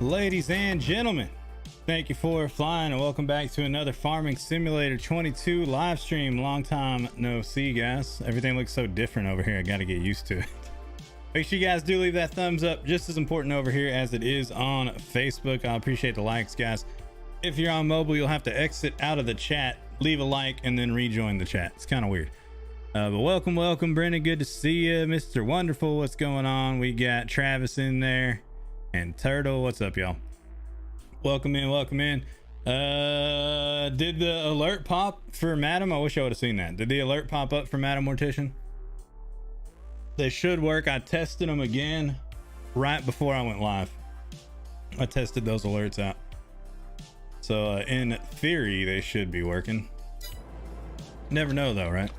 Ladies and gentlemen, thank you for flying and welcome back to another Farming Simulator 22 live stream. Long time no see, guys. Everything looks so different over here. I got to get used to it. Make sure you guys do leave that thumbs up, just as important over here as it is on Facebook. I appreciate the likes, guys. If you're on mobile, you'll have to exit out of the chat, leave a like, and then rejoin the chat. It's kind of weird. But welcome, Brendan. Good to see you. Mr. Wonderful, what's going on? We got Travis in there. And Turtle, what's up, y'all? Welcome in. Did the alert pop for Madam? I wish I would have seen that. Did the alert pop up for Madam Mortician? They should work. I tested them again right before I went live. I tested those alerts out. So in theory, they should be working. Never know though, right?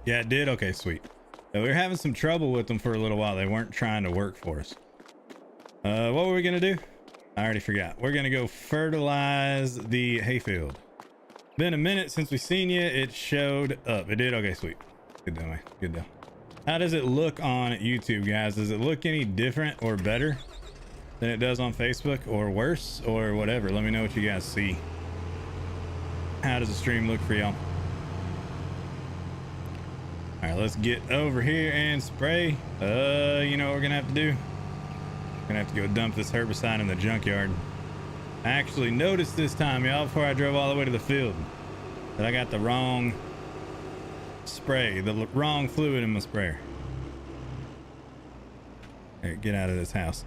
Yeah, it did. Okay, sweet. We were having some trouble with them for a little while. They weren't trying to work for us. What were we gonna do? I already forgot. We're gonna go fertilize the hayfield. Been a minute since we seen you. It showed up. It did. Okay, sweet. Good deal, man. Good deal. How does it look on YouTube, guys? Does it look any different or better than it does on Facebook, or worse, or whatever? Let me know what you guys see. How does the stream look for y'all? All right, let's get over here and spray. You know what we're gonna have to do? We're gonna have to go dump this herbicide in the junkyard. I actually noticed this time, y'all, before I drove all the way to the field, that I got the wrong spray, the wrong fluid in my sprayer. Here, get out of this house.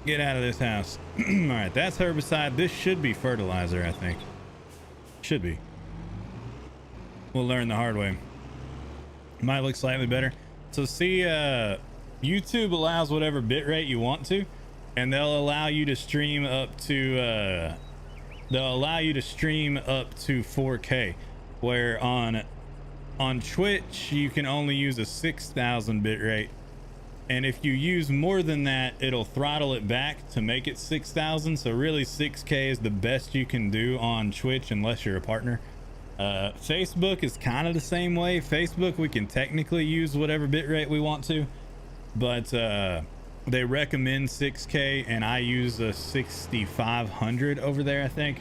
Get out of this house. All right, that's herbicide. This should be fertilizer, I think. Should be. We'll learn the hard way. Might look slightly better. So see, YouTube allows whatever bitrate you want to, and they'll allow you to stream up to 4K, where on Twitch you can only use a 6,000 bitrate, and if you use more than that, it'll throttle it back to make it 6,000. So really 6K is the best you can do on Twitch unless you're a partner. Facebook is kind of the same way. Facebook, we can technically use whatever bitrate we want to, but they recommend 6K, and I use a 6500 over there, I think.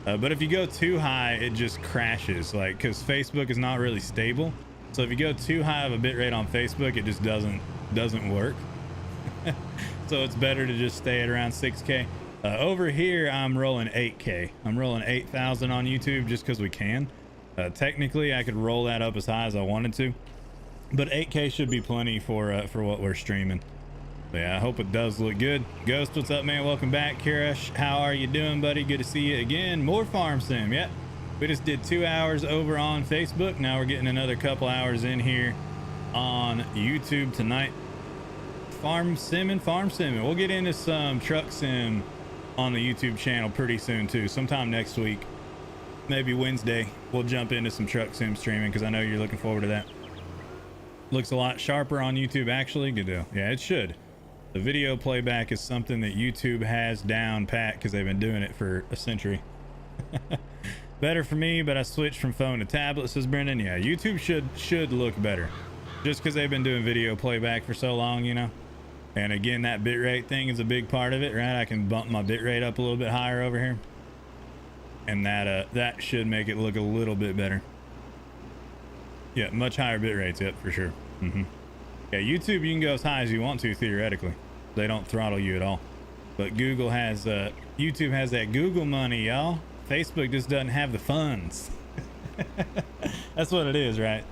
But if you go too high, it just crashes, like, because Facebook is not really stable. So if you go too high of a bitrate on Facebook, it just doesn't work. So it's better to just stay at around 6K. Over here, I'm rolling 8K. I'm rolling 8,000 on YouTube just because we can. Technically, I could roll that up as high as I wanted to, but 8K should be plenty for what we're streaming. But yeah, I hope it does look good. Ghost, what's up, man? Welcome back. Kirish, how are you doing, buddy? Good to see you again. More farm sim. Yep. We just did 2 hours over on Facebook. Now we're getting another couple hours in here on YouTube tonight. Farm simming. We'll get into some truck sim on the YouTube channel pretty soon too. Sometime next week, maybe Wednesday, we'll jump into some truck sim streaming, because I know you're looking forward to that. Looks a lot sharper on YouTube, actually. Good deal. Yeah, it should. The video playback is something that YouTube has down pat because they've been doing it for a century. Better for me, but I switched from phone to tablet, says Brendan. Yeah, YouTube should look better just because they've been doing video playback for so long, you know. And again, that bitrate thing is a big part of it, right? I can bump my bitrate up a little bit higher over here, and that should make it look a little bit better. Yeah, much higher bit rates. Yep, for sure. Yeah, YouTube, you can go as high as you want to theoretically. They don't throttle you at all. But Google has YouTube has that Google money, y'all. Facebook just doesn't have the funds. That's what it is, right?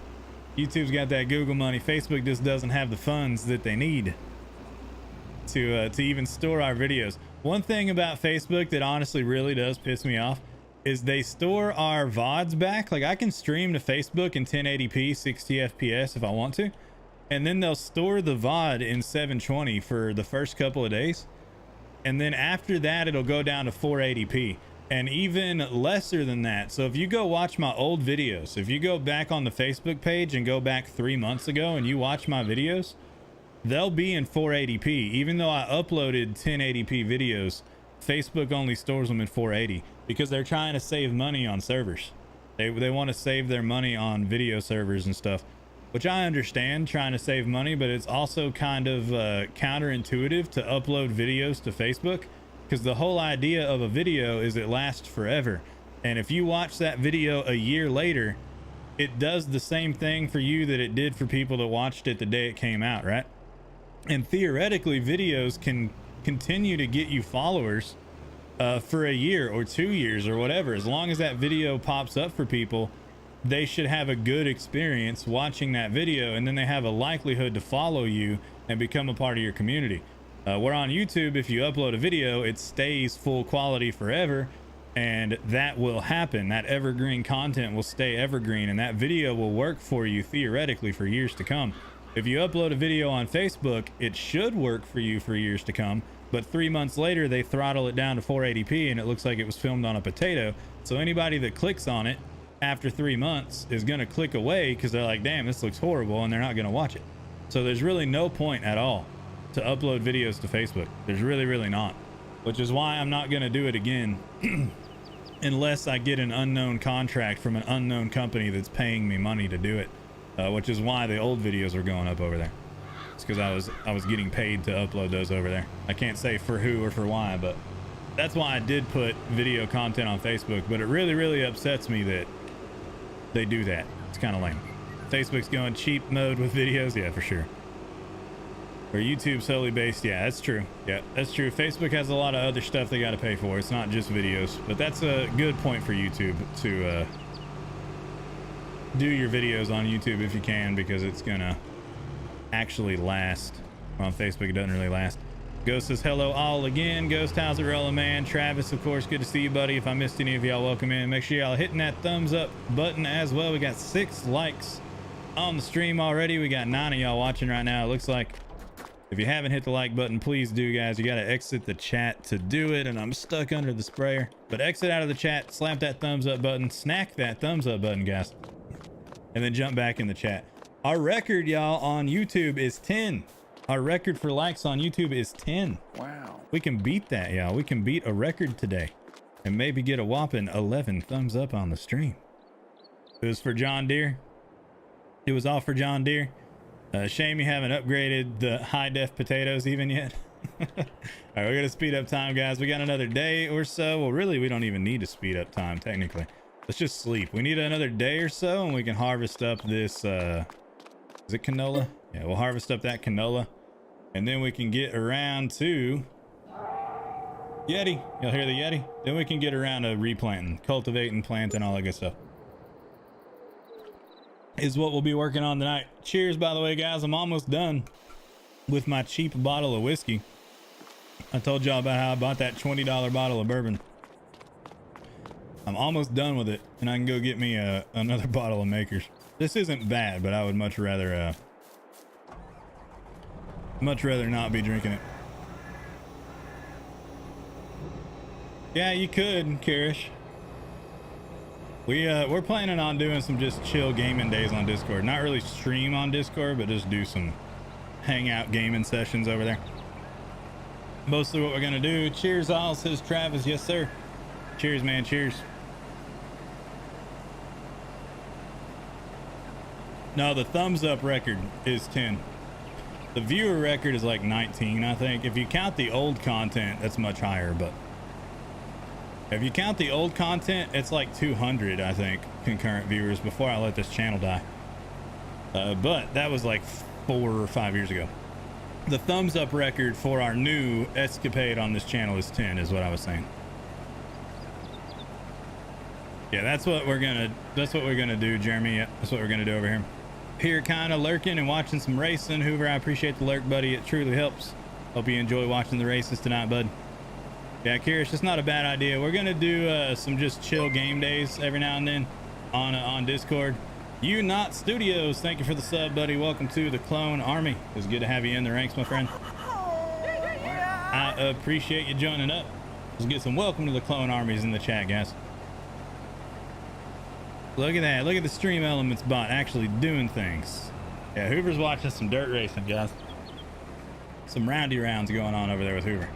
YouTube's got that Google money. Facebook just doesn't have the funds that they need to even store our videos. One thing about Facebook that honestly really does piss me off is they store our VODs back. Like, I can stream to Facebook in 1080p 60 FPS if I want to, and then they'll store the VOD in 720 for the first couple of days, and then after that it'll go down to 480p and even lesser than that. So if you go watch my old videos, if you go back on the Facebook page and go back 3 months ago and you watch my videos, they'll be in 480p. Even though I uploaded 1080p videos, Facebook only stores them in 480 because they're trying to save money on servers. They want to save their money on video servers and stuff, which I understand, trying to save money, but it's also kind of counterintuitive to upload videos to Facebook, because the whole idea of a video is it lasts forever. And if you watch that video a year later, it does the same thing for you that it did for people that watched it the day it came out, right? And theoretically, videos can continue to get you followers for a year or 2 years or whatever. As long as that video pops up for people, they should have a good experience watching that video, and then they have a likelihood to follow you and become a part of your community. Where on YouTube, if you upload a video, it stays full quality forever, and that will happen. That evergreen content will stay evergreen, and that video will work for you theoretically for years to come. If you upload a video on Facebook, it should work for you for years to come, but 3 months later they throttle it down to 480p and it looks like it was filmed on a potato. So anybody that clicks on it after 3 months is going to click away because they're like, damn, this looks horrible, and they're not going to watch it. So there's really no point at all to upload videos to Facebook. There's really not, which is why I'm not going to do it again unless I get an unknown contract from an unknown company that's paying me money to do it. Which is why the old videos are going up over there. It's because I was getting paid to upload those over there. I can't say for who or for why, but that's why I did put video content on Facebook. But it really upsets me that they do that. It's kind of lame. Facebook's going cheap mode with videos. Yeah, for sure. Or YouTube solely based. Yeah, that's true. Yeah, that's true. Facebook has a lot of other stuff they got to pay for. It's not just videos. But that's a good point for YouTube to do your videos on YouTube if you can, because it's gonna actually last. On Facebook it doesn't really last. Ghost says hello all again. Ghost, how's it rolling, man? Travis, of course, good to see you, buddy. If I missed any of y'all, welcome in. Make sure y'all hitting that thumbs up button as well. We got 6 likes on the stream already. We got 9 of y'all watching right now, it looks like. If you haven't hit the like button, please do, guys. You got to exit the chat to do it, and I'm stuck under the sprayer. But exit out of the chat, slap that thumbs up button, snack that thumbs up button, guys, and then jump back in the chat. Our record, y'all, on YouTube is 10. Our record for likes on YouTube is 10. Wow. We can beat that, y'all. We can beat a record today and maybe get a whopping 11 thumbs up on the stream. It was for John Deere. It was all for John Deere. Shame you haven't upgraded the high def potatoes even yet. All right, we're gonna speed up time, guys. We got another day or so. Well, really, we don't even need to speed up time technically. Let's just sleep. We need another day or so, and we can harvest up this, is it canola? Yeah, we'll harvest up that canola, and then we can get around to Yeti. You'll hear the Yeti. Then we can get around to replanting, cultivating, planting, all that good stuff. Is what we'll be working on tonight. Cheers, by the way, guys. I'm almost done with my cheap bottle of whiskey. I told y'all about how I bought that $20 bottle of bourbon. I'm almost done with it, and I can go get me another bottle of Makers. This isn't bad, but I would much rather not be drinking it. Yeah, you could, Karish. We're planning on doing some just chill gaming days on Discord. Not really stream on Discord, but just do some hangout gaming sessions over there. Mostly what we're gonna do. Cheers all, says Travis. Yes sir. Cheers man, cheers. No, the thumbs up record is 10. The viewer record is like 19, I think. If you count the old content, that's much higher, but if you count the old content, it's like 200, I think, concurrent viewers before I let this channel die. But that was like 4 or 5 years ago. The thumbs up record for our new escapade on this channel is 10, is what I was saying. Yeah, that's what we're gonna do, Jeremy. Yeah, that's what we're gonna do over here. Here kind of lurking and watching some racing. Hoover, I appreciate the lurk, buddy. It truly helps. Hope you enjoy watching the races tonight, bud. Yeah, Curious, it's not a bad idea. We're gonna do some just chill game days every now and then on Discord. You Not Studios, thank you for the sub, buddy. Welcome to the Clone Army. It's good to have you in the ranks, my friend. I appreciate you joining up. Let's get some welcome to the Clone Armies in the chat, guys. Look at that. Look at the Stream Elements bot actually doing things. Yeah, Hoover's watching some dirt racing, guys. Some roundy rounds going on over there with Hoover.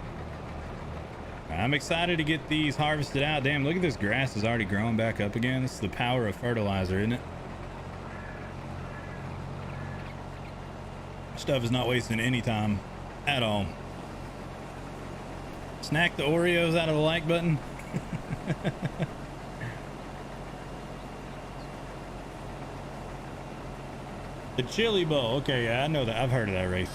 I'm excited to get these harvested out. Damn, look at this grass is already growing back up again. This is the power of fertilizer, isn't it? Stuff is not wasting any time at all. Snack the Oreos out of the like button. The Chili Bowl. Okay, yeah, I know that. I've heard of that race.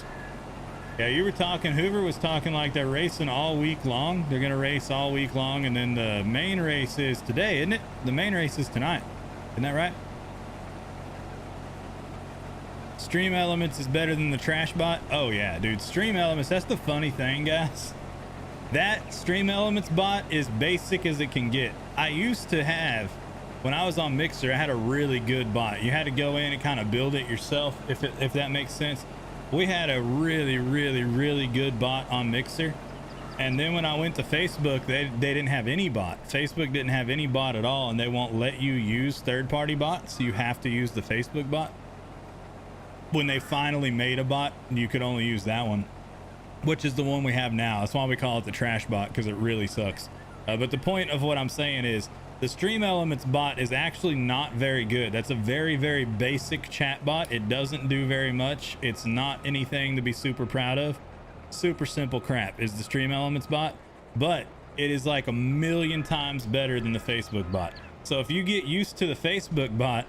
Yeah, you were talking, Hoover was talking like they're racing all week long. They're going to race all week long, and then the main race is today, isn't it? The main race is tonight. Isn't that right? Stream Elements is better than the trash bot. Oh, yeah, dude. Stream Elements, that's the funny thing, guys. That Stream Elements bot is basic as it can get. I used to have... When I was on Mixer, I had a really good bot. You had to go in and kind of build it yourself, if that makes sense. We had a really good bot on Mixer. And then when I went to Facebook, they didn't have any bot. Facebook didn't have any bot at all, and they won't let you use third-party bots. You have to use the Facebook bot. When they finally made a bot, you could only use that one, which is the one we have now. That's why we call it the trash bot, because it really sucks. But the point of what I'm saying is, the Stream Elements bot is actually not very good. That's a very basic chat bot. It doesn't do very much. It's not anything to be super proud of. Super simple crap is the Stream Elements bot, but it is like 1,000,000 times better than the Facebook bot. So if you get used to the Facebook bot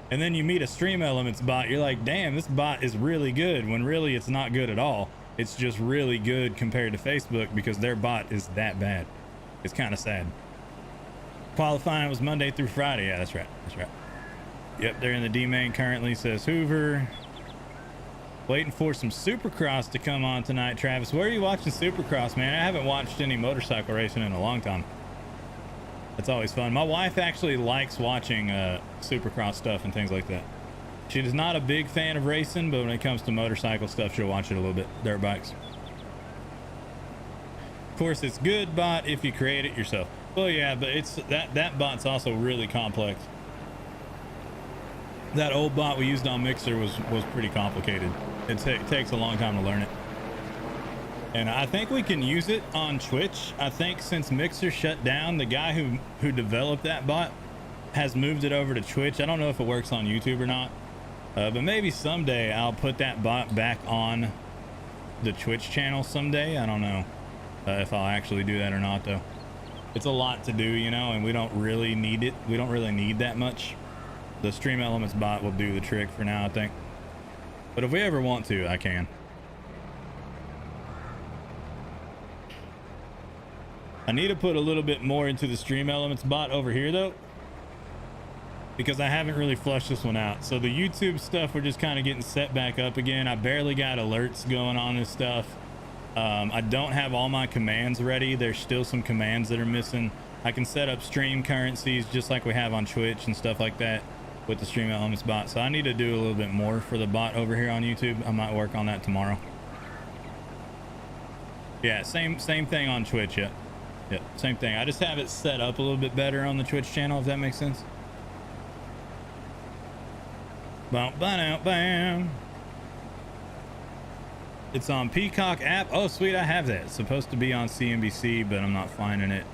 and then you meet a Stream Elements bot, you're like, damn, this bot is really good, when really it's not good at all. It's just really good compared to Facebook because their bot is that bad. It's kind of sad. Qualifying was Monday through Friday. Yeah, that's right. That's right. Yep, they're in the D main currently, says Hoover. Waiting for some Supercross to come on tonight, Travis. Where are you watching Supercross, man? I haven't watched any motorcycle racing in a long time. It's always fun. My wife actually likes watching Supercross stuff and things like that. She is not a big fan of racing, but when it comes to motorcycle stuff, she'll watch it a little bit. Dirt bikes. Of course, it's good bot if you create it yourself. Well, yeah, but it's that bot's also really complex. That old bot we used on Mixer was pretty complicated. It takes a long time to learn it. And I think we can use it on Twitch. I think since Mixer shut down, the guy who developed that bot has moved it over to Twitch. I don't know if it works on YouTube or not, but maybe someday I'll put that bot back on the Twitch channel someday. I don't know if I'll actually do that or not, though. It's a lot to do, you know, and we don't really need it. We don't really need that much. The Stream Elements bot will do the trick for now, I think. But if we ever want to, I can. I need to put a little bit more into the Stream Elements bot over here, though, because I haven't really flushed this one out. So the YouTube stuff, we're just kind of getting set back up again. I barely got alerts going on this stuff. I don't have all my commands ready. There's still some commands that are missing. I can set up stream currencies just like we have on Twitch and stuff like that with the Stream Elements bot. So I need to do a little bit more for the bot over here on YouTube. I might work on that tomorrow. Yeah, same thing on Twitch. Yeah, same thing. I just have it set up a little bit better on the Twitch channel, if that makes sense. Bam, bam, bam. It's on Peacock app. Oh, sweet. I have that. It's supposed to be on CNBC, but I'm not finding it.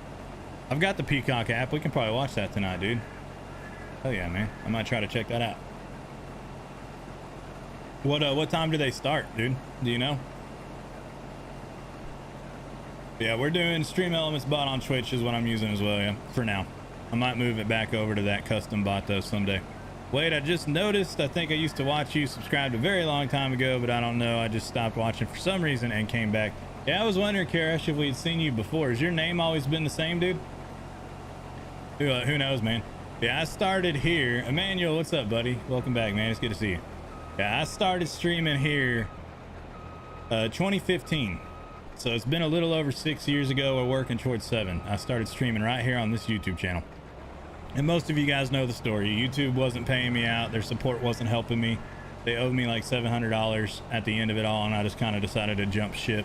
I've got the Peacock app. We can probably watch that tonight, dude. Oh yeah, man. I might try to check that out. What time do they start, dude? Do you know? Yeah, we're doing Stream Elements bot on Twitch is what I'm using as well, yeah, for now. I might move it back over to that custom bot though someday. Wait, I just noticed, I think I used to watch you, subscribed a very long time ago, but I don't know, I just stopped watching for some reason and came back. Yeah, I was wondering, Karash, if we'd seen you before. Has your name always been the same, dude? Who knows, man? Yeah, I started here. Emmanuel, what's up, buddy? Welcome back, man. It's good to see you. Yeah, I started streaming here 2015. So it's been a little over 6 years ago. We're working towards 7. I started streaming right here on this YouTube channel. And most of you guys know the story. YouTube wasn't paying me out. Their support wasn't helping me. They owed me like $700 at the end of it all, and I just kind of decided to jump ship.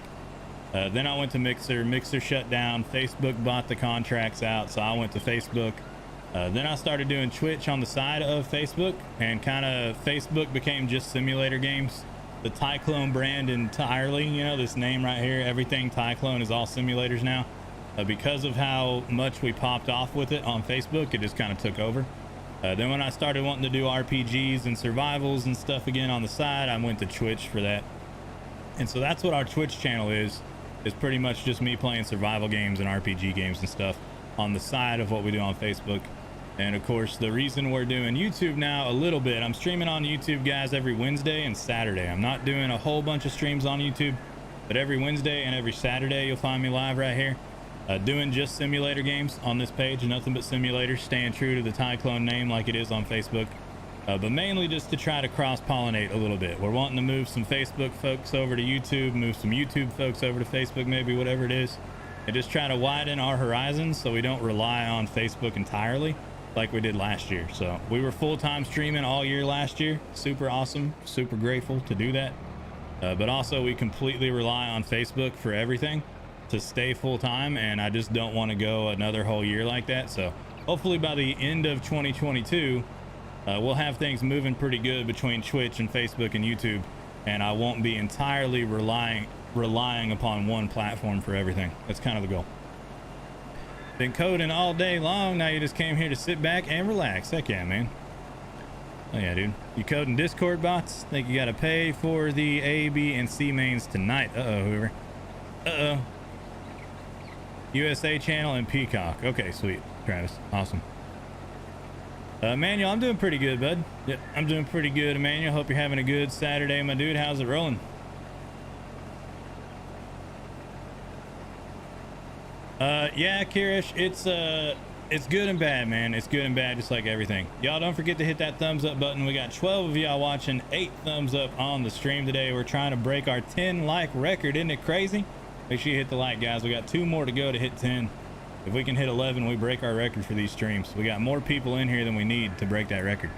Then I went to Mixer. Mixer shut down. Facebook bought the contracts out, so I went to Facebook. Then I started doing Twitch on the side of Facebook, and kind of Facebook became just simulator games. The Tyclone brand entirely, you know, this name right here, everything Tyclone is all simulators now. Because of how much we popped off with it on Facebook, it just kind of took over. Then when I started wanting to do RPGs and survivals and stuff again on the side, I went to Twitch for that. And so that's what our Twitch channel is pretty much just me playing survival games and RPG games and stuff on the side of what we do on Facebook. And of course, the reason we're doing YouTube now a little bit, I'm streaming on YouTube, guys, every Wednesday and Saturday. I'm not doing a whole bunch of streams on YouTube, but every Wednesday and every Saturday, you'll find me live right here, doing just simulator games on this page, nothing but simulators, staying true to the Tyclone name like it is on Facebook, but mainly just to try to cross-pollinate a little bit. We're wanting to move some Facebook folks over to YouTube, move some YouTube folks over to Facebook, maybe, whatever it is, and just try to widen our horizons so we don't rely on Facebook entirely like we did last year. So we were full-time streaming all year last year. Super awesome, super grateful to do that. But also we completely rely on Facebook for everything to stay full-time, and I just don't want to go another whole year like that. So hopefully by the end of 2022, we'll have things moving pretty good between Twitch and Facebook and YouTube, and I won't be entirely relying upon one platform for everything. That's kind of the goal. Been coding all day long. Now you just came here to sit back and relax. Heck yeah, man. Oh yeah, dude. You coding Discord bots? Think you gotta pay for the A, B, and C mains tonight. Uh-oh, whoever. Uh-oh. USA channel and Peacock. Okay, sweet. Travis. Awesome. Emmanuel, I'm doing pretty good, bud. Yep, I'm doing pretty good, Emmanuel. Hope you're having a good Saturday, my dude. How's it rolling? Yeah, Kirish, it's good and bad, man. It's good and bad, just like everything. Y'all don't forget to hit that thumbs up button. We got 12 of y'all watching, 8 thumbs up on the stream today. We're trying to break our 10 like record. Isn't it crazy? Make sure you hit the like, guys. We got 2 more to go to hit 10. If we can hit 11, we break our record for these streams. We got more people in here than we need to break that record.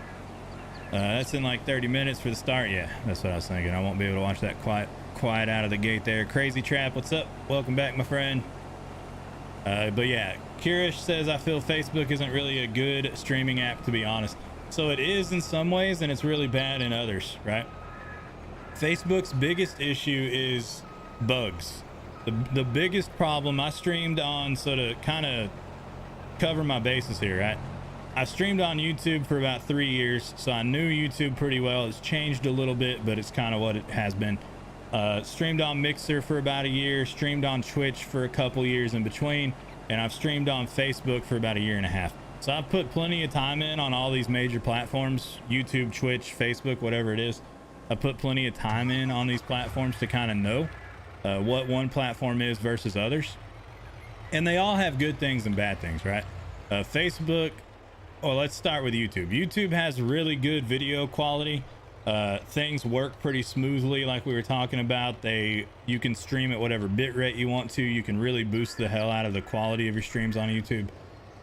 That's in like 30 minutes for the start. Yeah, that's what I was thinking. I won't be able to watch that quiet out of the gate there. Crazy Trap, what's up? Welcome back, my friend. But yeah, Kirish says, I feel Facebook isn't really a good streaming app, to be honest. So it is in some ways, and it's really bad in others, right? Facebook's biggest issue is bugs. The biggest problem I streamed on, so to kind of cover my bases here, right? I streamed on YouTube for about 3 years, so I knew YouTube pretty well. It's changed a little bit, but it's kind of what it has been. Streamed on Mixer for about a year, streamed on Twitch for a couple years in between, and I've streamed on Facebook for about a year and a half. So I've put plenty of time in on all these major platforms, YouTube, Twitch, Facebook, whatever it is. I put plenty of time in on these platforms to kind of know what one platform is versus others. And they all have good things and bad things, right? Facebook, well, let's start with YouTube. YouTube has really good video quality. Things work pretty smoothly, like we were talking about. You can stream at whatever bitrate you want to. You can really boost the hell out of the quality of your streams on YouTube.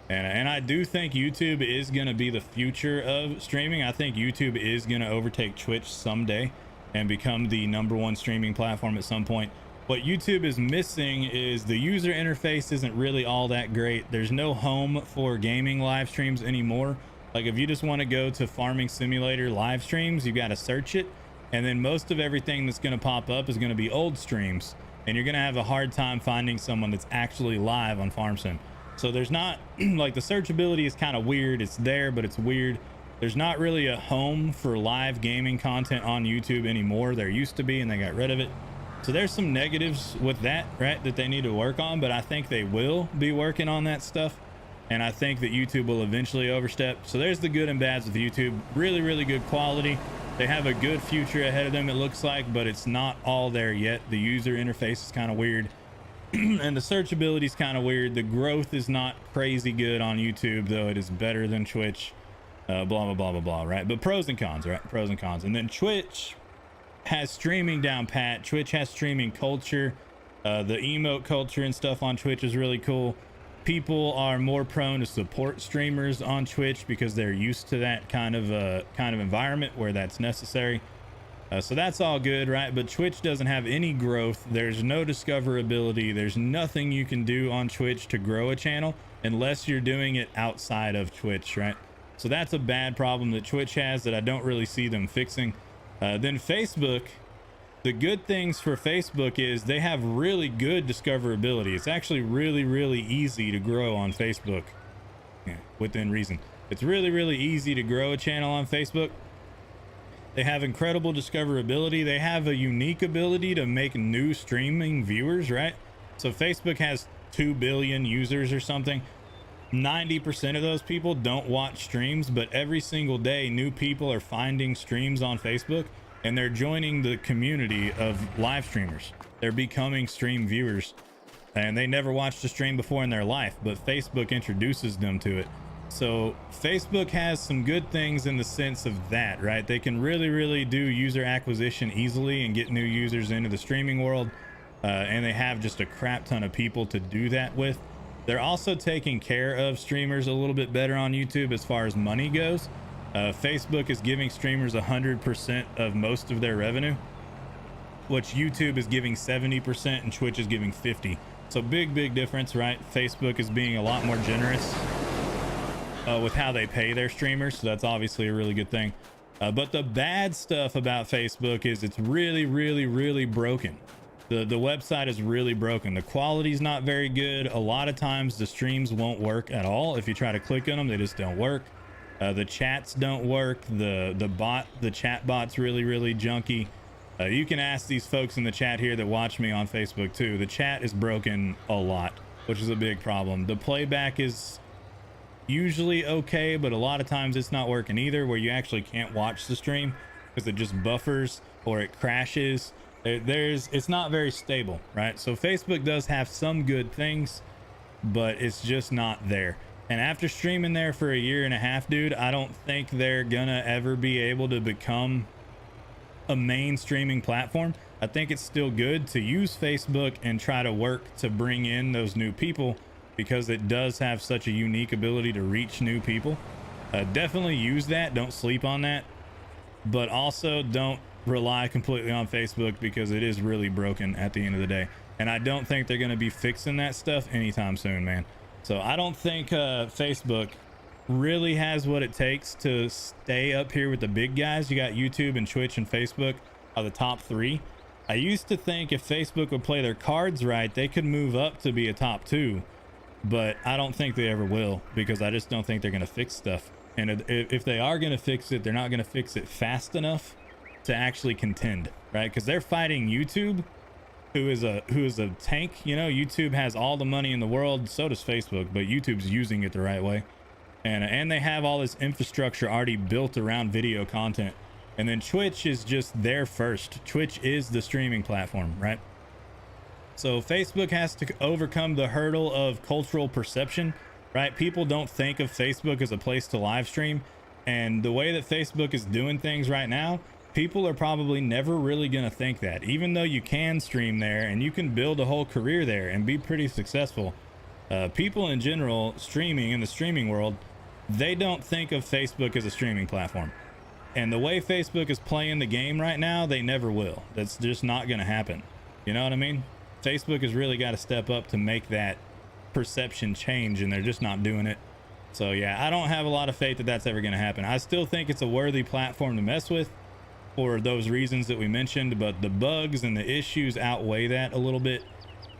And I do think YouTube is going to be the future of streaming. I think YouTube is going to overtake Twitch someday and become the #1 streaming platform at some point. What YouTube is missing is the user interface isn't really all that great. There's no home for gaming live streams anymore. Like if you just want to go to Farming Simulator live streams, you got to search it. And then most of everything that's going to pop up is going to be old streams, and you're going to have a hard time finding someone that's actually live on farm sim. So there's not like, the searchability is kind of weird. It's there, but it's weird. There's not really a home for live gaming content on YouTube anymore. There used to be, and they got rid of it. So there's some negatives with that, right, that they need to work on, but I think they will be working on that stuff. And I think that YouTube will eventually overstep. So there's the good and bads with YouTube. Really, really good quality. They have a good future ahead of them, it looks like, but it's not all there yet. The user interface is kind of weird. And the searchability is kind of weird. The growth is not crazy good on YouTube, though it is better than Twitch. Blah, blah, blah, blah, blah, right? But pros and cons, right? Pros and cons. And then Twitch has streaming down pat. Twitch has streaming culture. The emote culture and stuff on Twitch is really cool. People are more prone to support streamers on Twitch because they're used to that kind of environment where that's necessary. So that's all good, right? But Twitch doesn't have any growth. There's no discoverability. There's nothing you can do on Twitch to grow a channel unless you're doing it outside of Twitch, right? So that's a bad problem that Twitch has that I don't really see them fixing. Then Facebook, the good things for Facebook is they have really good discoverability. It's actually really, really easy to grow on Facebook. Yeah, within reason. It's really, really easy to grow a channel on Facebook. They have incredible discoverability. They have a unique ability to make new streaming viewers, right? So Facebook has 2 billion users or something. 90% of those people don't watch streams, but every single day new people are finding streams on Facebook and they're joining the community of live streamers. They're becoming stream viewers, and they never watched a stream before in their life, but Facebook introduces them to it. So Facebook has some good things in the sense of that, right? They can really, really do user acquisition easily and get new users into the streaming world. And they have just a crap ton of people to do that with. They're also taking care of streamers a little bit better on YouTube as far as money goes. Facebook is giving streamers 100% of most of their revenue, which YouTube is giving 70% and Twitch is giving 50%. So big difference, right? Facebook is being a lot more generous with how they pay their streamers. So that's obviously a really good thing. But the bad stuff about Facebook is it's really broken. The website is really broken. The quality's not very good. A lot of times the streams won't work at all. If you try to click on them, they just don't work. The chats don't work. The chat bot's really junky. You can ask these folks in the chat here that watch me on Facebook too. The chat is broken a lot, which is a big problem. The playback is usually okay, but a lot of times it's not working either, where you actually can't watch the stream because it just buffers or it crashes. It's not very stable, right? So Facebook does have some good things, but it's just not there. And after streaming there for 1.5 years, dude, I don't think they're gonna ever be able to become a main streaming platform. I think it's still good to use Facebook and try to work to bring in those new people, because it does have such a unique ability to reach new people. Definitely use that. Don't sleep on that, but also don't rely completely on Facebook, because it is really broken at the end of the day. And I don't think they're going to be fixing that stuff anytime soon, man. So I don't think Facebook really has what it takes to stay up here with the big guys. You got YouTube and Twitch and Facebook are the top 3. I used to think if Facebook would play their cards right, they could move up to be a top 2, but I don't think they ever will, because I just don't think they're going to fix stuff. And if they are going to fix it, they're not going to fix it fast enough to actually contend, right? Because they're fighting YouTube, who is a tank. You know, YouTube has all the money in the world, so does Facebook, but YouTube's using it the right way. And they have all this infrastructure already built around video content. And then Twitch is just there first. Twitch is the streaming platform, right? So Facebook has to overcome the hurdle of cultural perception, right? People don't think of Facebook as a place to live stream. And the way that Facebook is doing things right now, people are probably never really going to think that, even though you can stream there and you can build a whole career there and be pretty successful. People in general streaming in the streaming world, they don't think of Facebook as a streaming platform. And the way Facebook is playing the game right now, they never will. That's just not going to happen. You know what I mean? Facebook has really got to step up to make that perception change, and they're just not doing it. So yeah, I don't have a lot of faith that that's ever going to happen. I still think it's a worthy platform to mess with. for those reasons that we mentioned, but the bugs and the issues outweigh that a little bit.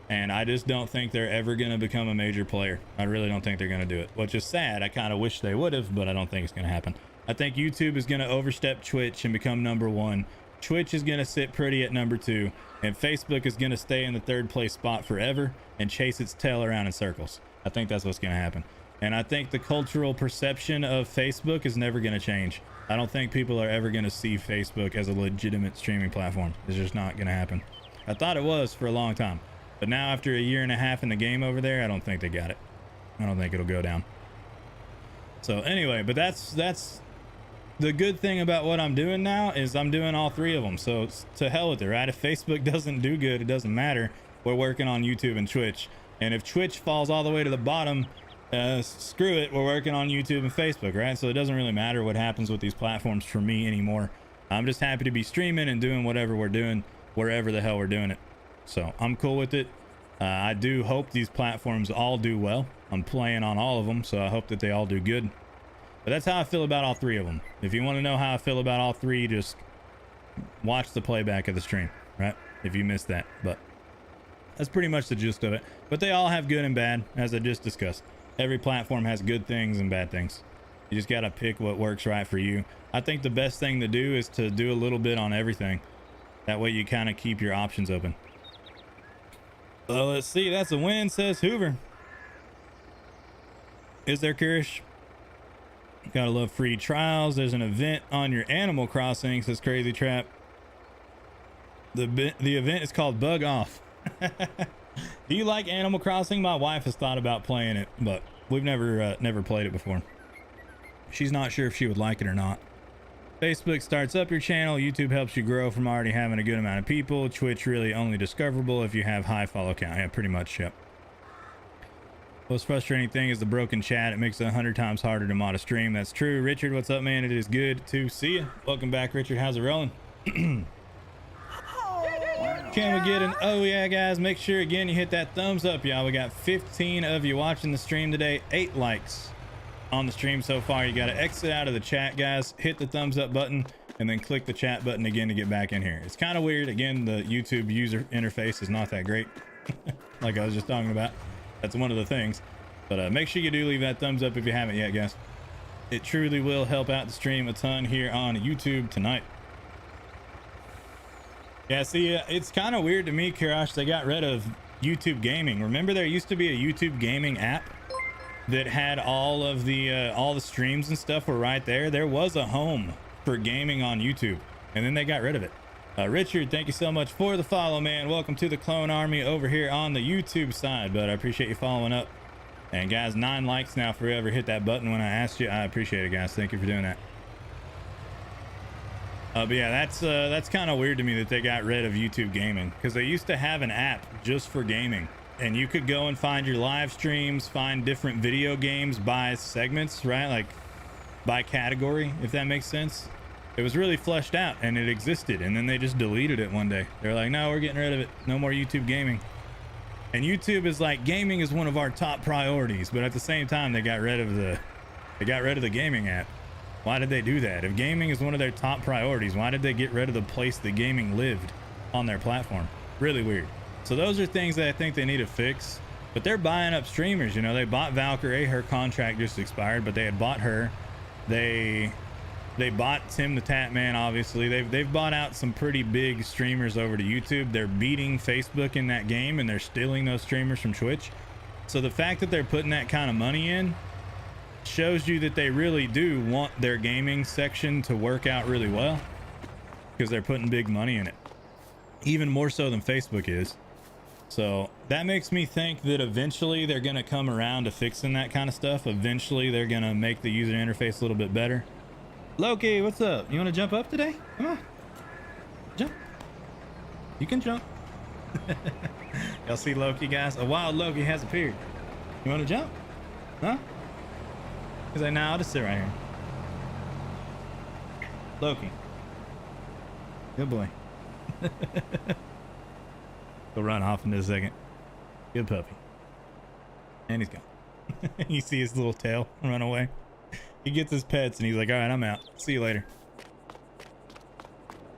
And I just don't think they're ever going to become a major player. I really don't think they're going to do it, which is sad. I kind of wish they would have, but I don't think it's going to happen. I think YouTube is going to overstep Twitch and become #1. Twitch is going to sit pretty at #2, and Facebook is going to stay in the 3rd place spot forever and chase its tail around in circles. I think that's what's going to happen. And I think the cultural perception of Facebook is never going to change. I don't think people are ever going to see Facebook as a legitimate streaming platform. It's just not going to happen. I thought it was for a long time, but now after a year and a half in the game over there, I don't think they got it. I don't think it'll go down. So anyway, but that's the good thing about what I'm doing now is I'm doing all 3 of them. So to hell with it, right? If Facebook doesn't do good, it doesn't matter. We're working on YouTube and Twitch. And if Twitch falls all the way to the bottom, screw it, we're working on YouTube and Facebook, right? So it doesn't really matter what happens with these platforms for me anymore. I'm just happy to be streaming and doing whatever we're doing, wherever the hell we're doing it. So I'm cool with it. I do hope these platforms all do well. I'm playing on all of them, so I hope that they all do good. But that's how I feel about all 3 of them. If you want to know how I feel about all 3, just watch the playback of the stream, right? If you missed that. But that's pretty much the gist of it. But they all have good and bad, as I just discussed. Every platform has good things and bad things. You just got to pick what works right for you. I think the best thing to do is to do a little bit on everything. That way you kind of keep your options open. Well, let's see. That's a win, says Hoover. Is there, Kirish? Gotta love free trials. There's an event on your Animal Crossing, says Crazy Trap. The event is called Bug Off. Do you like Animal Crossing? My wife has thought about playing it, but we've never played it before. She's not sure if she would like it or not. Facebook starts up your channel. YouTube helps you grow from already having a good amount of people. Twitch really only discoverable if you have high follow count. Yeah, pretty much. Yep. Most frustrating thing is the broken chat. It makes it 100 times harder to mod a stream. That's true. Richard, what's up, man? It is good to see you. Welcome back, Richard. How's it rolling? Can we get an oh yeah, guys? Make sure again you hit that thumbs up, y'all. We got 15 of you watching the stream today. 8 likes on the stream so far. You got to exit out of the chat, guys. Hit the thumbs up button and then click the chat button again to get back in here. It's kind of weird. Again, the YouTube user interface is not that great. Like I was just talking about. That's one of the things. But make sure you do leave that thumbs up if you haven't yet, guys. It truly will help out the stream a ton here on YouTube tonight. Yeah, see, it's kind of weird to me, Kirash, they got rid of YouTube Gaming. Remember there used to be a YouTube Gaming app that had all the streams and stuff were right there. There was a home for gaming on YouTube, and then they got rid of it. Richard, thank you so much for the follow, man. Welcome to the Clone Army over here on the YouTube side, but I appreciate you following up. And guys, 9 likes now for whoever hit that button when I asked you. I appreciate it, guys. Thank you for doing that. But yeah, that's kind of weird to me that they got rid of YouTube Gaming, because they used to have an app just for gaming, and you could go and find your live streams, find different video games by segments, right? Like by category, if that makes sense. It was really fleshed out and it existed, and then they just deleted it one day. They're like, no, we're getting rid of it. No more YouTube Gaming. And YouTube is like, gaming is one of our top priorities, but at the same time they got rid of the gaming app. Why did they do that? If gaming is one of their top priorities, why did they get rid of the place that gaming lived on their platform? Really weird. So those are things that I think they need to fix. But they're buying up streamers, you know. They bought Valkyrie. Her contract just expired, but they had bought her. They bought Tim the Tat Man, obviously. They've bought out some pretty big streamers over to YouTube. They're beating Facebook in that game, and they're stealing those streamers from Twitch. So the fact that they're putting that kind of money in shows you that they really do want their gaming section to work out really well, because they're putting big money in it, even more so than Facebook is. So that makes me think that eventually they're going to come around to fixing that kind of stuff. Eventually they're going to make the user interface a little bit better. Loki, what's up? You want to jump up today? Come on. Jump. You can jump. Y'all see Loki, guys? A wild Loki has appeared. You want to jump? Huh? He's like, nah, I'll just sit right here. Loki. Good boy. He'll run off in a second. Good puppy. And he's gone. You see his little tail run away. He gets his pets and he's like, all right, I'm out. See you later.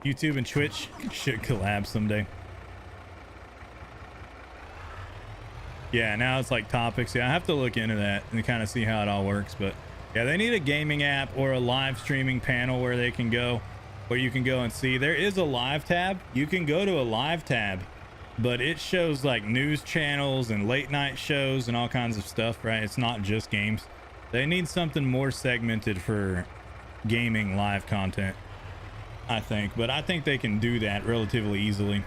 YouTube and Twitch should collab someday. Yeah, now it's like topics. Yeah, I have to look into that and kind of see how it all works. But yeah, they need a gaming app or a live streaming panel where they can go, where you can go and see. There is a live tab. You can go to a live tab, but it shows like news channels and late night shows and all kinds of stuff, right? It's not just games. They need something more segmented for gaming live content, I think. But I think they can do that relatively easily.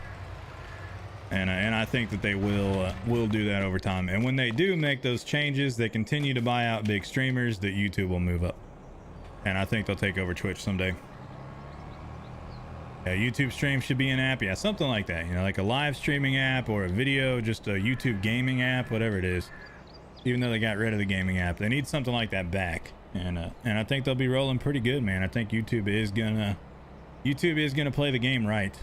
And I think that they will do that over time. And when they do make those changes, they continue to buy out big streamers, that YouTube will move up. And I think they'll take over Twitch someday. Yeah, YouTube stream should be an app. Yeah, something like that. You know, like a live streaming app or a video, just a YouTube gaming app, whatever it is. Even though they got rid of the gaming app, they need something like that back. And I think they'll be rolling pretty good, man. I think YouTube is gonna play the game right.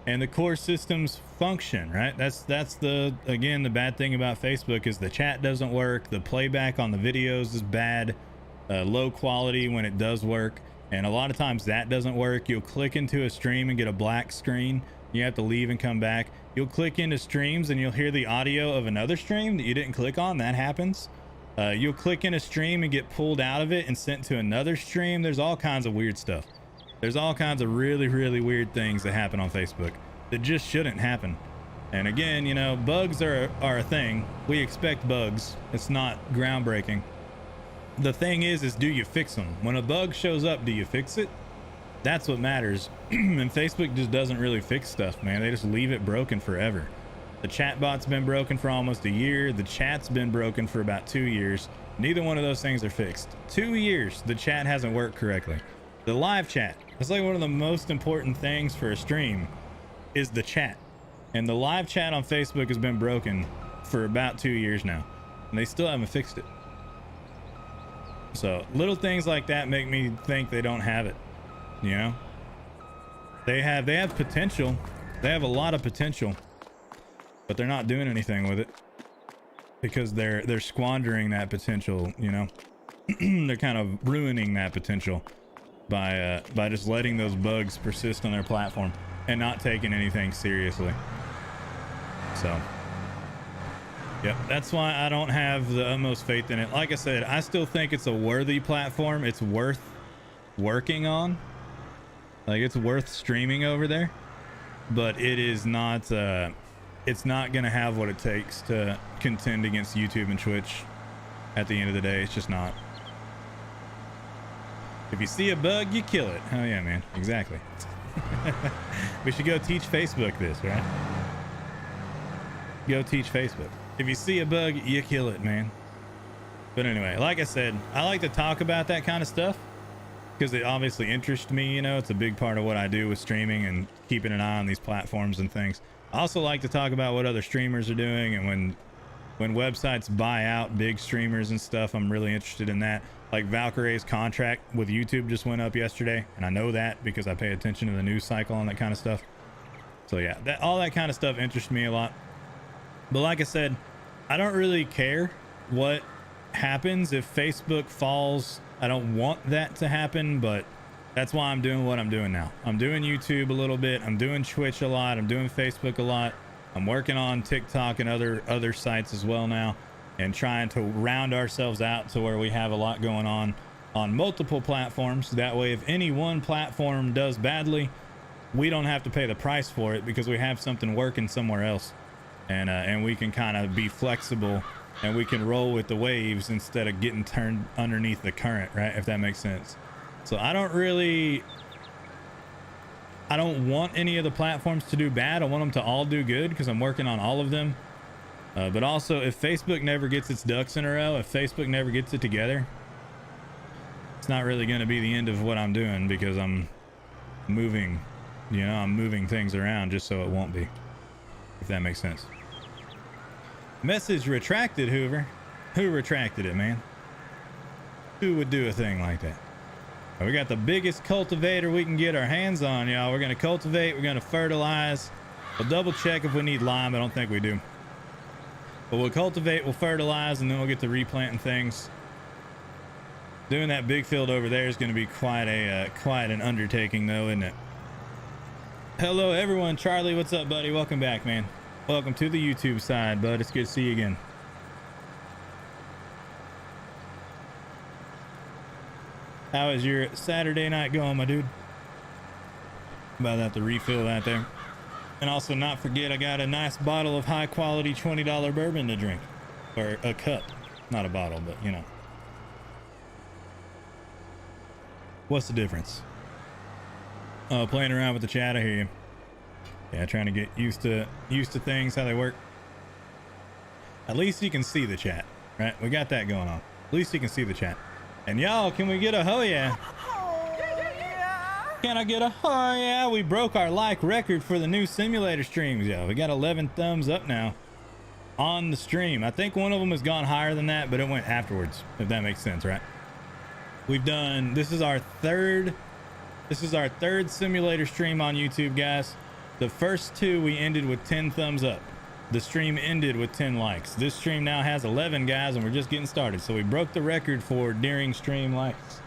And the core systems function, right? That's the, again, the bad thing about Facebook is the chat doesn't work. The playback on the videos is bad, low quality when it does work. And a lot of times that doesn't work. You'll click into a stream and get a black screen. You have to leave and come back. You'll click into streams and you'll hear the audio of another stream that you didn't click on. That happens. You'll click in a stream and get pulled out of it and sent to another stream. There's all kinds of weird stuff. There's all kinds of really, really weird things that happen on Facebook that just shouldn't happen. And again, you know, bugs are a thing. We expect bugs. It's not groundbreaking. The thing is do you fix them? When a bug shows up, do you fix it? That's what matters. And Facebook just doesn't really fix stuff, man. They just leave it broken forever. The chatbot's been broken for almost a year. The chat's been broken for about 2 years. Neither one of those things are fixed. 2 years, the chat hasn't worked correctly. The live chat, it's like one of the most important things for a stream is the chat. And the live chat on Facebook has been broken for about 2 years now, and they still haven't fixed it. So little things like that make me think they don't have it. You know, they have potential. They have a lot of potential, but they're not doing anything with it because they're squandering that potential. You know, they're kind of ruining that potential by just letting those bugs persist on their platform and not taking anything seriously. So yep, that's why I don't have the utmost faith in it. Like I said, I still think it's a worthy platform. It's worth working on. Like, it's worth streaming over there, but it is not it's not gonna have what it takes to contend against YouTube and Twitch at the end of the day. It's just not. If you see a bug, you kill it. Oh yeah, man, exactly. We should go teach Facebook this, right? Go teach Facebook. If you see a bug, you kill it, man. But anyway, like I said, I like to talk about that kind of stuff because it obviously interests me. You know, it's a big part of what I do with streaming and keeping an eye on these platforms and things. I also like to talk about what other streamers are doing, and when websites buy out big streamers and stuff, I'm really interested in that. Like Valkyrie's contract with YouTube just went up yesterday, and I know that because I pay attention to the news cycle and that kind of stuff. So yeah, all that kind of stuff interests me a lot. But like I said, I don't really care what happens if Facebook falls. I don't want that to happen, but that's why I'm doing what I'm doing now. I'm doing YouTube a little bit. I'm doing Twitch a lot. I'm doing Facebook a lot. I'm working on TikTok and other sites as well now, and trying to round ourselves out to where we have a lot going on multiple platforms. That way, if any one platform does badly, we don't have to pay the price for it because we have something working somewhere else. And we can kind of be flexible, and we can roll with the waves instead of getting turned underneath the current, right? If that makes sense. So I don't want any of the platforms to do bad. I want them to all do good because I'm working on all of them. But also, if Facebook never gets its ducks in a row, if Facebook never gets it together, it's not really going to be the end of what I'm doing because I'm moving, you know, I'm moving things around just so it won't be, if that makes sense. Message retracted, Hoover. Who retracted it, man? Who would do a thing like that? We got the biggest cultivator we can get our hands on, y'all. We're going to cultivate. We're going to fertilize. We'll double check if we need lime. I don't think we do. But we'll cultivate, we'll fertilize, and then we'll get to replanting things. Doing that big field over there is going to be quite an undertaking, though, isn't it? Hello everyone. Charlie, what's up, buddy? Welcome back, man. Welcome to the YouTube side, bud. It's good to see you again. How is your Saturday night going, my dude? About to have to refill that there. And also not forget, I got a nice bottle of high quality $20 bourbon to drink. Or a cup. Not a bottle, but you know. What's the difference? Oh, playing around with the chat, I hear you. Yeah, trying to get used to things, how they work. At least you can see the chat, right? We got that going on. At least you can see the chat. And y'all, can we get a oh yeah? Can I get a oh yeah? We broke our like record for the new simulator streams, yo. We got 11 thumbs up now on the stream. I think one of them has gone higher than that, but it went afterwards, if that makes sense, right? We've done, this is our third simulator stream on YouTube, guys. The first two we ended with 10 thumbs up. The stream ended with 10 likes. This stream now has 11, guys, and we're just getting started. So we broke the record for during stream likes.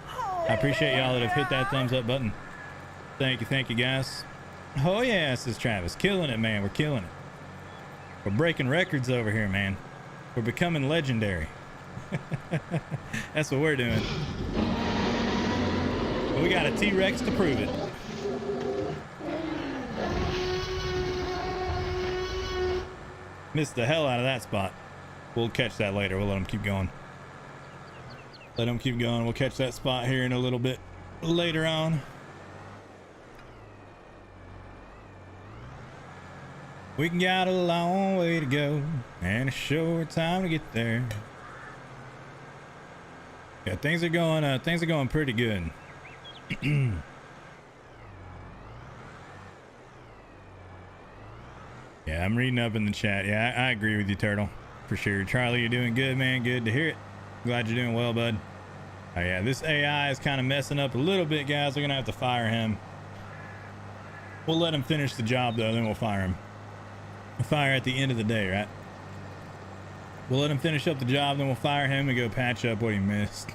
I appreciate y'all that have hit that thumbs up button. Thank you guys. Oh yeah, says Travis. Killing it, man. We're killing it. We're breaking records over here, man. We're becoming legendary. That's what we're doing. But we got a T-Rex to prove it. Missed the hell out of that spot. We'll catch that later. We'll let them keep going. Let them keep going. We'll catch that spot here in a little bit later on. We got a long way to go and a short time to get there. Yeah, things are going pretty good. Yeah, I'm reading up in the chat. Yeah, I agree with you, Turtle, for sure. Charlie, you're doing good, man. Good to hear it. Glad you're doing well, bud. Oh yeah, this AI is kind of messing up a little bit, guys. We're gonna have to fire him. We'll let him finish the job though, then we'll fire him. We'll fire at the end of the day, right? We'll let him finish up the job, then we'll fire him and go patch up what he missed.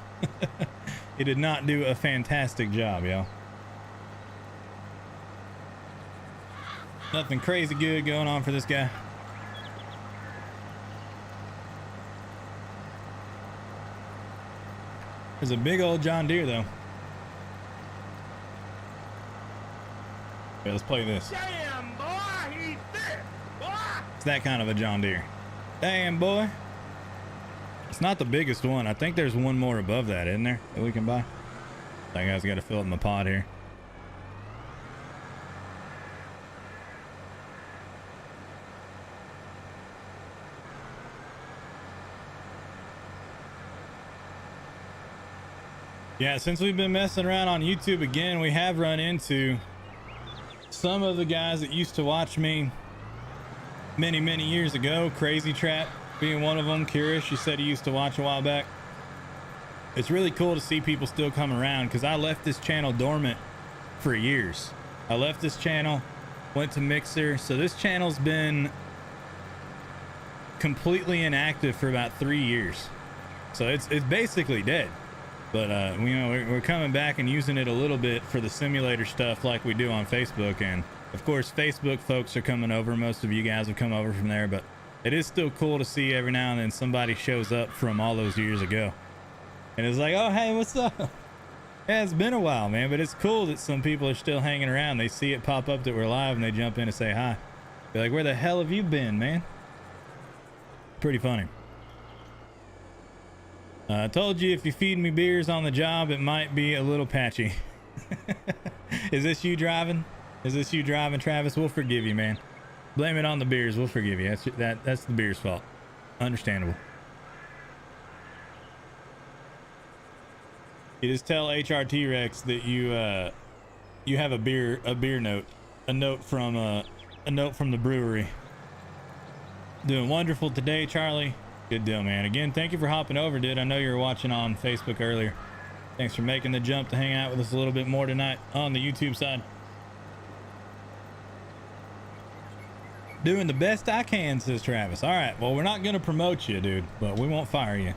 He did not do a fantastic job, y'all. Nothing crazy good going on for this guy. There's a big old John Deere though. Okay, let's play this. Damn, boy, he's there, boy. It's that kind of a John Deere. Damn, boy. It's not the biggest one. I think there's one more above that, isn't there, that we can buy? That guy's got to fill up my pod here. Yeah, since we've been messing around on YouTube again, we have run into some of the guys that used to watch me many years ago. Crazy Trap being one of them. Curious, she said he used to watch a while back. It's really cool to see people still come around, because I left this channel dormant for years. I left this channel, went to Mixer, so this channel's been completely inactive for about 3 years. So it's basically dead. But you know, we're coming back and using it a little bit for the simulator stuff like we do on Facebook. And of course, Facebook folks are coming over. Most of you guys have come over from there, but it is still cool to see every now and then somebody shows up from all those years ago. And it's like, oh, hey, what's up? Yeah, it's been a while, man, but it's cool that some people are still hanging around. They see it pop up that we're live and they jump in and say hi. They're like, where the hell have you been, man? Pretty funny. I told you if you feed me beers on the job, it might be a little patchy. Is this you driving? Is this you driving, Travis? We'll forgive you, man. Blame it on the beers. We'll forgive you. That's the beer's fault. Understandable. You just tell HRT Rex that you have a beer note, a note from the brewery. Doing wonderful today, Charlie. Good deal, man. Again, thank you for hopping over, dude. I know you were watching on Facebook earlier. Thanks for making the jump to hang out with us a little bit more tonight on the YouTube side. Doing the best I can, says Travis. All right, well, we're not going to promote you, dude, but we won't fire you.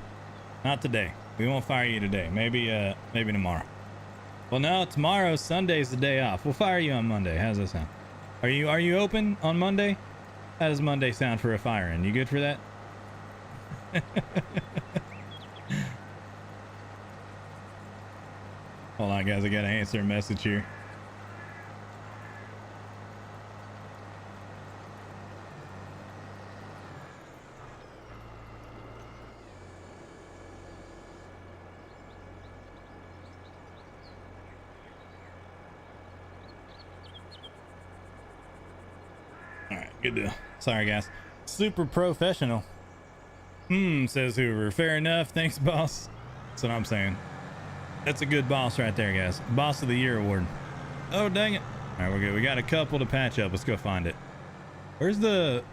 Not today. We won't fire you today. Maybe tomorrow. Well, no, tomorrow, Sunday's the day off. We'll fire you on Monday. How's that sound? Are you open on Monday? How does Monday sound for a fire in? You good for that? Hold on, guys. I gotta answer a message here. All right, good deal. Sorry, guys. Super professional. Says Hoover. Fair enough. Thanks, boss. That's what I'm saying. That's a good boss right there, guys. Boss of the Year award. Oh, dang it. All right, we're good. We got a couple to patch up. Let's go find it. Where's the...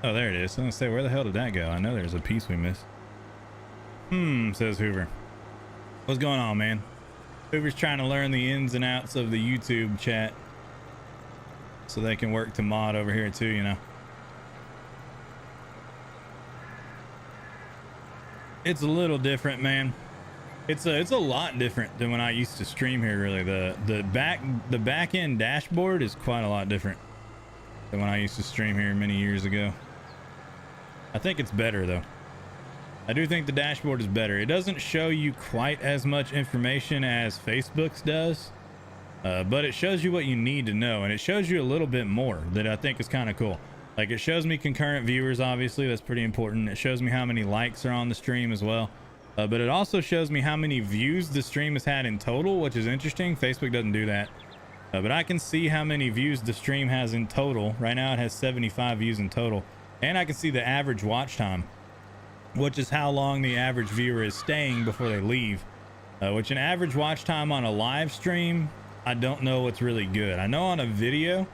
Oh, there it is. I was gonna say, where the hell did that go? I know there's a piece we missed. Says Hoover. What's going on, man? Hoover's trying to learn the ins and outs of the YouTube chat so they can work to mod over here too, you know. It's a little different, man. It's a lot different than when I used to stream here, really. The back end dashboard is quite a lot different than when I used to stream here many years ago. I think it's better though. I do think the dashboard is better. It doesn't show you quite as much information as Facebook's does, but it shows you what you need to know, and it shows you a little bit more that I think is kind of cool. Like, it shows me concurrent viewers, obviously. That's pretty important. It shows me how many likes are on the stream as well. But it also shows me how many views the stream has had in total, which is interesting. Facebook doesn't do that. But I can see how many views the stream has in total. Right now it has 75 views in total. And I can see the average watch time, which is how long the average viewer is staying before they leave. Which an average watch time on a live stream, I don't know what's really good. I know on a video,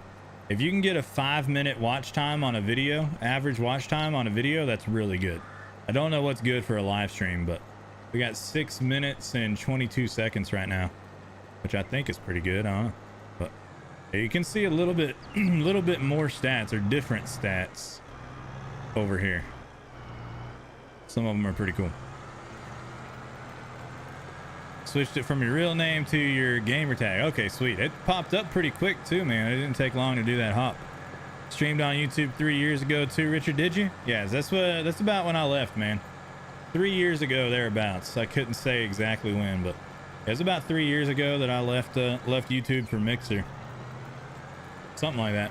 if you can get a 5-minute watch time on a video, average watch time on a video, that's really good. I don't know what's good for a live stream, but we got 6 minutes and 22 seconds right now, which I think is pretty good, huh? But yeah, you can see a little bit more stats, or different stats over here. Some of them are pretty cool. Switched it from your real name to your gamer tag. Okay, sweet. It popped up pretty quick too, man. It didn't take long to do that hop. Streamed on YouTube 3 years ago too, Richard. Did you? Yeah, that's about when I left, man. 3 years ago, thereabouts. I couldn't say exactly when, but it was about 3 years ago that I left YouTube for Mixer. Something like that.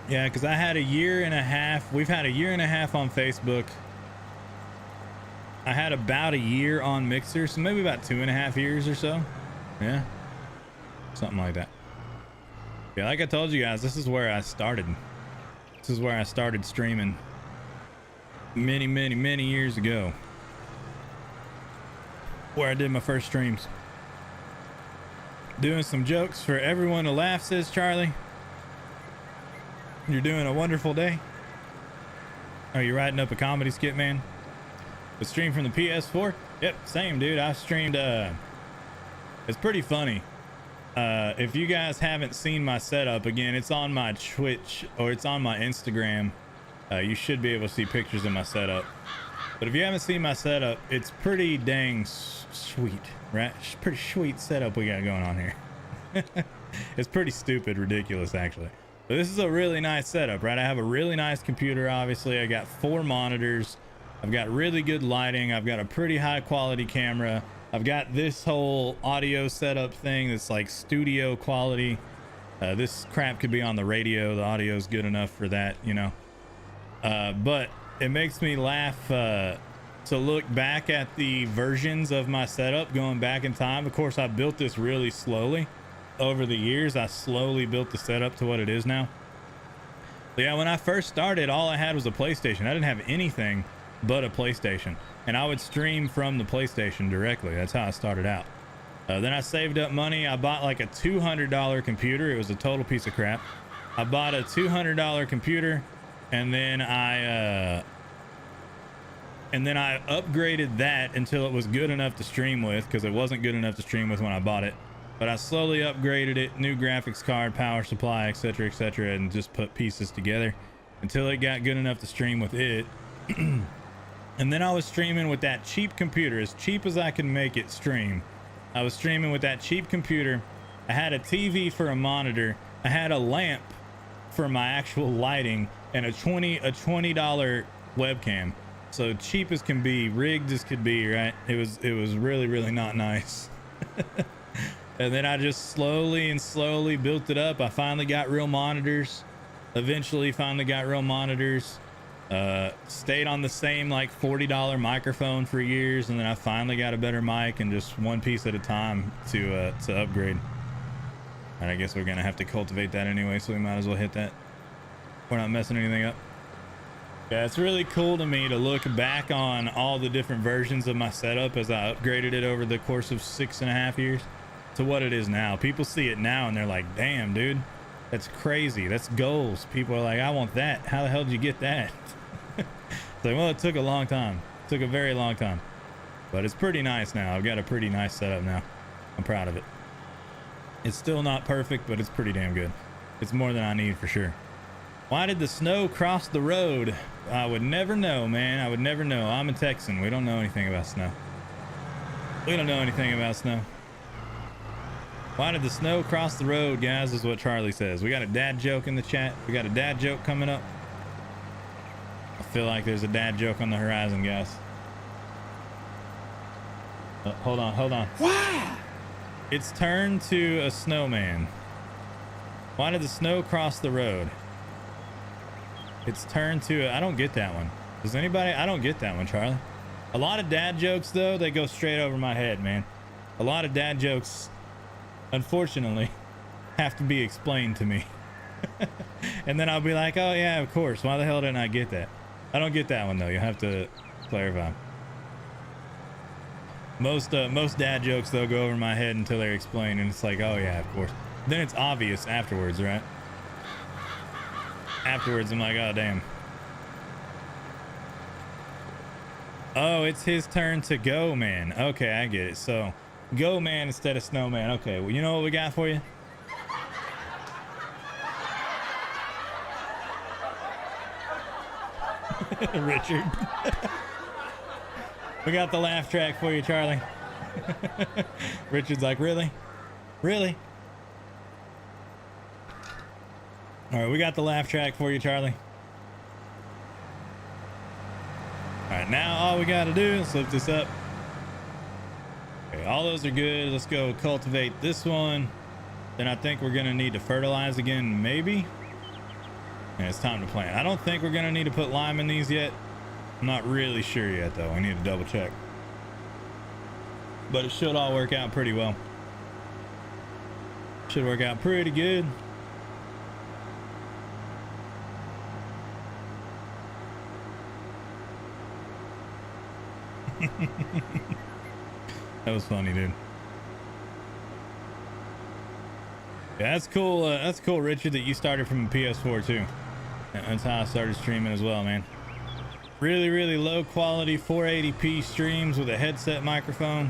Yeah, because I had a year and a half. We've had a year and a half on Facebook. I had about a year on Mixer, so maybe about 2.5 years or so. Yeah, something like that. Yeah, like I told you guys, this is where I started. This is where I started streaming many years ago. Where I did my first streams. Doing some jokes for everyone to laugh, says Charlie. You're doing a wonderful day. Are you writing up a comedy skit, man? The stream from the PS4? Yep, same, dude. I streamed, it's pretty funny. If you guys haven't seen my setup, again, it's on my Twitch, or it's on my Instagram. You should be able to see pictures of my setup. But if you haven't seen my setup, it's pretty dang sweet, right? Pretty sweet setup we got going on here. It's pretty stupid, ridiculous, actually. But this is a really nice setup, right? I have a really nice computer, obviously. I got 4 monitors. I've got really good lighting. I've got a pretty high quality camera. I've got this whole audio setup thing that's like studio quality. This crap could be on the radio. The audio is good enough for that, you know. But it makes me laugh to look back at the versions of my setup going back in time. Of course, I built this really slowly. Over the years, I slowly built the setup to what it is now. But yeah, when I first started, all I had was a PlayStation. I didn't have anything but a PlayStation, and I would stream from the PlayStation directly. That's how I started out. Then I saved up money. I bought like a $200 computer. It was a total piece of crap. I bought a $200 computer, and then I upgraded that until it was good enough to stream with, because it wasn't good enough to stream with when I bought it. But I slowly upgraded it, new graphics card, power supply, etc., etc., and just put pieces together until it got good enough to stream with it. And then I was streaming with that cheap computer, as cheap as I can make it stream. I was streaming with that cheap computer I had a TV for a monitor. I had a lamp for my actual lighting, and a $20 webcam. So cheap as can be, rigged as could be, right? It was really, really not nice. And then I just slowly built it up. I finally got real monitors. Eventually finally got real monitors. Stayed on the same like $40 microphone for years, and then I finally got a better mic, and just one piece at a time to upgrade. And I guess we're gonna have to cultivate that anyway, so we might as well hit that. We're not messing anything up. Yeah, it's really cool to me to look back on all the different versions of my setup as I upgraded it over the course of 6.5 years to what it is now. People see it now and they're like, damn, dude, that's crazy. That's goals. People are like, I want that. How the hell did you get that? It's like, well, it took a long time. It took a very long time, but it's pretty nice now. I've got a pretty nice setup now. I'm proud of it. It's still not perfect, but it's pretty damn good. It's more than I need for sure. Why did the snow cross the road? I would never know, man. I would never know. I'm a Texan. We don't know anything about snow. We don't know anything about snow. Why did the snow cross the road, guys, is what Charlie says. We got a dad joke in the chat. We got a dad joke coming up. I feel like there's a dad joke on the horizon, guys. Hold on. Wow! It's turned to a snowman. Why did the snow cross the road? It's turned to I don't get that one. Does anybody? I don't get that one, Charlie. A lot of dad jokes, though, they go straight over my head, man. A lot of dad jokes, unfortunately, have to be explained to me. And then I'll be like, oh yeah, of course. Why the hell didn't I get that? I don't get that one, though. You have to clarify. Most dad jokes, though, go over my head until they're explained, and it's like, oh yeah, of course. Then it's obvious afterwards, right? Afterwards, I'm like, oh damn. Oh, it's his turn to go, man. Okay, I get it. So, go, man, instead of snowman. Okay, well, you know what we got for you? Richard. We got the laugh track for you, Charlie. Richard's like, really? Really? All right, we got the laugh track for you, Charlie. All right, now all we got to do is lift this up. Okay, all those are good. Let's go cultivate this one. Then I think we're going to need to fertilize again, maybe. And it's time to plant. I don't think we're going to need to put lime in these yet. I'm not really sure yet, though. I need to double check. But it should all work out pretty well. Should work out pretty good. That was funny, dude. Yeah, that's cool. That's cool, Richard, that you started from a PS4 too. That's how I started streaming as well, man. Really, really low quality 480p streams with a headset microphone.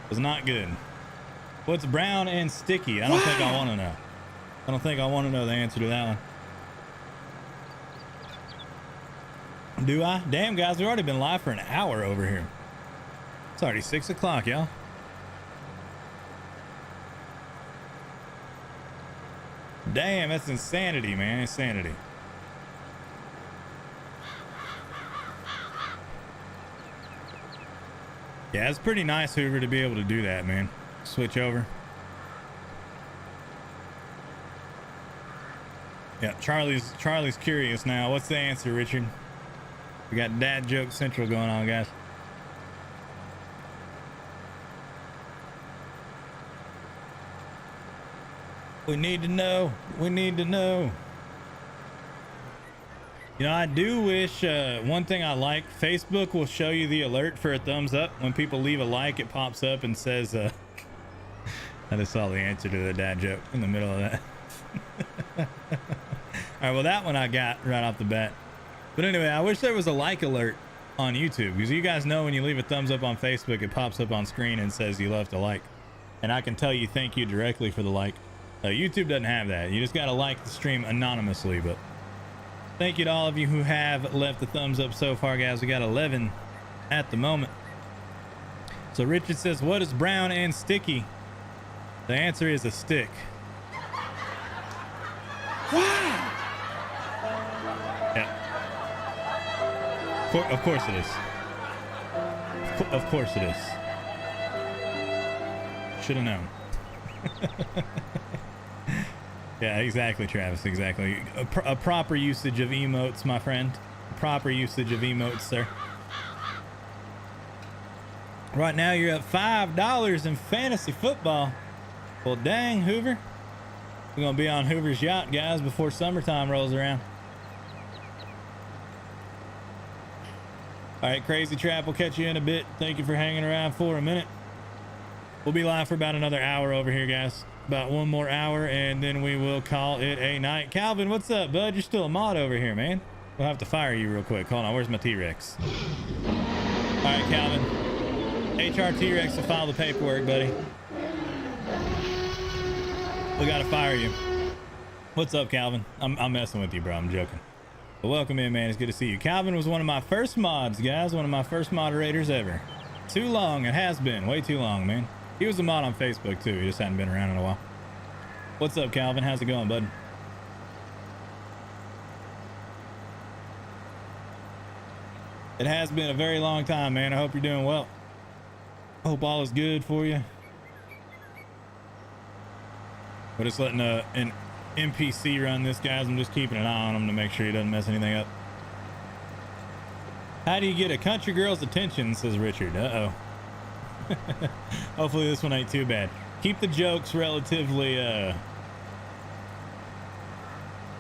It was not good. What's brown and sticky? I don't think I want to know. I don't think I want to know the answer to that one. Do I? Damn, guys, we've already been live for an hour over here. It's already 6 o'clock, y'all. Damn, that's insanity, man. Insanity. Yeah, it's pretty nice, Hoover, to be able to do that, man. Switch over. Yeah, Charlie's curious now. What's the answer, Richard? We got dad joke central going on, guys. We need to know. We need to know. You know, I do wish one thing I like, Facebook will show you the alert for a thumbs up. When people leave a like, it pops up and says, I just saw the answer to the dad joke in the middle of that. All right, well, that one I got right off the bat. But anyway, I wish there was a like alert on YouTube, because you guys know when you leave a thumbs up on Facebook, it pops up on screen and says you left a like. And I can tell you thank you directly for the like. YouTube doesn't have that. You just got to like the stream anonymously. But thank you to all of you who have left the thumbs up so far, guys. We got 11 at the moment. So Richard says, what is brown and sticky? The answer is a stick. Wow. Yeah. Of course it is. Of course it is. Should have known. Yeah, exactly, Travis. Exactly. A proper usage of emotes, my friend. Proper usage of emotes, sir. Right now, you're at $5 in fantasy football. Well, dang, Hoover. We're going to be on Hoover's yacht, guys, before summertime rolls around. All right, Crazy Trap, we'll catch you in a bit. Thank you for hanging around for a minute. We'll be live for about another hour over here, guys. About one more hour, and then we will call it a night. Calvin, what's up, bud? You're still a mod over here, man. We'll have to fire you real quick. Hold on, where's my T-Rex? All right, Calvin. HR T-Rex will file the paperwork, buddy. We got to fire you. What's up, Calvin? I'm messing with you, bro. I'm joking. But welcome in, man. It's good to see you. Calvin was one of my first mods, guys. One of my first moderators ever. Too long. It has been. Way too long, man. He was a mod on Facebook, too. He just hadn't been around in a while. What's up, Calvin? How's it going, bud? It has been a very long time, man. I hope you're doing well. I hope all is good for you. We're just letting an NPC run this, guys. I'm just keeping an eye on him to make sure he doesn't mess anything up. How do you get a country girl's attention, says Richard. Uh-oh. Hopefully this one ain't too bad. Keep the jokes relatively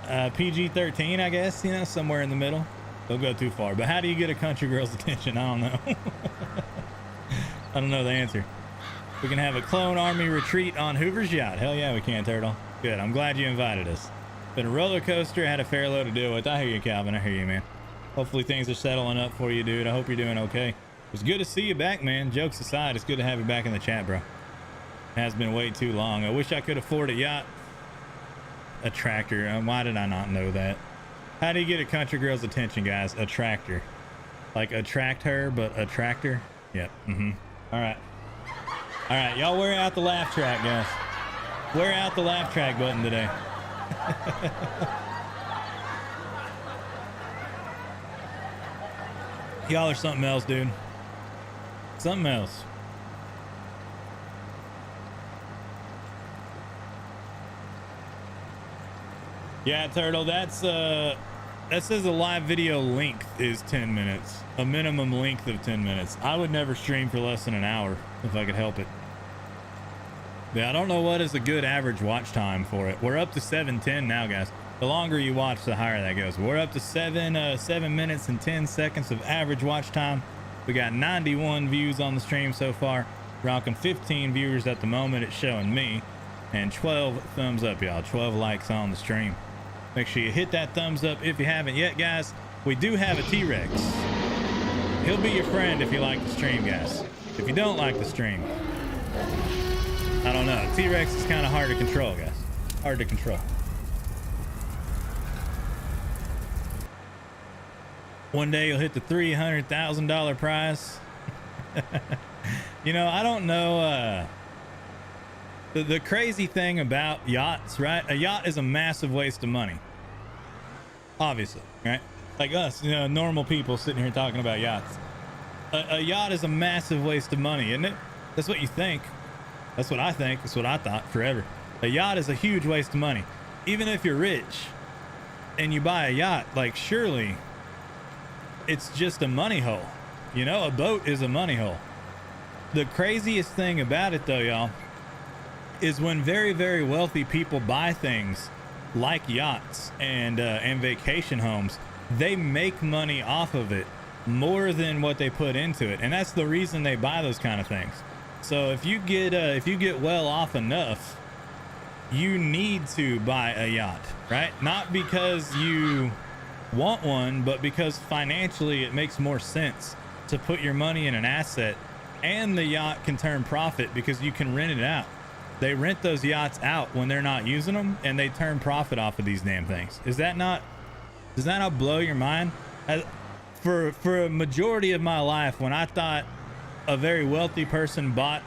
PG-13, I guess, you know, somewhere in the middle. Don't go too far. But how do you get a country girl's attention? I don't know. I don't know the answer. We can have a clone army retreat on Hoover's yacht. Hell yeah, we can, Turtle. Good. I'm glad you invited us. Been a roller coaster. Had a fair load to deal with. I hear you, Calvin. I hear you, man. Hopefully things are settling up for you, dude. I hope you're doing okay. It's good to see you back, man. Jokes aside, it's good to have you back in the chat, bro. It has been way too long. I wish I could afford a yacht. A tractor. Why did I not know that? How do you get a country girl's attention, guys? A tractor. Like attract her, but a tractor? Yep. All right. All right, y'all wear out the laugh track, guys. Wear out the laugh track button today. Y'all are something else, dude. Something else. Yeah, Turtle, that says a live video length is 10 minutes. A minimum length of 10 minutes. I would never stream for less than an hour if I could help it. Yeah, I don't know what is a good average watch time for it. We're up to 7:10 now, guys. The longer you watch, the higher that goes. We're up to 7 minutes and 10 seconds of average watch time. We got 91 views on the stream so far. Rocking 15 viewers at the moment. It's showing me. And 12 thumbs up, y'all. 12 likes on the stream. Make sure you hit that thumbs up if you haven't yet, guys. We do have a T-Rex. He'll be your friend if you like the stream, guys. If you don't like the stream, I don't know. T-Rex is kind of hard to control, guys. Hard to control. One day you'll hit the $300,000 prize. You know, I don't know. The crazy thing about yachts, right? A yacht is a massive waste of money. Obviously, right? Like us, you know, normal people sitting here talking about yachts. A yacht is a massive waste of money, isn't it? That's what you think. That's what I think. That's what I thought forever. A yacht is a huge waste of money. Even if you're rich and you buy a yacht, like surely it's just a money hole. You know, a boat is a money hole. The craziest thing about it though, y'all, is when very, very wealthy people buy things like yachts and vacation homes, they make money off of it more than what they put into it. And that's the reason they buy those kind of things. So if you get well off enough, you need to buy a yacht, right? Not because you want one, but because financially it makes more sense to put your money in an asset, and the yacht can turn profit because you can rent it out. They rent those yachts out when they're not using them, and they turn profit off of these damn things. Does that not blow your mind? For a majority of my life, when I thought a very wealthy person bought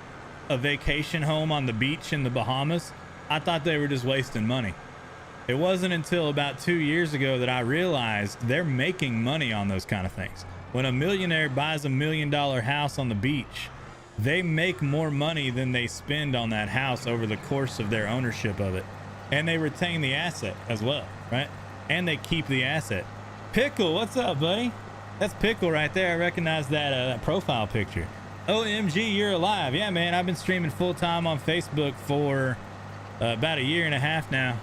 a vacation home on the beach in the Bahamas, I thought they were just wasting money. It wasn't until about 2 years ago that I realized they're making money on those kind of things. When a millionaire buys $1 million house on the beach, they make more money than they spend on that house over the course of their ownership of it. And they retain the asset as well, right? And they keep the asset. Pickle, what's up, buddy? That's Pickle right there. I recognize that profile picture. OMG, you're alive. Yeah, man, I've been streaming full time on Facebook for about 1.5 years now.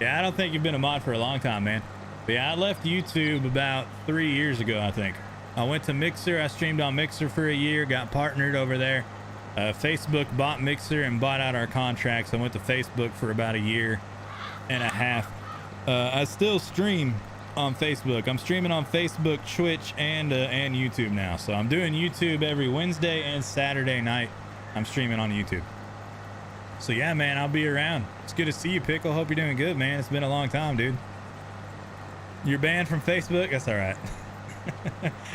Yeah, I don't think you've been a mod for a long time, man. But yeah, I left YouTube about 3 years ago, I think. I went to Mixer. I streamed on Mixer for 1 year, got partnered over there. Facebook bought Mixer and bought out our contracts. I went to Facebook for about 1.5 years. I still stream on Facebook. I'm streaming on Facebook, Twitch, and YouTube now. So I'm doing YouTube every Wednesday and Saturday night. I'm streaming on YouTube. So yeah, man, I'll be around. It's good to see you, Pickle. Hope you're doing good, man. It's been a long time, dude. You're banned from Facebook? That's all right.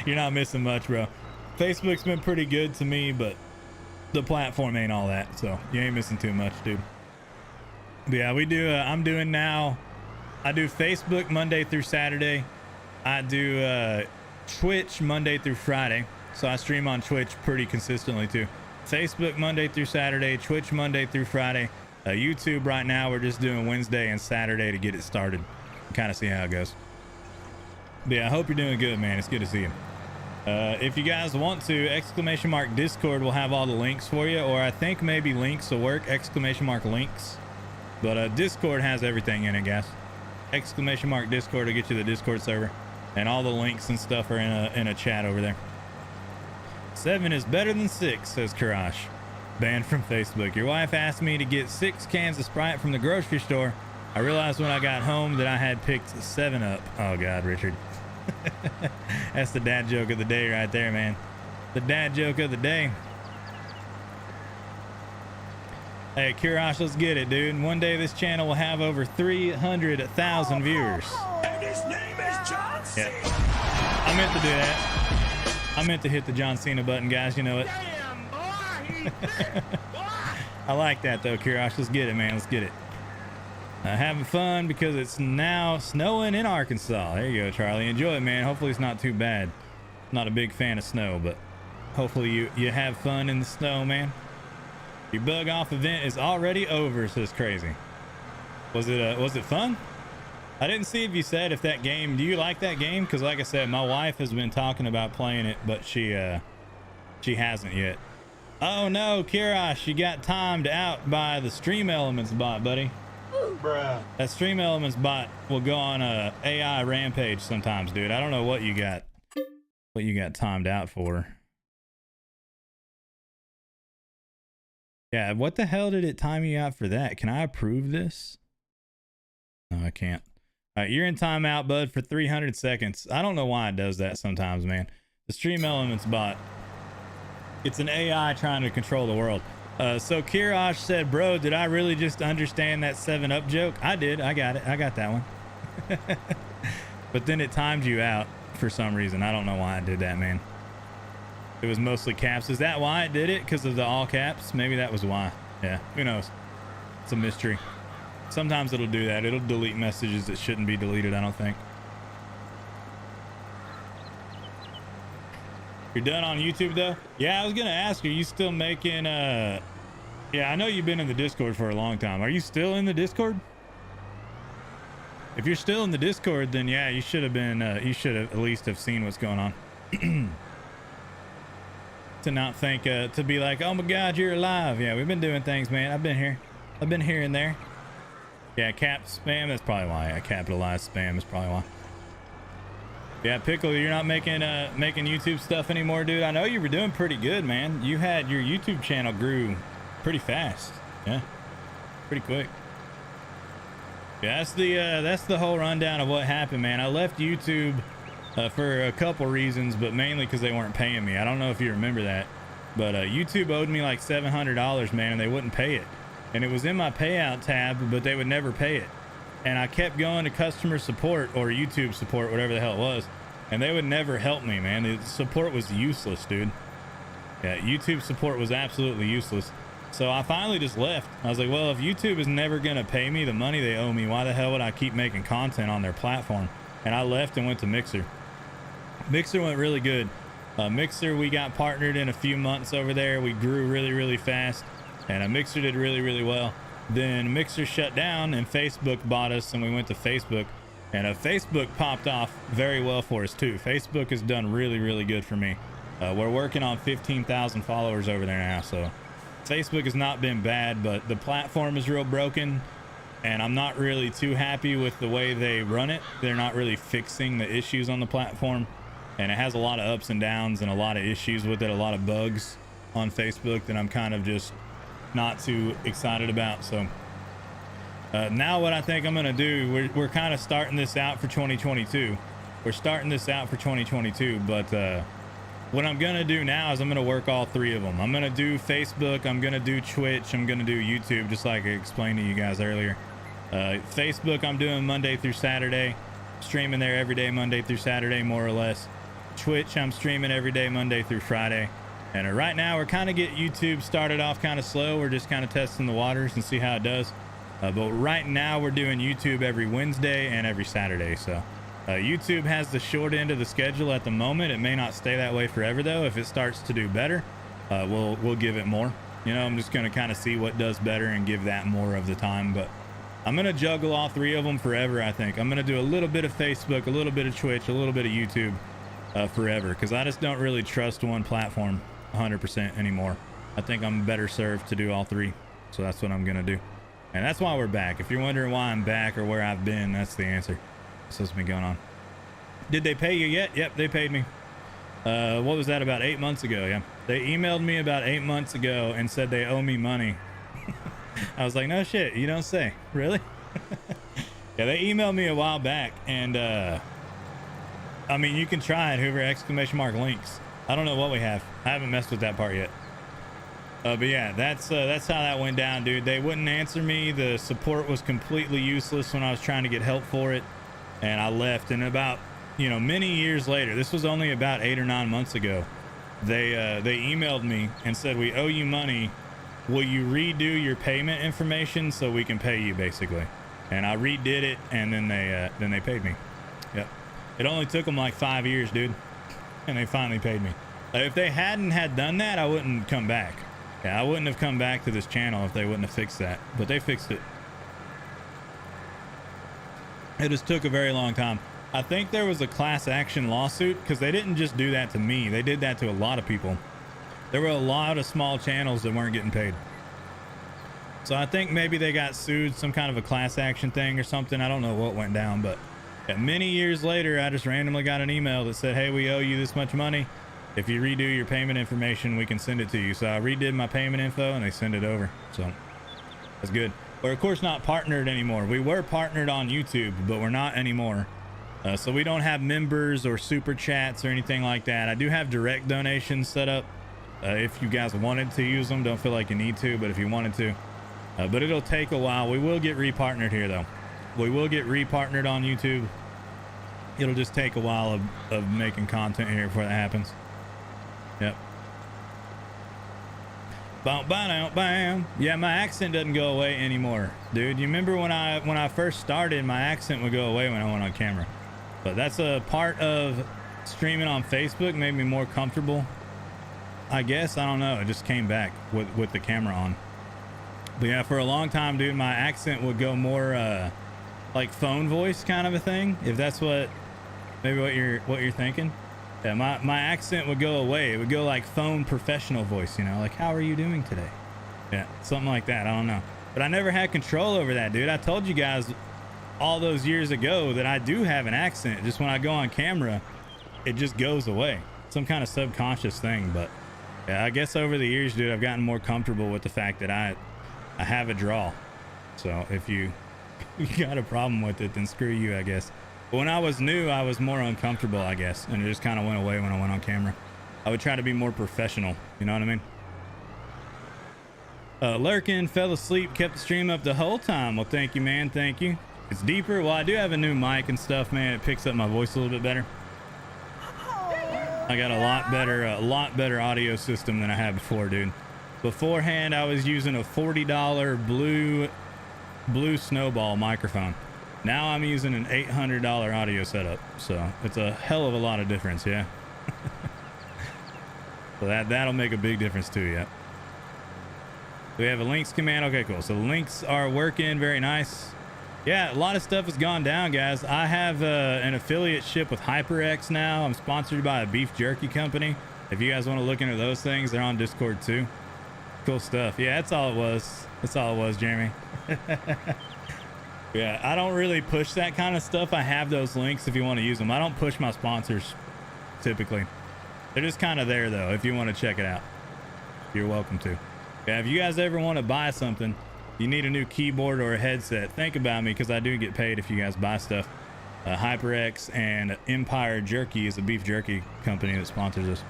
You're not missing much, bro. Facebook's been pretty good to me, but the platform ain't all that, so you ain't missing too much, dude. But yeah, we do. I'm doing now. I do Facebook Monday through Saturday. I do Twitch Monday through Friday, so I stream on Twitch pretty consistently too. Facebook Monday through Saturday, Twitch Monday through Friday. YouTube right now we're just doing Wednesday and Saturday to get it started. Kind of see how it goes. But yeah, I hope you're doing good, man. It's good to see you. If you guys want to, ! Discord will have all the links for you, or I think maybe links will work, ! Links. But Discord has everything in it, guys. ! Discord will get you the Discord server, and all the links and stuff are in a chat over there. 7 is better than 6, says Karash. Banned from Facebook. Your wife asked me to get 6 cans of Sprite from the grocery store. I realized when I got home that I had picked 7 up. Oh God, Richard. That's the dad joke of the day right there, man. The dad joke of the day. Hey, Kirash, let's get it, dude. One day this channel will have over 300,000 viewers. And his name is John Cena. Yeah. I meant to do that. I meant to hit the John Cena button, guys. You know it. Damn, boy, he bit, boy. I like that, though, Kirash. Let's get it, man. Let's get it. Having fun because it's now snowing in Arkansas. There you go, Charlie. Enjoy it, man. Hopefully it's not too bad. Not a big fan of snow, but hopefully you have fun in the snow, man. Your bug off event is already over, says Crazy. Was it fun? I didn't see if you said if that game, do you like that game? Because like I said, my wife has been talking about playing it, but she hasn't yet. Oh no, Kirash, you got timed out by the Stream Elements bot, buddy. Bruh. That Stream Elements bot will go on a AI rampage sometimes, dude. I don't know what you got timed out for. Yeah, what the hell did it time you out for that? Can I approve this? No, I can't. All right, you're in timeout, bud, for 300 seconds. I don't know why it does that sometimes, man. The Stream Elements bot. It's an AI trying to control the world. So Kirash said, bro, did I really just understand that 7-Up joke? I did. I got it. I got that one. But then it timed you out for some reason. I don't know why it did that, man. It was mostly caps. Is that why it did it? Because of the all caps? Maybe that was why. Yeah, who knows? It's a mystery. Sometimes it'll do that. It'll delete messages that shouldn't be deleted, I don't think. You're done on YouTube though? Yeah, I was gonna ask, are you still making yeah, I know you've been in the Discord for a long time. Are you still in the Discord? If you're still in the Discord, then yeah, you should have been you should have at least have seen what's going on. To not think to be like, oh my God, you're alive. Yeah, we've been doing things, man. I've been here and there. Yeah, cap spam, that's probably why. I capitalized spam is probably why. Yeah, Pickle, you're not making YouTube stuff anymore, dude. I know you were doing pretty good, man. You had your YouTube channel grew pretty fast. Yeah, pretty quick. Yeah, that's the whole rundown of what happened, man. I left YouTube for a couple reasons, but mainly because they weren't paying me. I don't know if you remember that, but YouTube owed me like $700, man, and they wouldn't pay it. And it was in my payout tab, but they would never pay it. And I kept going to customer support or YouTube support, whatever the hell it was. and they would never help me, man. The support was useless, dude. Yeah, YouTube support was absolutely useless. So I finally just left. I was like, well, if YouTube is never gonna pay me the money they owe me, why the hell would I keep making content on their platform? And I left and went to Mixer. Mixer went really good. Mixer, we got partnered in a few months over there. We grew really, really fast, and Mixer did really, really well. Then Mixer shut down and Facebook bought us, and we went to Facebook, and Facebook popped off very well for us too. Facebook has done really, really good for me. We're working on 15,000 followers over there now, so Facebook has not been bad, but the platform is real broken, and I'm not really too happy with the way they run it. They're not really fixing the issues on the platform, and it has a lot of ups and downs and a lot of issues with it, a lot of bugs on Facebook that I'm kind of just not too excited about. So now what I think I'm gonna do, we're kind of starting this out for 2022. We're starting this out for 2022, but what I'm gonna do now is I'm gonna work all three of them. I'm gonna do Facebook, I'm gonna do Twitch, I'm gonna do YouTube, just like I explained to you guys earlier. Facebook, I'm doing Monday through Saturday, streaming there every day, Monday through Saturday, more or less. Twitch, I'm streaming every day, Monday through Friday. And right now we're kind of getting YouTube started off kind of slow. We're just kind of testing the waters and see how it does. But right now we're doing YouTube every Wednesday and every Saturday. So YouTube has the short end of the schedule at the moment. It may not stay that way forever though. If it starts to do better, we'll give it more. You know, I'm just going to kind of see what does better and give that more of the time. But I'm going to juggle all three of them forever. I think I'm going to do a little bit of Facebook, a little bit of Twitch, a little bit of YouTube forever, because I just don't really trust one platform 100% anymore. I think I'm better served to do all three. So that's what I'm going to do. And that's why we're back. If you're wondering why I'm back or where I've been, that's the answer. That's what's been going on. Did they pay you yet? Yep, they paid me. What was that, about 8 months ago? Yeah, they emailed me about 8 months ago and said they owe me money. I was like, no shit, you don't say. Really? Yeah, they emailed me a while back, and I mean, you can try it, Hoover !links. I don't know what we have. I haven't messed with that part yet. But yeah, that's how that went down, dude. They wouldn't answer me. The support was completely useless when I was trying to get help for it, and I left. And about, many years later, this was only about 8 or 9 months ago, they emailed me and said, we owe you money. Will you redo your payment information so we can pay you, basically? And I redid it, and then they paid me. Yep. It only took them like 5 years, dude, and they finally paid me. If they hadn't had done that, I wouldn't come back. Yeah, I wouldn't have come back to this channel if they wouldn't have fixed that, but they fixed it. It just took a very long time. I think there was a class action lawsuit, because they didn't just do that to me. They did that to a lot of people. There were a lot of small channels that weren't getting paid. So I think maybe they got sued, some kind of a class action thing or something. I don't know what went down, but many years later, I just randomly got an email that said, hey, we owe you this much money. If you redo your payment information, we can send it to you. So I redid my payment info and they sent it over. So that's good. We're of course not partnered anymore. We were partnered on YouTube, but we're not anymore. So we don't have members or super chats or anything like that. I do have direct donations set up. If you guys wanted to use them, don't feel like you need to, but if you wanted to, but it'll take a while. We will get repartnered here though. We will get repartnered on YouTube. It'll just take a while of making content here before that happens. Yep. Bam. Yeah, my accent doesn't go away anymore, dude. You remember when I first started, my accent would go away when I went on camera. But that's a part of streaming on Facebook, made me more comfortable, I guess. I don't know, it just came back with the camera on. But yeah, for a long time, dude, my accent would go more like phone voice kind of a thing, if that's what you're thinking. Yeah, my accent would go away. It would go like phone professional voice, like, how are you doing today? Yeah, something like that. I don't know. But I never had control over that, dude. I told you guys all those years ago that I do have an accent. Just when I go on camera, it just goes away. Some kind of subconscious thing. But yeah, I guess over the years, dude, I've gotten more comfortable with the fact that I have a drawl. So if you got a problem with it, then screw you, I guess. But when I was new, I was more uncomfortable, I guess, and it just kind of went away when I went on camera. I would try to be more professional, you know what I mean? Lurkin fell asleep, kept the stream up the whole time. Well, thank you, man. Thank you. It's deeper. Well, I do have a new mic and stuff, man. It picks up my voice a little bit better. I got a lot better audio system than I had before, dude. Beforehand, I was using a $40 blue snowball microphone. Now I'm using an $800 audio setup, so it's a hell of a lot of difference, yeah. So that'll make a big difference too, yeah. We have a links command. Okay, cool. So the links are working very nice. Yeah, a lot of stuff has gone down, guys. I have an affiliate ship with HyperX now. I'm sponsored by a beef jerky company. If you guys want to look into those things, they're on Discord too. Cool stuff. Yeah, that's all it was. That's all it was, Jeremy. Yeah, I don't really push that kind of stuff. I have those links if you want to use them. I don't push my sponsors typically. They're just kind of there though. If you want to check it out, you're welcome to. Yeah, if you guys ever want to buy something, you need a new keyboard or a headset, think about me, because I do get paid if you guys buy stuff. HyperX and Empire Jerky is a beef jerky company that sponsors us.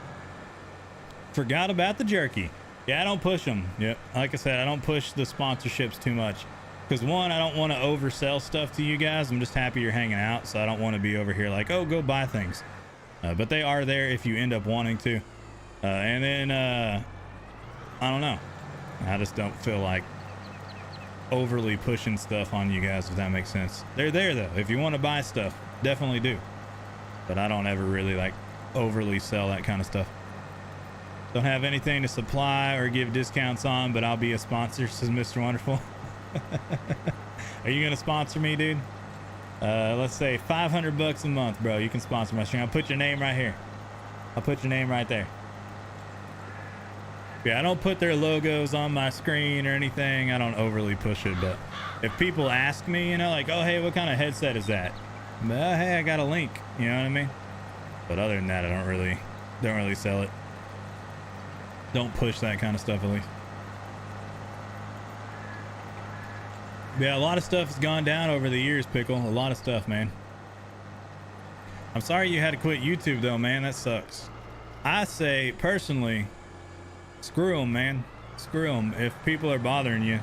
Forgot about the jerky. Yeah, I don't push them. Yep. Like I said, I don't push the sponsorships too much. Because one, I don't want to oversell stuff to you guys. I'm just happy you're hanging out, so I don't want to be over here like, oh, go buy things. But they are there if you end up wanting to. And then, I don't know. I just don't feel like overly pushing stuff on you guys, if that makes sense. They're there though. If you want to buy stuff, definitely do. But I don't ever really like overly sell that kind of stuff. Don't have anything to supply or give discounts on, but I'll be a sponsor, says Mr. Wonderful. Are you gonna sponsor me, dude? Let's say 500 bucks a month, bro. You can sponsor my stream. I'll put your name right here. I'll put your name right there. Yeah, I don't put their logos on my screen or anything. I don't overly push it, but if people ask me, you know, like, oh, hey, what kind of headset is that? Well, hey, I got a link. You know what I mean? But other than that, I don't really sell it. Don't push that kind of stuff, at least. Yeah, a lot of stuff has gone down over the years, Pickle. A lot of stuff, man. I'm sorry you had to quit YouTube, though, man. That sucks. I say, personally, screw them, man. Screw them. If people are bothering you,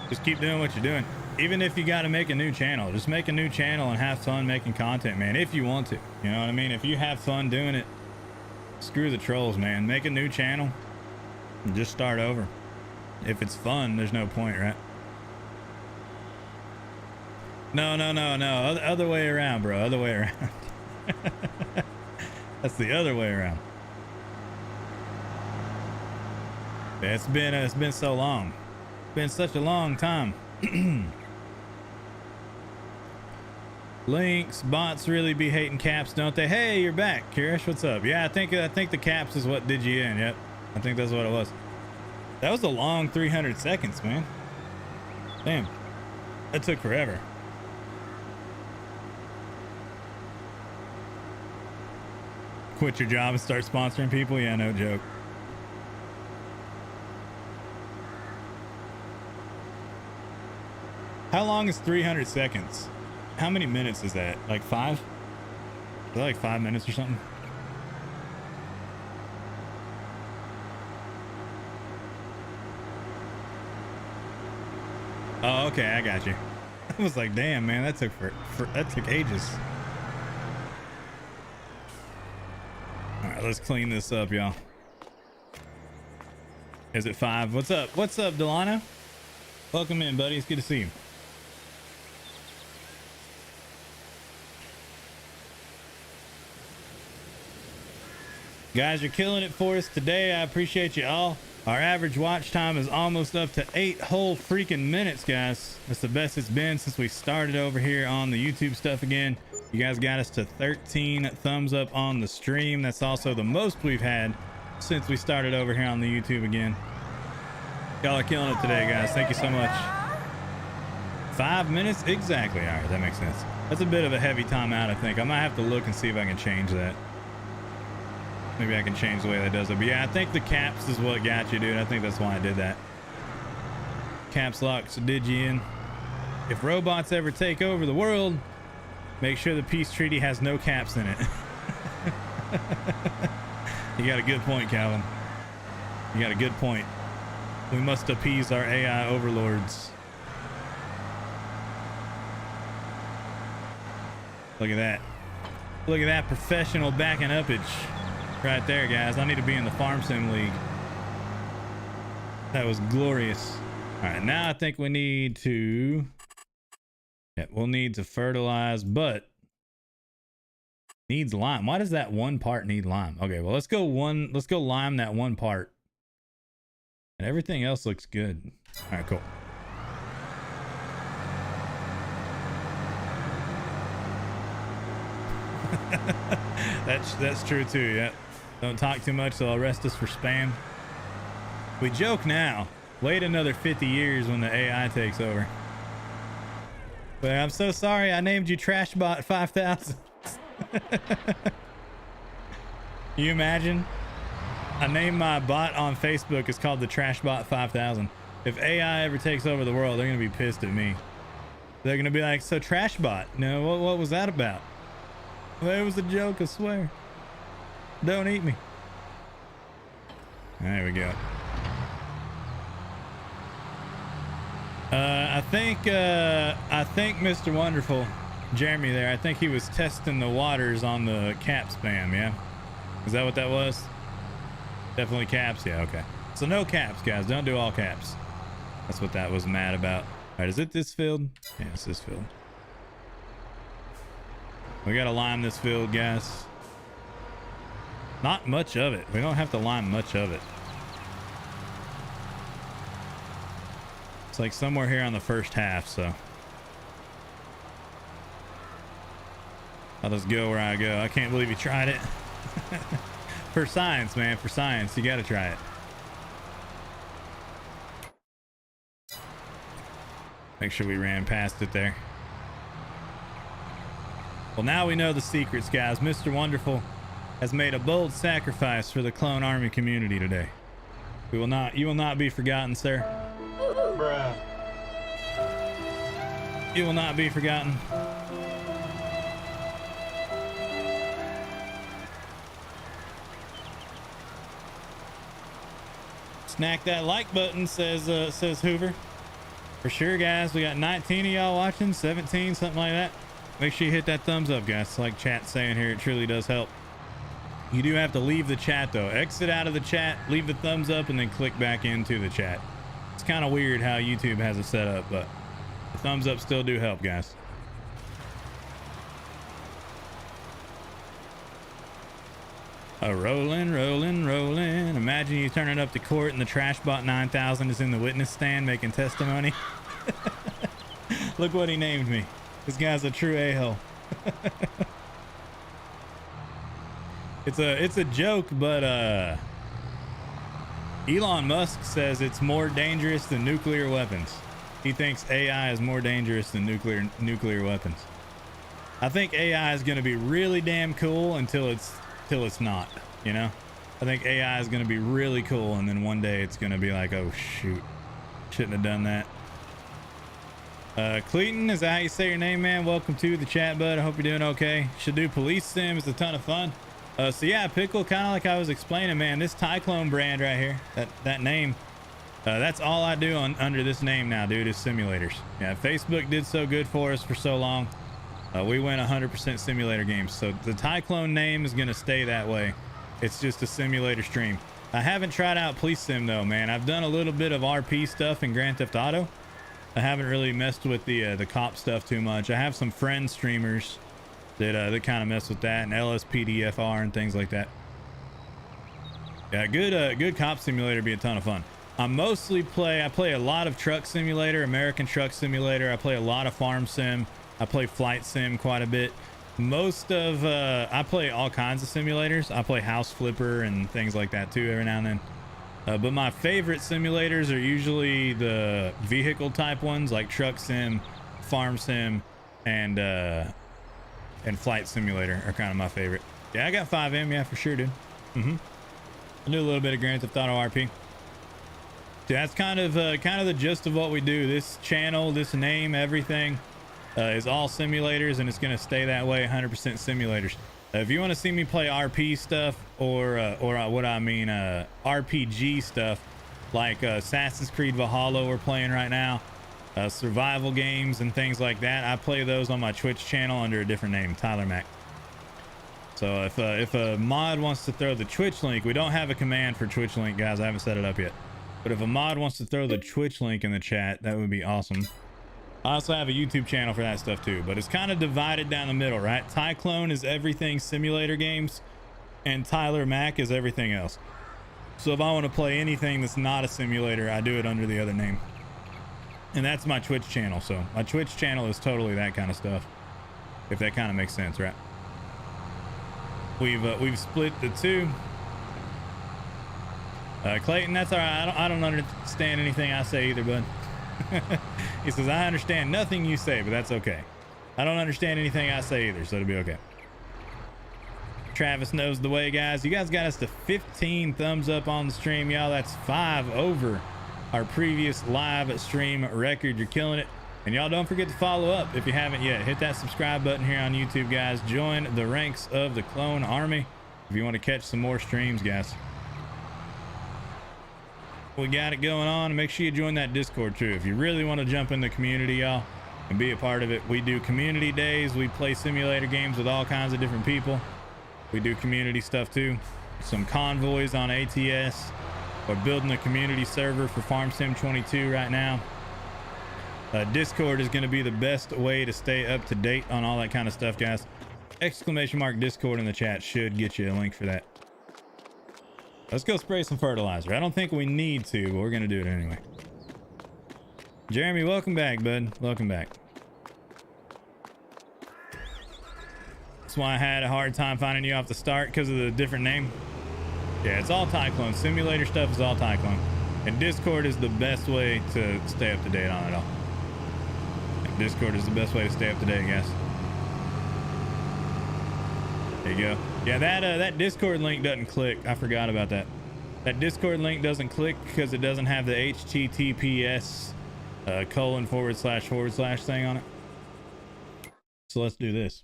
just keep doing what you're doing. Even if you got to make a new channel, just make a new channel and have fun making content, man. If you want to, you know what I mean? If you have fun doing it, screw the trolls, man. Make a new channel and just start over. If it's fun, there's no point, right? No. Other way around, bro. Other way around. That's the other way around. Yeah, it's been so long. Been such a long time. Links, bots really be hating caps, don't they? Hey, you're back, Kirish. What's up? Yeah, I think the caps is what did you in. Yep, I think that's what it was. That was a long 300 seconds, man. Damn, that took forever. Quit your job and start sponsoring people? Yeah, no joke. How long is 300 seconds? How many minutes is that? Like 5? Is that like 5 minutes or something? Oh, okay, I got you. I was like, damn, man, that took that took ages. All right, let's clean this up, y'all. Is it 5? What's up? What's up, Delano? Welcome in, buddy. It's good to see you. Guys, you're killing it for us today. I appreciate you all. Our average watch time is almost up to 8 whole freaking minutes, guys. That's the best it's been since we started over here on the YouTube stuff again. You guys got us to 13 thumbs up on the stream. That's also the most we've had since we started over here on the YouTube again. Y'all are killing it today, guys. Thank you so much. 5 minutes? Exactly. All right, that makes sense. That's a bit of a heavy timeout, I think. I might have to look and see if I can change that. Maybe I can change the way that does it. But yeah, I think the caps is what got you, dude. I think that's why I did that. Caps lock, so did you in. If robots ever take over the world, make sure the peace treaty has no caps in it. You got a good point, Calvin. You got a good point. We must appease our AI overlords. Look at that. Look at that professional backing upage right there, guys. I need to be in the Farm Sim League. That was glorious. All right, now I think we need to... Yeah, we'll need to fertilize, but needs lime. Why does that one part need lime? Okay, well, let's go lime that one part. And everything else looks good. All right, cool. That's true too. Yeah. Don't talk too much, so I'll arrest us for spam. We joke now. Wait another 50 years when the AI takes over. But I'm so sorry. I named you Trashbot 5000. You imagine? I named my bot on Facebook. It's called the Trashbot 5000. If AI ever takes over the world, they're gonna be pissed at me. They're gonna be like, "So Trashbot, no, what was that about?" Well, it was a joke, I swear. Don't eat me. There we go. I think Mr. Wonderful, Jeremy there, I think he was testing the waters on the cap spam, yeah? Is that what that was? Definitely caps, yeah, okay. So no caps, guys, don't do all caps. That's what that was mad about. All right, is it this field? Yeah, it's this field. We gotta lime this field, guys. Not much of it. We don't have to lime much of it. It's like somewhere here on the first half, so I'll just go where I go. I can't believe you tried it. For science, man, for science, you gotta try it. Make sure we ran past it there. Well, now we know the secrets, guys. Mr. Wonderful has made a bold sacrifice for the clone army community today. You will not be forgotten, sir. Bruh. You will not be forgotten. Snack that like button, says Hoover. For sure, guys. We got 19 of y'all watching, 17, something like that. Make sure you hit that thumbs up, guys. Like chat's saying here, it truly does help. You do have to leave the chat though. Exit out of the chat, leave the thumbs up, and then click back into the chat. It's kind of weird how YouTube has it set up, but the thumbs up still do help, guys. Rolling, rolling, rolling. Imagine you turning up to court and the Trashbot 9000 is in the witness stand making testimony. Look what he named me. This guy's a true a-hole. It's a joke, but Elon Musk says it's more dangerous than nuclear weapons. He thinks AI is more dangerous than nuclear weapons. I think AI is going to be really damn cool until it's not, you know? I think AI is going to be really cool, and then one day it's going to be like, oh shoot, shouldn't have done that. Clayton, is that how you say your name, man? Welcome to the chat, bud. I hope you're doing okay. Should do police sim. It's a ton of fun. So yeah, Pickle, kind of like I was explaining, man, this Tyclone brand right here, that name, that's all I do under this name now, dude, is simulators. Yeah, Facebook did so good for us for so long. We went 100% simulator games. So the Tyclone name is going to stay that way. It's just a simulator stream. I haven't tried out Police Sim though, man. I've done a little bit of RP stuff in Grand Theft Auto. I haven't really messed with the cop stuff too much. I have some friend streamers that kind of mess with that, and LSPDFR and things like that. Yeah, good cop simulator would be a ton of fun. I play a lot of Truck Simulator, American Truck Simulator. I play a lot of Farm Sim. I play Flight Sim quite a bit. I play all kinds of simulators. I play House Flipper and things like that too every now and then. But my favorite simulators are usually the vehicle type ones like Truck Sim, Farm Sim, and Flight Simulator are kind of my favorite. Yeah, I got 5M, yeah, for sure, dude. I do a little bit of Grand Theft Auto RP. So that's kind of the gist of what we do. This channel, this name, everything is all simulators, and it's going to stay that way, 100% simulators. If you want to see me play RP stuff or RPG stuff like Assassin's Creed Valhalla we're playing right now, survival games and things like that, I play those on my Twitch channel under a different name, Tyler Mac. So if a mod wants to throw the Twitch link, we don't have a command for Twitch link, guys. I haven't set it up yet. But if a mod wants to throw the Twitch link in the chat, that would be awesome. I also have a YouTube channel for that stuff too, but it's kind of divided down the middle, right? Tyclone is everything simulator games, and Tyler Mack is everything else. So if I want to play anything that's not a simulator, I do it under the other name. And that's my Twitch channel. So my Twitch channel is totally that kind of stuff. If that kind of makes sense, right? We've split the two. Clayton, that's all right. I don't understand anything I say either, bud. He says, I understand nothing you say, but that's okay. I don't understand anything I say either, so it'll be okay. Travis knows the way, guys. You guys got us to 15 thumbs up on the stream, y'all. That's 5 over our previous live stream record. You're killing it. And y'all don't forget to follow up if you haven't yet. Hit that subscribe button here on YouTube, guys. Join the ranks of the Clone Army if you want to catch some more streams, guys. We got it going on. Make sure you join that Discord too if you really want to jump in the community, y'all, and be a part of it. We do community days. We play simulator games with all kinds of different people. We do community stuff too. Some convoys on ATS. We're building a community server for Farm Sim 22 right now. Discord is going to be the best way to stay up to date on all that kind of stuff, guys. Exclamation mark Discord in the chat should get you a link for that. Let's go spray some fertilizer. I don't think we need to, but we're going to do it anyway. Jeremy, welcome back, bud. Welcome back. That's why I had a hard time finding you off the start, because of the different name. Yeah, it's all Tyclone. Simulator stuff is all Tyclone. And Discord is the best way to stay up to date on it all. Discord is the best way to stay up to date, guys. There you go. Yeah, that Discord link doesn't click. I forgot about that. That Discord link doesn't click because it doesn't have the HTTPS :// thing on it. So let's do this.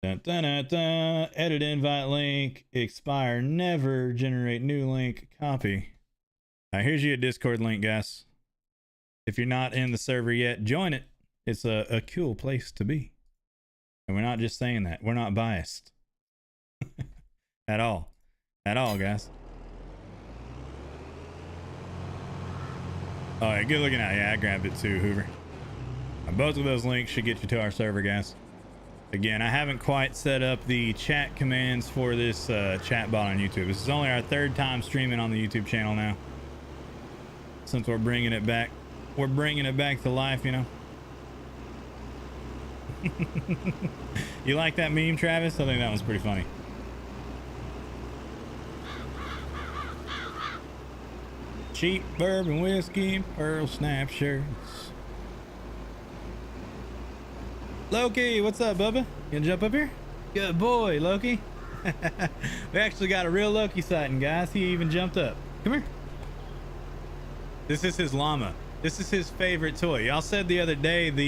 Dun, dun, dun, dun. Edit invite link. Expire never. Generate new link. Copy. All right, here's your Discord link, guys. If you're not in the server yet, join it. It's a cool place to be. And we're not just saying that. We're not biased. At all. At all, guys. All right, good looking out. Yeah, I grabbed it too, Hoover. Both of those links should get you to our server, guys. Again, I haven't quite set up the chat commands for this chat bot on YouTube. This is only our 3rd time streaming on the YouTube channel now. Since we're bringing it back. We're bringing it back to life, you know. You like that meme, Travis? I think that one's pretty funny. Cheap bourbon whiskey, pearl snap shirts. Loki, what's up, Bubba? You gonna jump up here? Good boy, Loki. We actually got a real Loki sighting, guys. He even jumped up. Come here. This is his llama. This is his favorite toy. Y'all said the other day that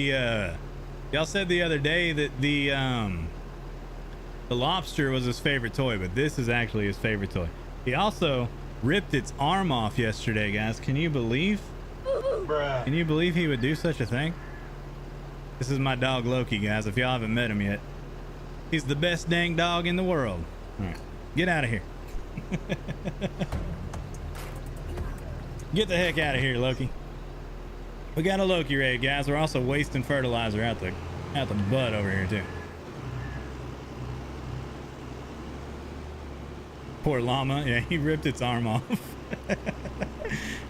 the lobster was his favorite toy, but this is actually his favorite toy. He also ripped its arm off yesterday, guys. Can you believe? Bruh. Can you believe he would do such a thing? This is my dog Loki, guys. If y'all haven't met him yet, he's the best dang dog in the world. All right, get out of here. Get the heck out of here, Loki. We got a Loki raid, guys. We're also wasting fertilizer out the butt over here too. Poor llama. Yeah, he ripped its arm off.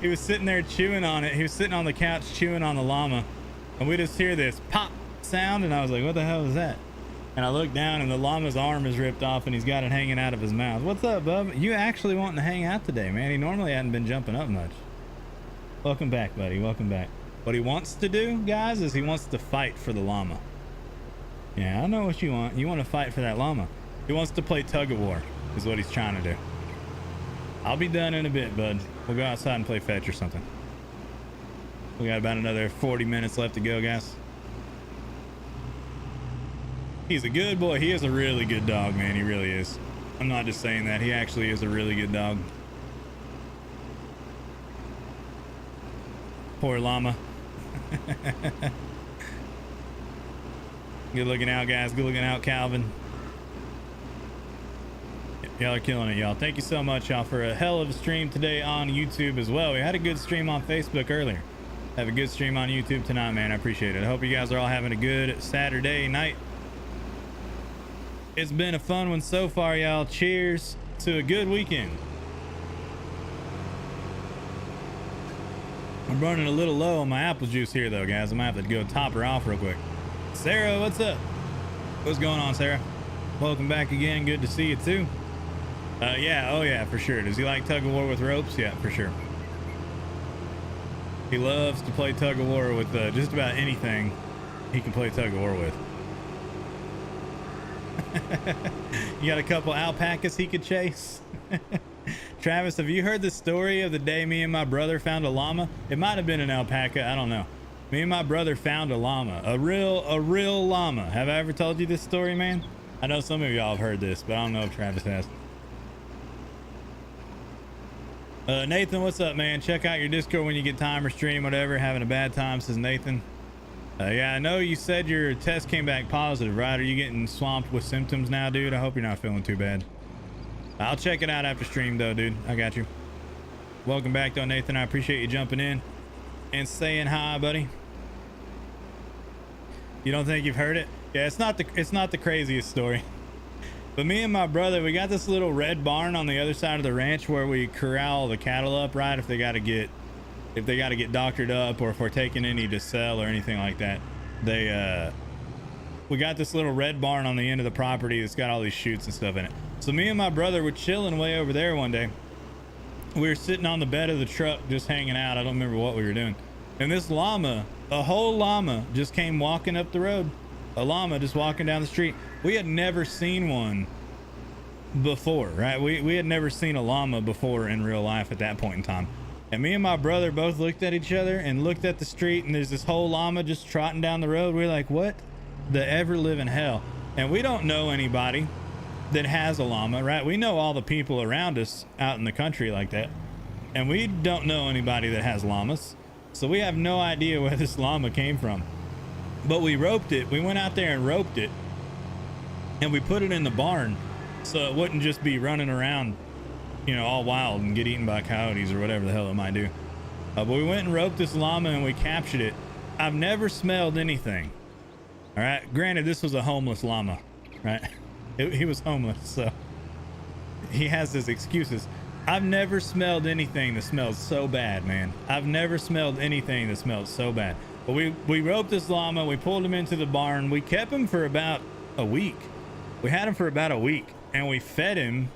He was sitting there chewing on it. He was sitting on the couch chewing on the llama, and we just hear this pop sound, and I was like, what the hell is that? And I looked down, and the llama's arm is ripped off, and he's got it hanging out of his mouth. What's up, bub? You actually wanting to hang out today, man? He normally hadn't been jumping up much. Welcome back, buddy. Welcome back. What he wants to do, guys, is he wants to fight for the llama. Yeah, I know what you want. You want to fight for that llama. He wants to play tug of war, is what he's trying to do. I'll be done in a bit, bud. We'll go outside and play fetch or something. We got about another 40 minutes left to go, guys. He's a good boy. He is a really good dog, man. He really is. I'm not just saying that. He actually is a really good dog. Poor llama. Good looking out, guys. Good looking out, Calvin. Y'all are killing it, y'all. Thank you so much, y'all, for a hell of a stream today on YouTube as well. We had a good stream on Facebook earlier. Have a good stream on YouTube tonight, man. I appreciate it. I hope you guys are all having a good Saturday night. It's been a fun one so far, y'all. Cheers to a good weekend. I'm running a little low on my apple juice here, though, guys. I'm gonna have to go top her off real quick. Sarah, what's up? What's going on, Sarah? Welcome back again. Good to see you, too. Yeah, oh yeah, for sure. Does he like tug of war with ropes? Yeah, for sure. He loves to play tug of war with just about anything he can play tug of war with. You got a couple alpacas he could chase? Travis, have you heard the story of the day me and my brother found a llama? It might have been an alpaca, I don't know. Me and my brother found a llama, a real llama. Have I ever told you this story, man? I know some of y'all have heard this, but I don't know if Travis has. Nathan, what's up, man? Check out your Discord when you get time or stream, whatever. Having a bad time, says Nathan. Yeah, I know you said your test came back positive, right? Are you getting swamped with symptoms now, dude? I hope you're not feeling too bad. I'll check it out after stream, though, dude. I got you. Welcome back, though, Nathan. I appreciate you jumping in and saying hi, buddy. You don't think you've heard it? Yeah, it's not the craziest story. But me and my brother, we got this little red barn on the other side of the ranch where we corral the cattle up, right? If they got to get doctored up, or if we're taking any to sell or anything like that. We got this little red barn on the end of the property that's got all these chutes and stuff in it. So me and my brother were chilling way over there one day. We were sitting on the bed of the truck just hanging out. I don't remember what we were doing. And this llama, a whole llama, just came walking up the road. A llama just walking down the street. We had never seen one before, right? We had never seen a llama before in real life at that point in time. And me and my brother both looked at each other and looked at the street, and there's this whole llama just trotting down the road. We're like, what the ever living hell? And we don't know anybody that has a llama, right? We know all the people around us out in the country like that, and we don't know anybody that has llamas. So we have no idea where this llama came from. But we roped it. We went out there and roped it, and we put it in the barn so it wouldn't just be running around, you know, all wild and get eaten by coyotes or whatever the hell it might do. But we went and roped this llama and we captured it. I've never smelled anything. All right. Granted, this was a homeless llama, right? He was homeless, so he has his excuses. I've never smelled anything that smells so bad, man. I've never smelled anything that smells so bad. But we roped this llama. We pulled him into the barn. We kept him for about a week. We had him for about a week, and we fed him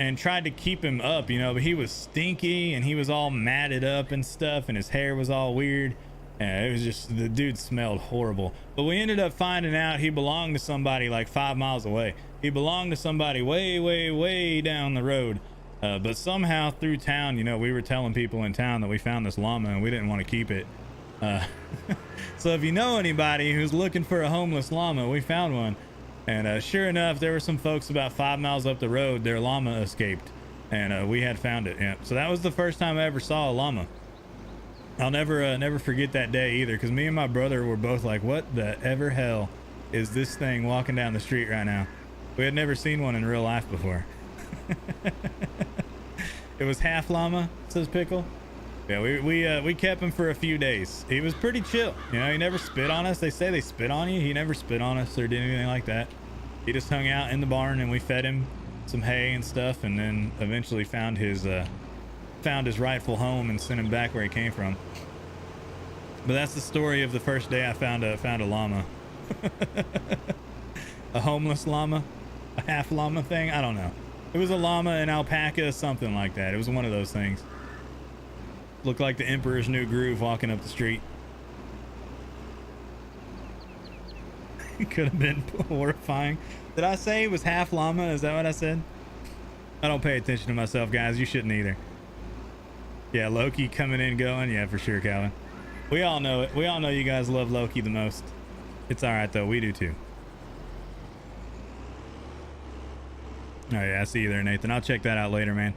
and tried to keep him up, you know, but he was stinky and he was all matted up and stuff, and his hair was all weird. And it was just, the dude smelled horrible. But we ended up finding out he belonged to somebody like 5 miles away. He belonged to somebody way down the road. But somehow through town, you know, we were telling people in town that we found this llama and we didn't want to keep it. So if you know anybody who's looking for a homeless llama, we found one. And sure enough, there were some folks about 5 miles up the road. Their llama escaped, and we had found it. Yeah. So that was the first time I ever saw a llama. I'll never forget that day either, because me and my brother were both like, what the ever hell is this thing walking down the street right now? We had never seen one in real life before. It was half llama, says Pickle. Yeah, we kept him for a few days. He was pretty chill. You know, he never spit on us. They say they spit on you. He never spit on us or did anything like that. He just hung out in the barn, and we fed him some hay and stuff, and then eventually found his rightful home and sent him back where he came from. But that's the story of the first day I found a llama. A homeless llama, a half llama thing. I don't know. It was a llama, an alpaca, something like that. It was one of those things. Looked like the Emperor's New Groove walking up the street. It could have been horrifying. Did I say it was half llama? Is that what I said? I don't pay attention to myself, guys. You shouldn't either. Yeah, Loki coming in going. Yeah, for sure, Calvin. We all know it. We all know you guys love Loki the most. It's all right, though. We do, too. Oh, yeah, I see you there, Nathan. I'll check that out later, man.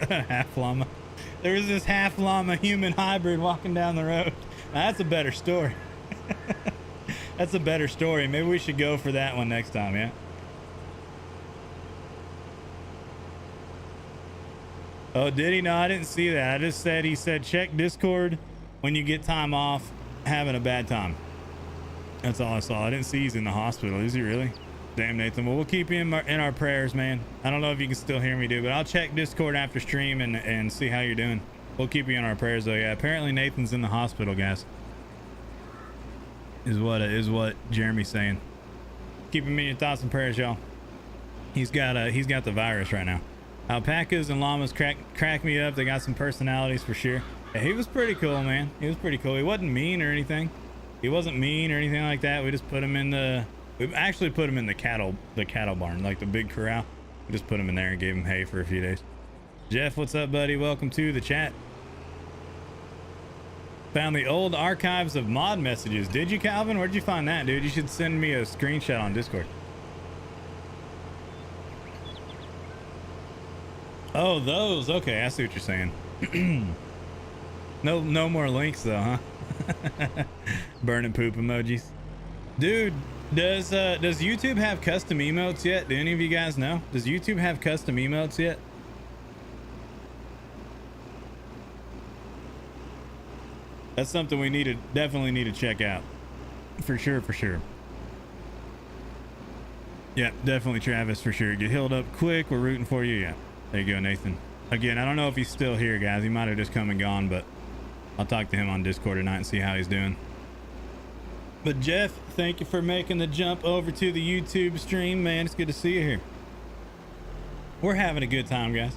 Half llama. There was this half llama human hybrid walking down the road. Now, that's a better story. That's a better story. Maybe we should go for that one next time. Yeah. Oh, did he? No, I didn't see that. I just said, he said, check Discord when you get time off, having a bad time. That's all I saw. I didn't see he's in the hospital. Is he really? Damn, Nathan. Well, we'll keep you in our prayers, man. I don't know if you can still hear me, dude, but I'll check Discord after stream and see how you're doing. We'll keep you in our prayers, though. Yeah, apparently Nathan's in the hospital, guys. Is what Jeremy's saying. Keep him in your thoughts and prayers, y'all. He's got the virus right now. Alpacas and llamas crack me up. They got some personalities for sure. Yeah, he was pretty cool, man. He was pretty cool. He wasn't mean or anything. He wasn't mean or anything like that. We just put him in we actually put him in the cattle barn, like the big corral. We just put him in there and gave him hay for a few days. Jeff, what's up, buddy? Welcome to the chat. Found the old archives of mod messages. Did you, Calvin? Where'd you find that, dude? You should send me a screenshot on Discord. Oh, those. Okay, I see what you're saying. No more links though, huh? Burning poop emojis. Dude, does YouTube have custom emotes yet? Do any of you guys know? Does YouTube have custom emotes yet? That's something we definitely need to check out. For sure. Yeah, definitely, Travis, for sure. Get healed up quick. We're rooting for you. Yeah. There you go, Nathan. Again, I don't know if he's still here, guys. He might have just come and gone, but I'll talk to him on Discord tonight and see how he's doing. But Jeff, thank you for making the jump over to the YouTube stream, man. It's good to see you here. We're having a good time, guys.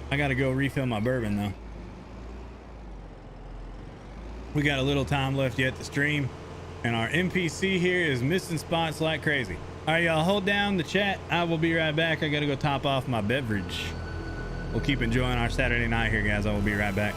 I got to go refill my bourbon, though. We got a little time left yet to stream, and our NPC here is missing spots like crazy. All right, y'all, hold down the chat. I will be right back. I got to go top off my beverage. We'll keep enjoying our Saturday night here, guys. I will be right back.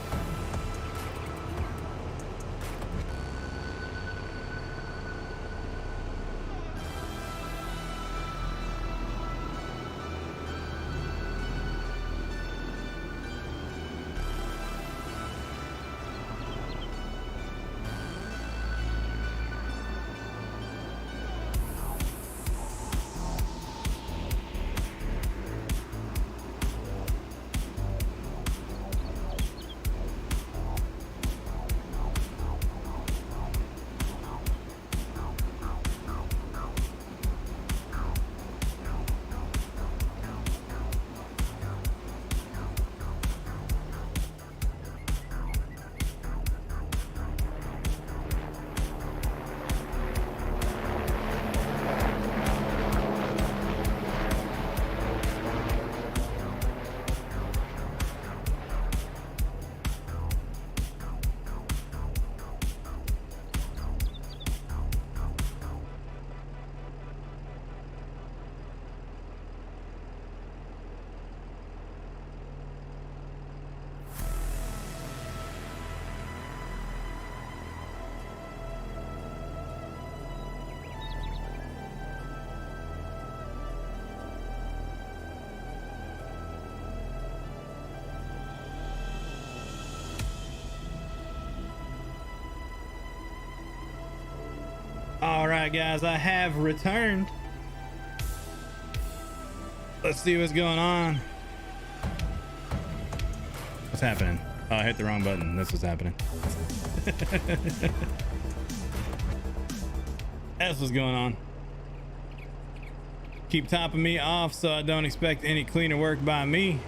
All right, guys, I have returned. Let's see what's going on. What's happening? Oh, I hit the wrong button. That's what's happening. That's what's going on. Keep topping me off so I don't expect any cleaner work by me.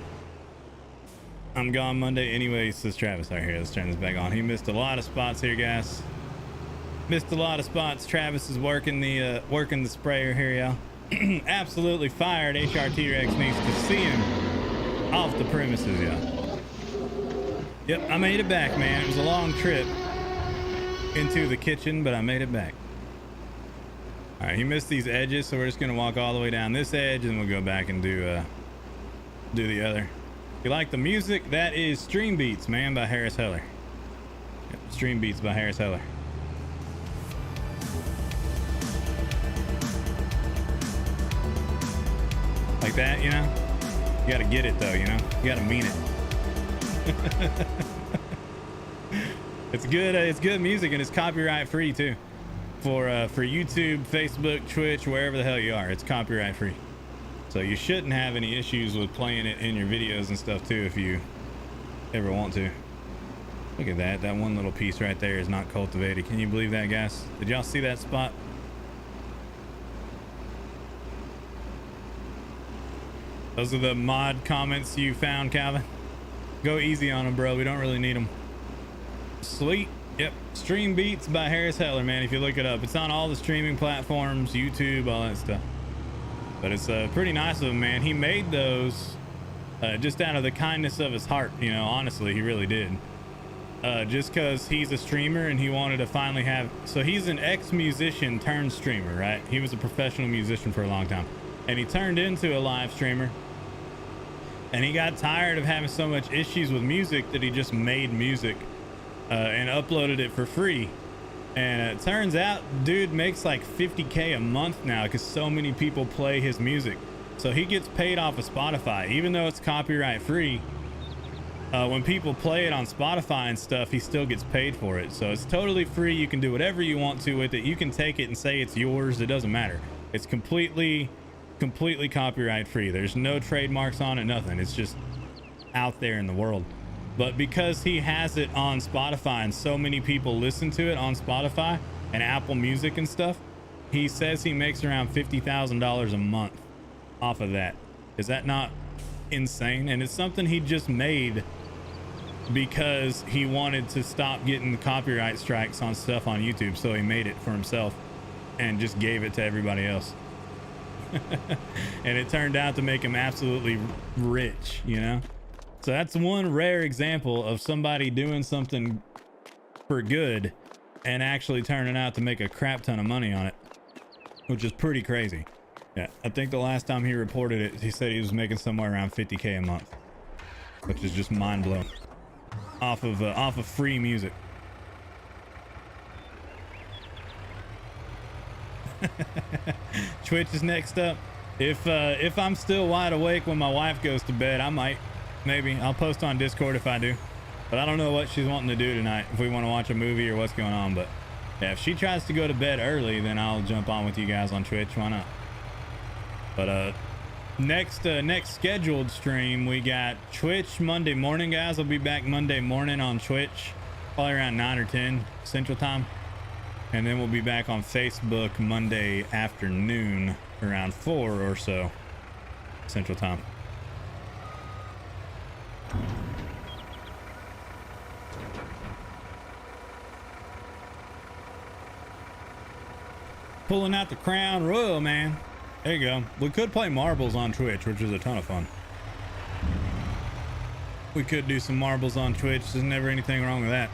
I'm gone Monday anyway, says Travis. All right, here, let's turn this back on. He missed a lot of spots here, guys. Missed a lot of spots. Travis is working the sprayer here, y'all. Absolutely fired. HRT Rex needs to see him off the premises, y'all. Yep, I made it back, man. It was a long trip into the kitchen, but I made it back. All right, he missed these edges, so we're just gonna walk all the way down this edge, and we'll go back and do the other. If you like the music, that is Stream Beats, man, by Harris Heller. Yep, Stream Beats by Harris Heller. Like that, you know? You gotta get it though, you know? You gotta mean it. It's good music, and it's copyright free too. for YouTube, Facebook, Twitch, wherever the hell you are. It's copyright free. So you shouldn't have any issues with playing it in your videos and stuff too if you ever want to. Look at that. That one little piece right there is not cultivated. Can you believe that, guys? Did y'all see that spot? Those are the mod comments you found, Calvin. Go easy on them, bro. We don't really need them. Sweet. Yep. Stream Beats by Harris Heller, man. If you look it up, it's on all the streaming platforms, YouTube, all that stuff. But it's pretty nice of him, man. He made those just out of the kindness of his heart. You know, honestly, he really did. Just because he's a streamer and he wanted to finally have... So he's an ex-musician turned streamer, right? He was a professional musician for a long time. And he turned into a live streamer. And he got tired of having so much issues with music that he just made music and uploaded it for free. And it turns out dude makes like 50K a month now because so many people play his music. So he gets paid off of Spotify, even though it's copyright free. When people play it on Spotify and stuff, he still gets paid for it. So it's totally free. You can do whatever you want to with it. You can take it and say it's yours. It doesn't matter. It's completely copyright free. There's no trademarks on it, nothing. It's just out there in the world. But because he has it on Spotify and so many people listen to it on Spotify and Apple Music and stuff, he says he makes around $50,000 a month off of that. Is that not insane? And it's something he just made because he wanted to stop getting copyright strikes on stuff on YouTube. So he made it for himself and just gave it to everybody else. And it turned out to make him absolutely rich, you know? So that's one rare example of somebody doing something for good and actually turning out to make a crap ton of money on it, which is pretty crazy. Yeah, I think the last time he reported it, he said he was making somewhere around 50K a month, which is just mind blowing off of free music. Twitch is next up. If I'm still wide awake when my wife goes to bed, I might, maybe I'll post on Discord if I do, but I don't know what she's wanting to do tonight, if we want to watch a movie or what's going on. But yeah, if she tries to go to bed early, then I'll jump on with you guys on Twitch. Why not? But next scheduled stream, we got Twitch Monday morning, guys. I'll be back Monday morning on Twitch, probably around 9 or 10 Central Time. And then we'll be back on Facebook Monday afternoon around 4 or so Central Time. Pulling out the Crown Royal, man. There you go. We could play marbles on Twitch, which is a ton of fun. We could do some marbles on Twitch. There's never anything wrong with that.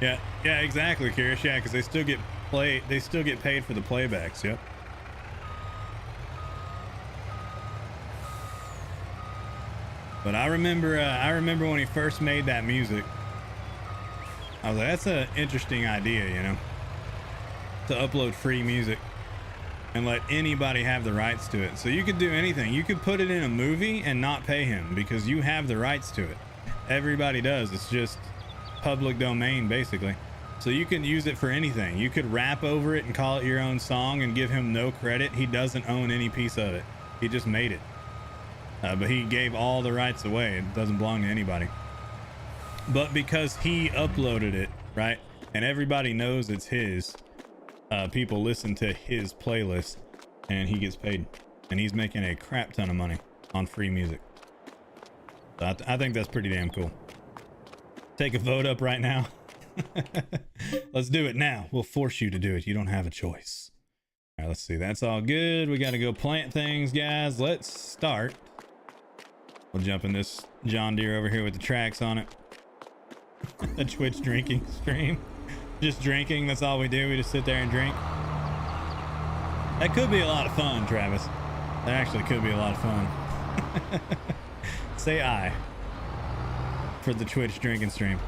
Yeah, exactly, Kirish. Yeah, because they still get paid for the playbacks. Yep. But I remember when he first made that music, I was like, that's an interesting idea, you know, to upload free music and let anybody have the rights to it. So you could do anything. You could put it in a movie and not pay him because you have the rights to it. Everybody does. It's just public domain, basically. So you can use it for anything. You could rap over it and call it your own song and give him no credit. He doesn't own any piece of it. He just made it. But he gave all the rights away. It doesn't belong to anybody. But because he uploaded it, right, and everybody knows it's his, people listen to his playlist and he gets paid. And he's making a crap ton of money on free music. So I think that's pretty damn cool. Take a vote up right now. Let's do it now. We'll force you to do it. You don't have a choice. All right, let's see. That's all good. We got to go plant things, guys. Let's start. We'll jump in this John Deere over here with the tracks on it. A Twitch drinking stream. Just drinking. That's all we do. We just sit there and drink. That could be a lot of fun, Travis. That actually could be a lot of fun. Say aye for the Twitch drinking stream.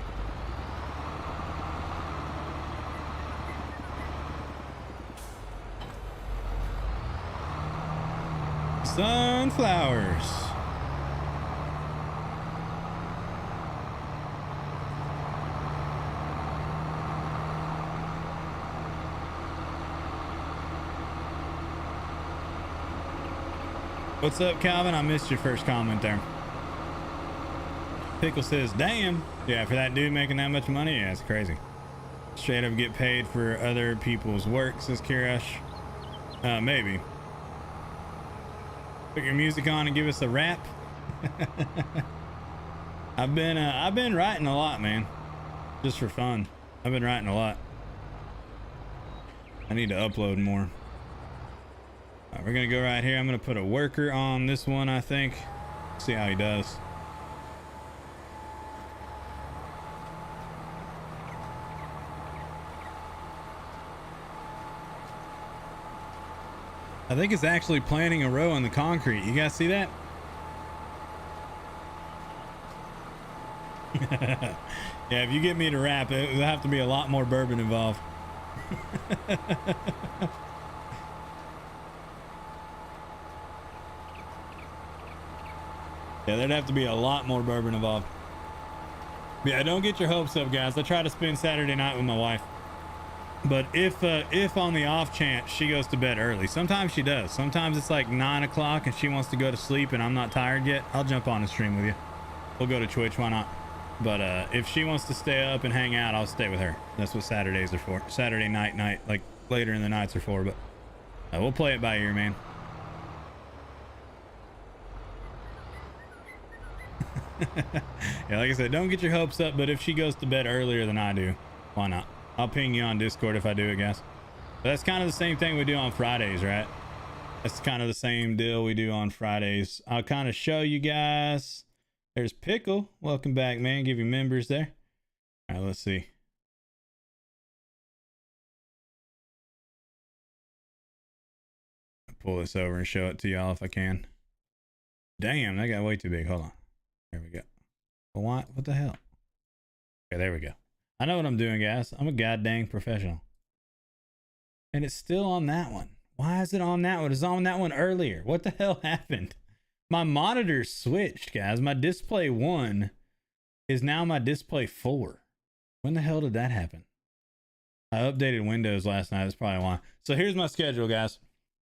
Sunflowers. What's up, Calvin? I missed your first comment there. Pickle says, damn. Yeah, for that dude making that much money, yeah, it's crazy. Straight up get paid for other people's work, says Kirash. Maybe. Put your music on and give us a rap. I've been writing a lot, man. Just for fun. I've been writing a lot. I need to upload more. All right, we're gonna go right here. I'm gonna put a worker on this one, I think. See how he does. I think it's actually planting a row on the concrete. You guys see that? Yeah, if you get me to rap, it'll have to be a lot more bourbon involved. Yeah, there'd have to be a lot more bourbon involved. Yeah, don't get your hopes up, guys. I try to spend Saturday night with my wife. But if on the off chance she goes to bed early, sometimes she does. Sometimes it's like 9 o'clock and she wants to go to sleep and I'm not tired yet, I'll jump on and stream with you. We'll go to Twitch, why not? But if she wants to stay up and hang out, I'll stay with her. That's what Saturdays are for. Saturday night, like later in the nights are for. But we'll play it by ear, man. Yeah, like I said, don't get your hopes up, but if she goes to bed earlier than I do, why not? I'll ping you on Discord if I do it, guys. But that's kind of the same thing we do on Fridays, right? That's kind of the same deal we do on Fridays. I'll kind of show you guys. There's Pickle. Welcome back, man. Give you members there. All right, let's see. I'll pull this over and show it to y'all if I can. Damn, that got way too big. Hold on. There we go. What the hell? Okay, there we go. I know what I'm doing, guys. I'm a goddamn professional. And it's still on that one. Why is it on that one? It was on that one earlier. What the hell happened? My monitor switched, guys. My display 1 is now my display 4. When the hell did that happen? I updated Windows last night. That's probably why. So here's my schedule, guys.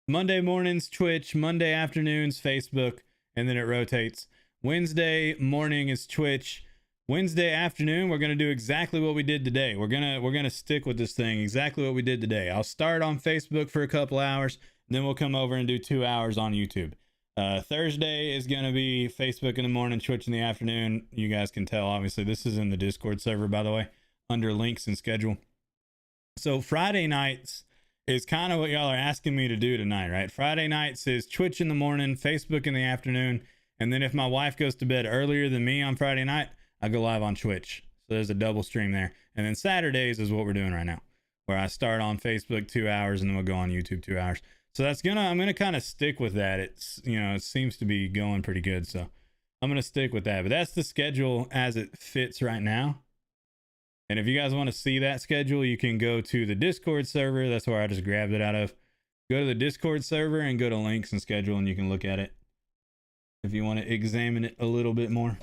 Monday mornings, Twitch. Monday afternoons, Facebook. And then it rotates. Wednesday morning is Twitch. Wednesday afternoon, we're going to do exactly what we did today. We're going to stick with this thing, exactly what we did today. I'll start on Facebook for a couple hours, then we'll come over and do 2 hours on YouTube. Thursday is going to be Facebook in the morning, Twitch in the afternoon. You guys can tell, obviously, this is in the Discord server, by the way, under links and schedule. So Friday nights is kind of what y'all are asking me to do tonight, right? Friday nights is Twitch in the morning, Facebook in the afternoon. And then if my wife goes to bed earlier than me on Friday night, I go live on Twitch. So there's a double stream there. And then Saturdays is what we're doing right now, where I start on Facebook 2 hours and then we'll go on YouTube 2 hours. So I'm going to kind of stick with that. It's, it seems to be going pretty good. So I'm going to stick with that, but that's the schedule as it fits right now. And if you guys want to see that schedule, you can go to the Discord server. That's where I just grabbed it out of. Go to the Discord server and go to links and schedule and you can look at it if you want to examine it a little bit more.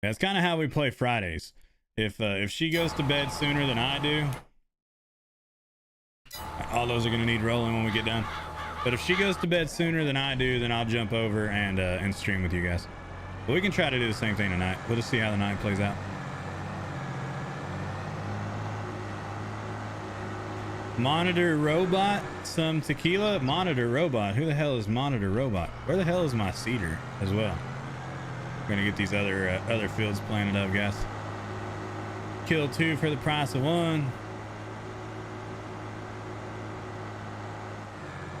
That's kind of how we play Fridays. If she goes to bed sooner than I do, all those are going to need rolling when we get done. But if she goes to bed sooner than I do, then I'll jump over and stream with you guys. But we can try to do the same thing tonight. We'll just see how the night plays out. Monitor Robot, some tequila. Monitor Robot. Who the hell is Monitor Robot? Where the hell is my cedar as well? We're gonna get these other fields planted up, guys. Kill 2 for the price of 1.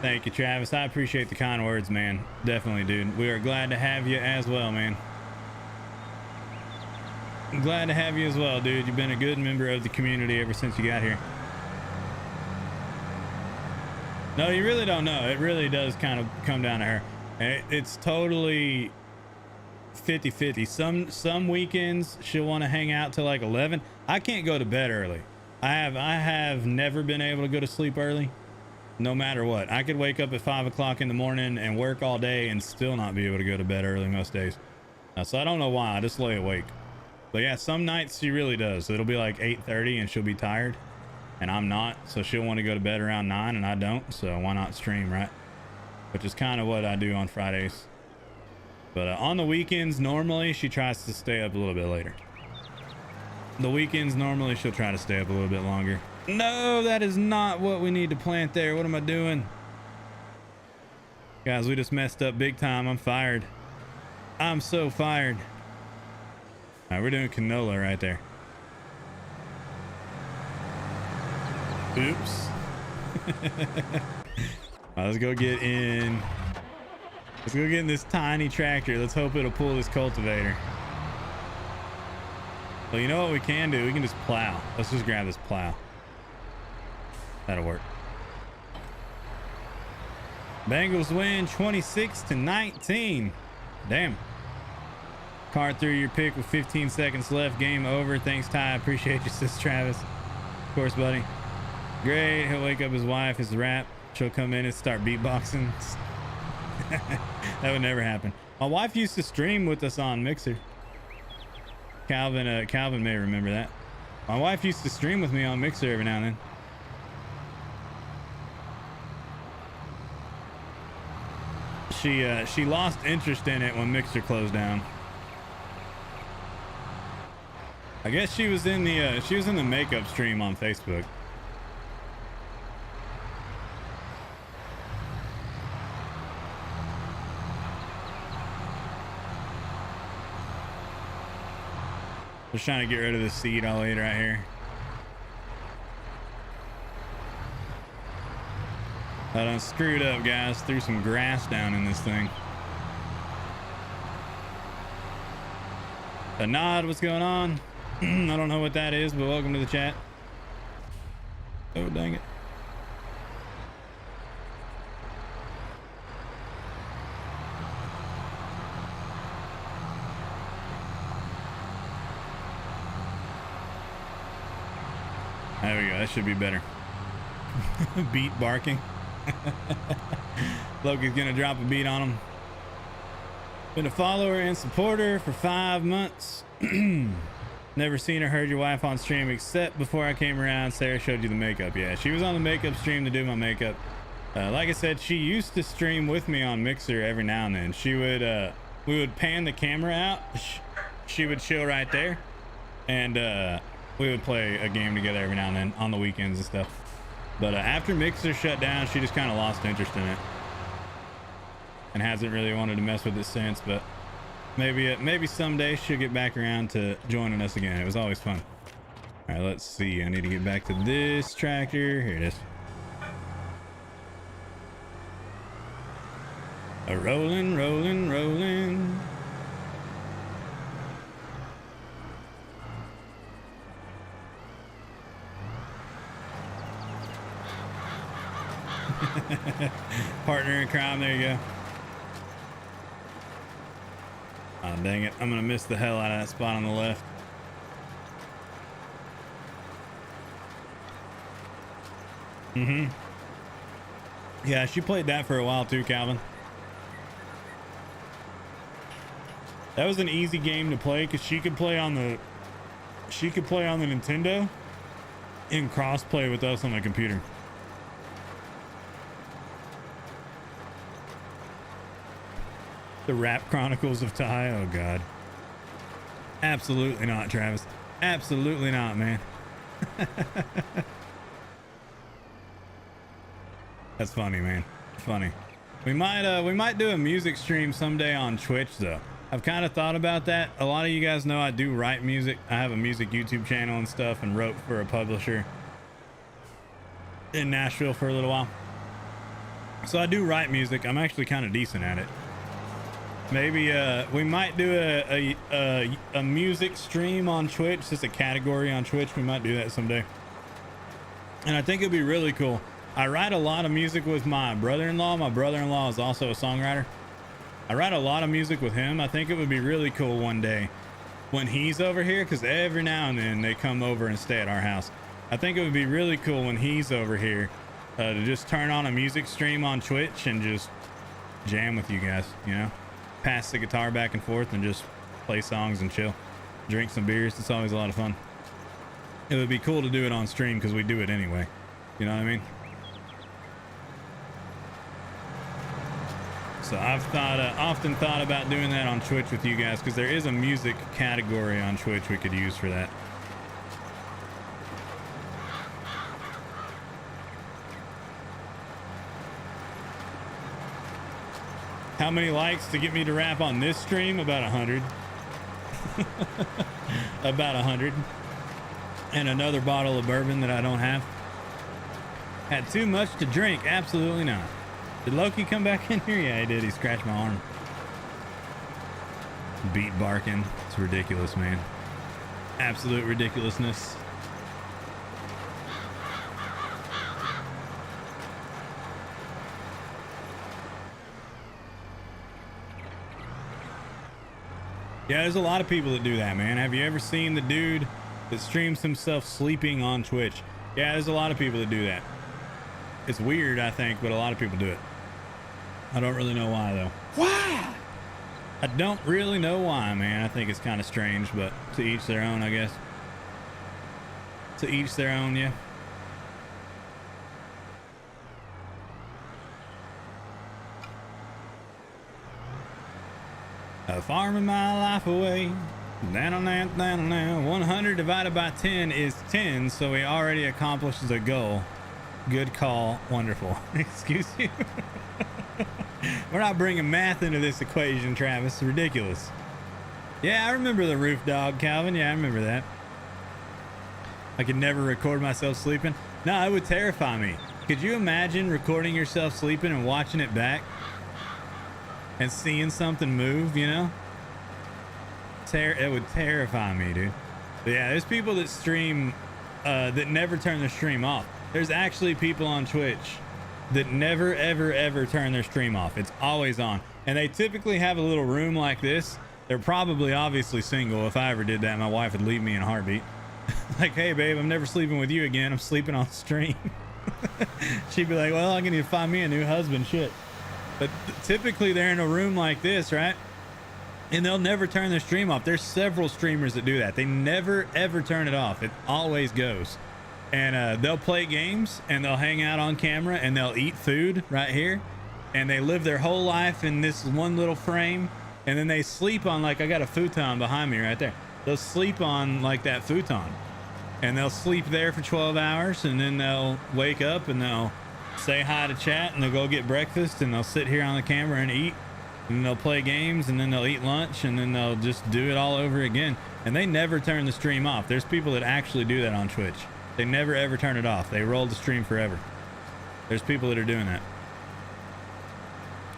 Thank you, Travis. I appreciate the kind words, man. Definitely, dude. We are glad to have you as well, man. I'm glad to have you as well, dude. You've been a good member of the community ever since you got here. No, you really don't know. It really does kind of come down to her. It's totally 50-50. Some weekends she'll want to hang out till like 11. I can't go to bed early. I have never been able to go to sleep early, no matter what. I could wake up at 5 o'clock in the morning and work all day and still not be able to go to bed early most days. So I don't know why. I just lay awake. But yeah, some nights she really does. It'll be like 8:30 and she'll be tired. And I'm not, so she'll want to go to bed around 9 and I don't, so why not stream, right? which is kind of what I do on Fridays. But on the weekends, normally she tries to stay up a little bit later. The weekends, normally she'll try to stay up a little bit longer. No, that is not what we need to plant there. What am I doing? Guys, we just messed up big time. I'm fired. I'm so fired. All right, we're doing canola right there. Oops. Let's go get in. Let's go get in this tiny tractor. Let's hope it'll pull this cultivator. Well, you know what we can do? We can just plow. Let's just grab this plow. That'll work. Bengals win 26-19. Damn. Car through your pick with 15 seconds left. Game over. Thanks, Ty. Appreciate you, sis Travis. Of course, buddy. Great. He'll wake up his wife, his rap. She'll come in and start beatboxing. That would never happen. My wife used to stream with us on Mixer. Calvin may remember that. My wife used to stream with me on Mixer every now and then. She lost interest in it when Mixer closed down. I guess she was in the makeup stream on Facebook. Just trying to get rid of the seed I'll eat right here. I done screwed up, guys. Threw some grass down in this thing. A nod, what's going on? I don't know what that is, but welcome to the chat. Oh, dang it. There we go. That should be better. Beat barking. Loki's gonna drop a beat on him. Been a follower and supporter for 5 months. Never seen or heard your wife on stream except before I came around. Sarah showed you the makeup. Yeah, she was on the makeup stream to do my makeup. Like I said, she used to stream with me on Mixer every now and then. She would we would pan the camera out. She would chill right there, and we would play a game together every now and then on the weekends and stuff. But after Mixer shut down, she just kind of lost interest in it and hasn't really wanted to mess with it since. But maybe someday she'll get back around to joining us again. It was always fun. All right, let's see. I need to get back to this tractor. Here it is. Rolling, rolling, rolling. Partner in crime, there you go. Oh, dang it. I'm gonna miss the hell out of that spot on the left. Yeah, she played that for a while too, Calvin. That was an easy game to play because she could play on the Nintendo and cross play with us on the computer. The Rap Chronicles of Ty. Oh God. Absolutely not, Travis. Absolutely not, man. That's funny, man. Funny. We might do a music stream someday on Twitch though. I've kind of thought about that. A lot of you guys know I do write music. I have a music YouTube channel and stuff, and wrote for a publisher in Nashville for a little while. So I do write music. I'm actually kind of decent at it. Maybe we might do a music stream on Twitch. Just a category on Twitch. We might do that someday. And I think it'd be really cool. I write a lot of music with my brother-in-law. My brother-in-law is also a songwriter. I write a lot of music with him. I think it would be really cool one day when he's over here, because every now and then they come over and stay at our house. I think it would be really cool when he's over here to just turn on a music stream on Twitch and just jam with you guys, you know? Pass the guitar back and forth and just play songs and chill. Drink some beers. It's always a lot of fun. It would be cool to do it on stream because we do it anyway. You know what I mean? So I've often thought about doing that on Twitch with you guys, because there is a music category on Twitch we could use for that. How many likes to get me to rap on this stream? About 100. About 100. And another bottle of bourbon that I don't have. Had too much to drink? Absolutely not. Did Loki come back in here? Yeah, he did. He scratched my arm. Beat barking. It's ridiculous, man. Absolute ridiculousness. Yeah, there's a lot of people that do that, man. Have you ever seen the dude that streams himself sleeping on Twitch? Yeah, there's a lot of people that do that. It's weird, I think, but a lot of people do it. I don't really know why, though. Why? I don't really know why, man. I think it's kind of strange, but to each their own, I guess. To each their own, yeah. Farming my life away. Down on that, down on that. 100 divided by 10 is 10, so he already accomplishes a goal. Good call. Wonderful. Excuse you. We're not bringing math into this equation, Travis. It's ridiculous. Yeah, I remember the roof dog, Calvin. Yeah, I remember that. I could never record myself sleeping. No, it would terrify me. Could you imagine recording yourself sleeping and watching it back? And seeing something move, you know? It would terrify me, dude. But yeah, there's people that stream that never turn their stream off. There's actually people on Twitch that never, ever, ever turn their stream off. It's always on. And they typically have a little room like this. They're probably obviously single. If I ever did that, my wife would leave me in a heartbeat. Like, hey, babe, I'm never sleeping with you again. I'm sleeping on stream. She'd be like, well, I'm going to find me a new husband. Shit. But typically they're in a room like this, right? And they'll never turn their stream off. There's several streamers that do that. They never, ever turn it off. It always goes. And they'll play games and they'll hang out on camera and they'll eat food right here. And they live their whole life in this one little frame. And then they sleep on, like, I got a futon behind me right there. They'll sleep on like that futon. And they'll sleep there for 12 hours. And then they'll wake up and they'll say hi to chat and they'll go get breakfast and they'll sit here on the camera and eat, and they'll play games and then they'll eat lunch and then they'll just do it all over again. And they never turn the stream off. There's people that actually do that on Twitch. They never ever turn it off. They roll the stream forever. There's people that are doing that.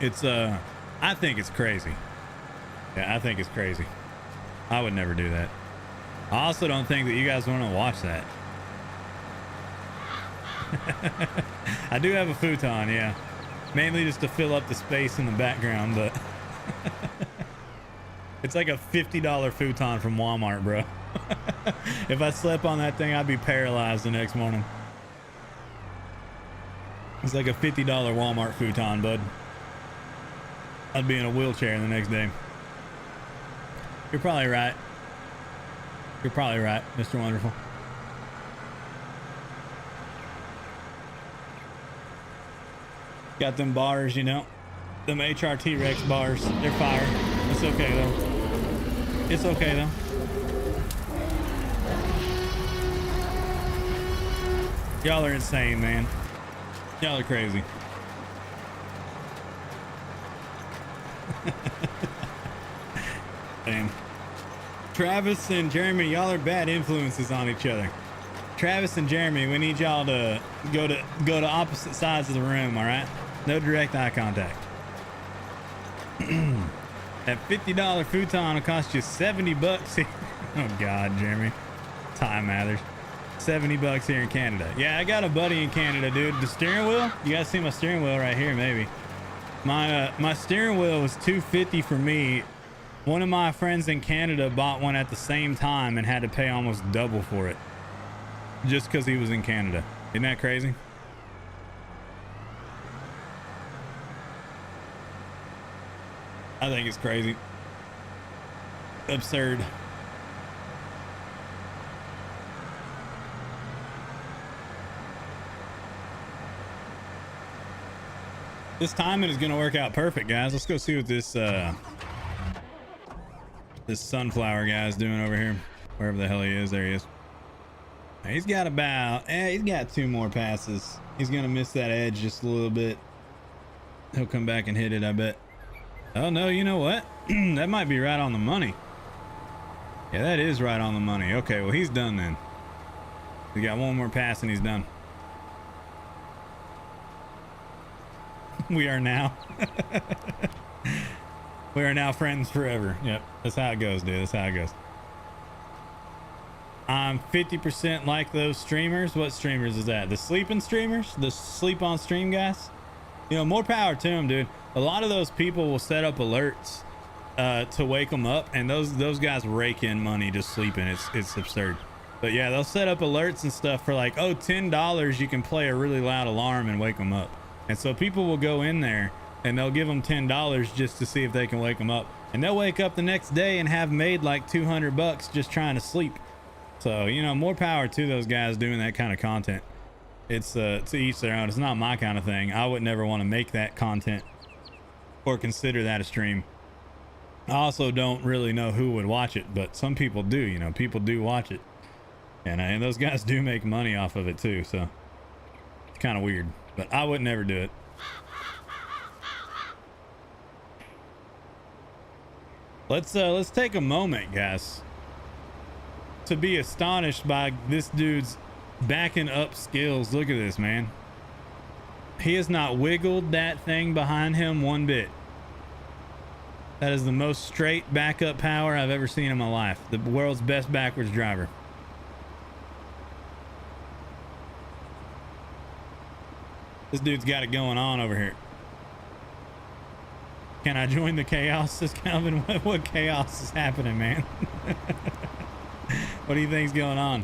It's I think it's crazy. Yeah, I think it's crazy. I would never do that. I also don't think that you guys want to watch that. I do have a futon, yeah. Mainly just to fill up the space in the background, but it's like a $50 futon from Walmart, bro. If I slept on that thing, I'd be paralyzed the next morning. It's like a $50 Walmart futon, bud. I'd be in a wheelchair the next day. You're probably right. You're probably right, Mr. Wonderful. Got them bars, you know, them HRT Rex bars. They're fire. It's okay though. It's okay though. Y'all are insane, man. Y'all are crazy. Damn. Travis and Jeremy, y'all are bad influences on each other. Travis and Jeremy, we need y'all to go to opposite sides of the room, all right? No direct eye contact. That $50 futon will cost you 70 bucks. Oh God, Jeremy. Time Mathers. 70 bucks here in Canada. Yeah, I got a buddy in Canada, dude. The steering wheel, you guys see my steering wheel right here, maybe. My steering wheel was $250 for me. One of my friends in Canada bought one at the same time and had to pay almost double for it. Just because he was in Canada. Isn't that crazy? I think it's crazy. Absurd. This timing is gonna work out perfect, guys. Let's go see what this this sunflower guy's doing over here, wherever the hell he is. There he is. He's got about he's got 2 more passes. He's gonna miss that edge just a little bit. He'll come back and hit it, I bet. Oh no, you know what? That might be right on the money. Yeah, that is right on the money. Okay, well, he's done then. He got 1 more pass and he's done. We are now we are now friends forever. Yep, that's how it goes, dude. That's how it goes. I'm 50% like those streamers. What streamers is that? The sleeping streamers? The sleep on stream guys? You know, more power to them, dude. A lot of those people will set up alerts to wake them up, and those guys rake in money just sleeping. It's absurd. But yeah, they'll set up alerts and stuff for like, oh, $10 you can play a really loud alarm and wake them up. And so people will go in there and they'll give them $10 just to see if they can wake them up, and they'll wake up the next day and have made like $200 just trying to sleep. So, you know, more power to those guys doing that kind of content. It's to each their own. It's not my kind of thing. I would never want to make that content or consider that a stream. I also don't really know who would watch it, but some people do. You know, people do watch it, and those guys do make money off of it too. So it's kind of weird, but I would never do it. Let's take a moment, guys, to be astonished by this dude's backing up skills. Look at this, man. He has not wiggled that thing behind him one bit. That is the most straight backup power I've ever seen in my life. The world's best backwards driver. This dude's got it going on over here. Can I join the chaos? Says Calvin. What chaos is happening, man? What do you think's going on?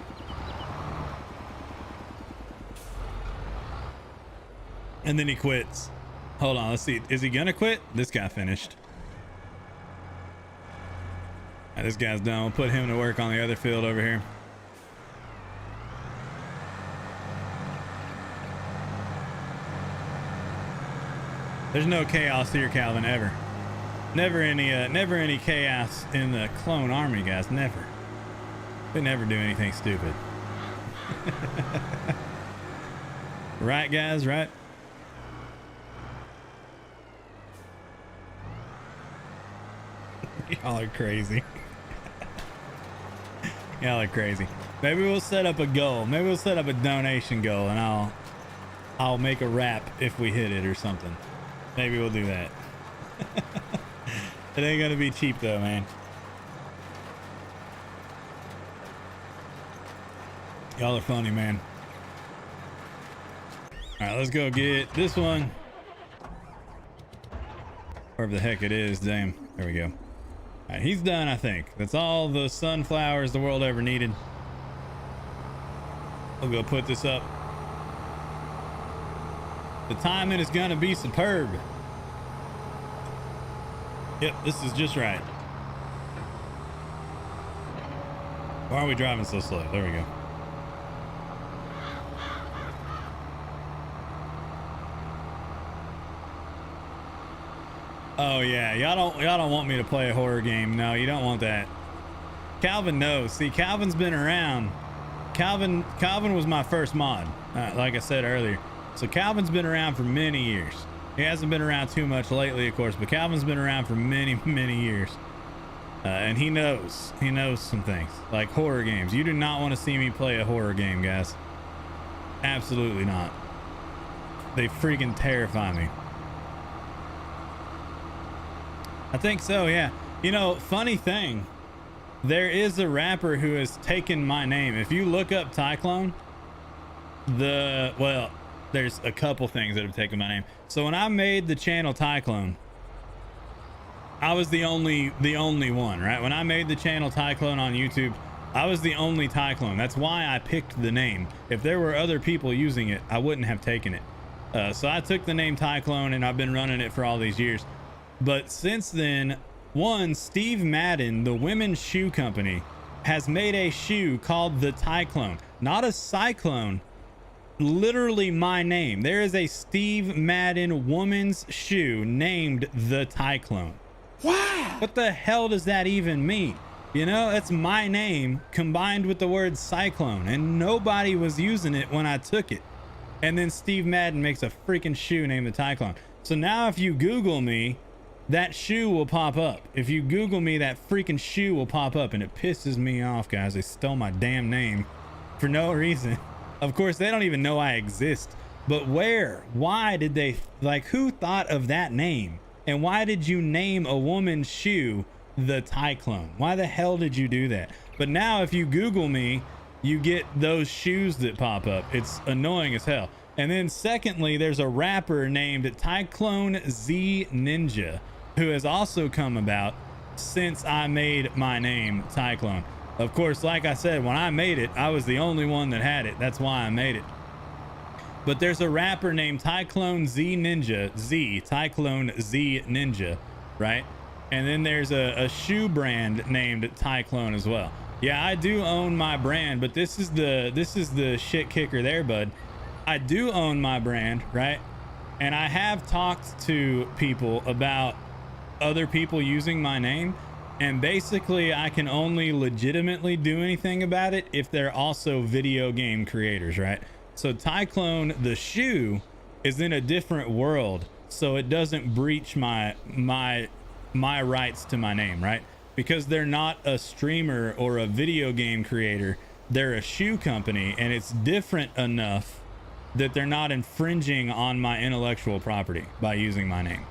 And then he quits. Hold on, let's see. Is he gonna quit? This guy finished. This guy's done. We'll put him to work on the other field over here. There's no chaos here, Calvin, ever. Never any chaos in the clone army, guys. Never. They never do anything stupid. Right, guys, right? Y'all are crazy. Y'all are crazy. Maybe we'll set up a goal. Maybe we'll set up a donation goal, and I'll make a rap if we hit it or something. Maybe we'll do that. It ain't gonna be cheap though, man. Y'all are funny, man. All right, let's go get this one. Wherever the heck it is. Damn. There we go. All right, he's done, I think. That's all the sunflowers the world ever needed. We'll go put this up. The timing is gonna be superb. Yep, this is just right. Why are we driving so slow? There we go. Oh yeah, y'all don't want me to play a horror game. No, you don't want that. Calvin knows. See, Calvin's been around. Calvin was my first mod, like I said earlier. So Calvin's been around for many years. He hasn't been around too much lately, of course, but Calvin's been around for many, many years. And he knows some things, like horror games. You do not want to see me play a horror game, guys. Absolutely not. They freaking terrify me. I think so, yeah. You know, funny thing, there is a rapper who has taken my name. If you look up Tyclone, there's a couple things that have taken my name. So when I made the channel Tyclone, I was the only one, right? When I made the channel Tyclone on YouTube, I was the only Tyclone. That's why I picked the name. If there were other people using it, I wouldn't have taken it. So I took the name Tyclone, and I've been running it for all these years. But since then, Steve Madden, the women's shoe company, has made a shoe called the Tyclone. Not a cyclone, literally my name. There is a Steve Madden woman's shoe named the Cyclone. Wow. What the hell does that even mean? You know, it's my name combined with the word cyclone, and nobody was using it when I took it. And then Steve Madden makes a freaking shoe named the Cyclone. So now if you Google me, that shoe will pop up. If you Google me, that freaking shoe will pop up, and it pisses me off, guys. They stole my damn name for no reason. Of course, they don't even know I exist. But where? Why did they, like, who thought of that name? And why did you name a woman's shoe the Cyclone? Why the hell did you do that? But now if you Google me, you get those shoes that pop up. It's annoying as hell. And then secondly, there's a rapper named Cyclone Z Ninja who has also come about since I made my name Cyclone. Of course, like I said, when I made it, I was the only one that had it. That's why I made it. But there's a rapper named Cyclone Z Ninja, Cyclone Z Ninja, right? And then there's a shoe brand named Cyclone as well. Yeah, I do own my brand, but this is the shit kicker there, bud. I do own my brand, right? And I have talked to people about other people using my name, and basically I can only legitimately do anything about it if they're also video game creators, right? So Cyclone the shoe is in a different world, so it doesn't breach my rights to my name, right? Because they're not a streamer or a video game creator, they're a shoe company, and it's different enough that they're not infringing on my intellectual property by using my name.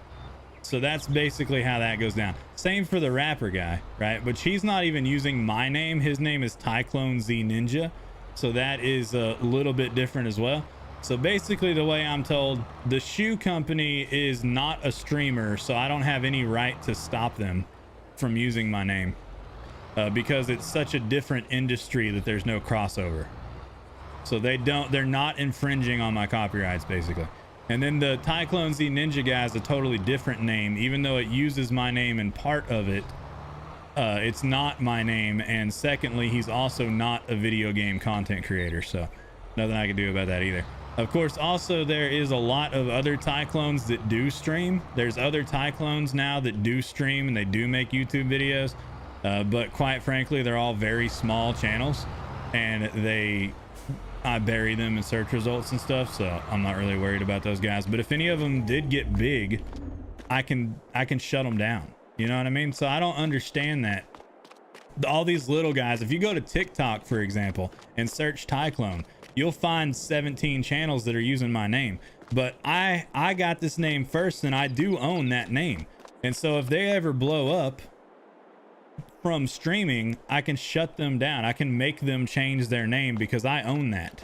So that's basically how that goes down. Same for the rapper guy, right? But he's not even using my name. His name is Cyclone Z Ninja. So that is a little bit different as well. So basically the way I'm told, the shoe company is not a streamer, so I don't have any right to stop them from using my name because it's such a different industry that there's no crossover. So they're not infringing on my copyrights basically. And then the Cyclone Z Ninja guy is a totally different name, even though it uses my name in part of it. It's not my name, and secondly, he's also not a video game content creator, so nothing I can do about that either. Of course, also there is a lot of other Cyclones that do stream. There's other Cyclones now that do stream and they do make YouTube videos, but quite frankly, they're all very small channels, and I bury them in search results and stuff, so I'm not really worried about those guys. But if any of them did get big, I can shut them down. You know what I mean? So I don't understand that. All these little guys, if you go to TikTok, for example, and search Cyclone, you'll find 17 channels that are using my name. But I got this name first, and I do own that name. And so if they ever blow up from streaming, I can shut them down. I can make them change their name because I own that.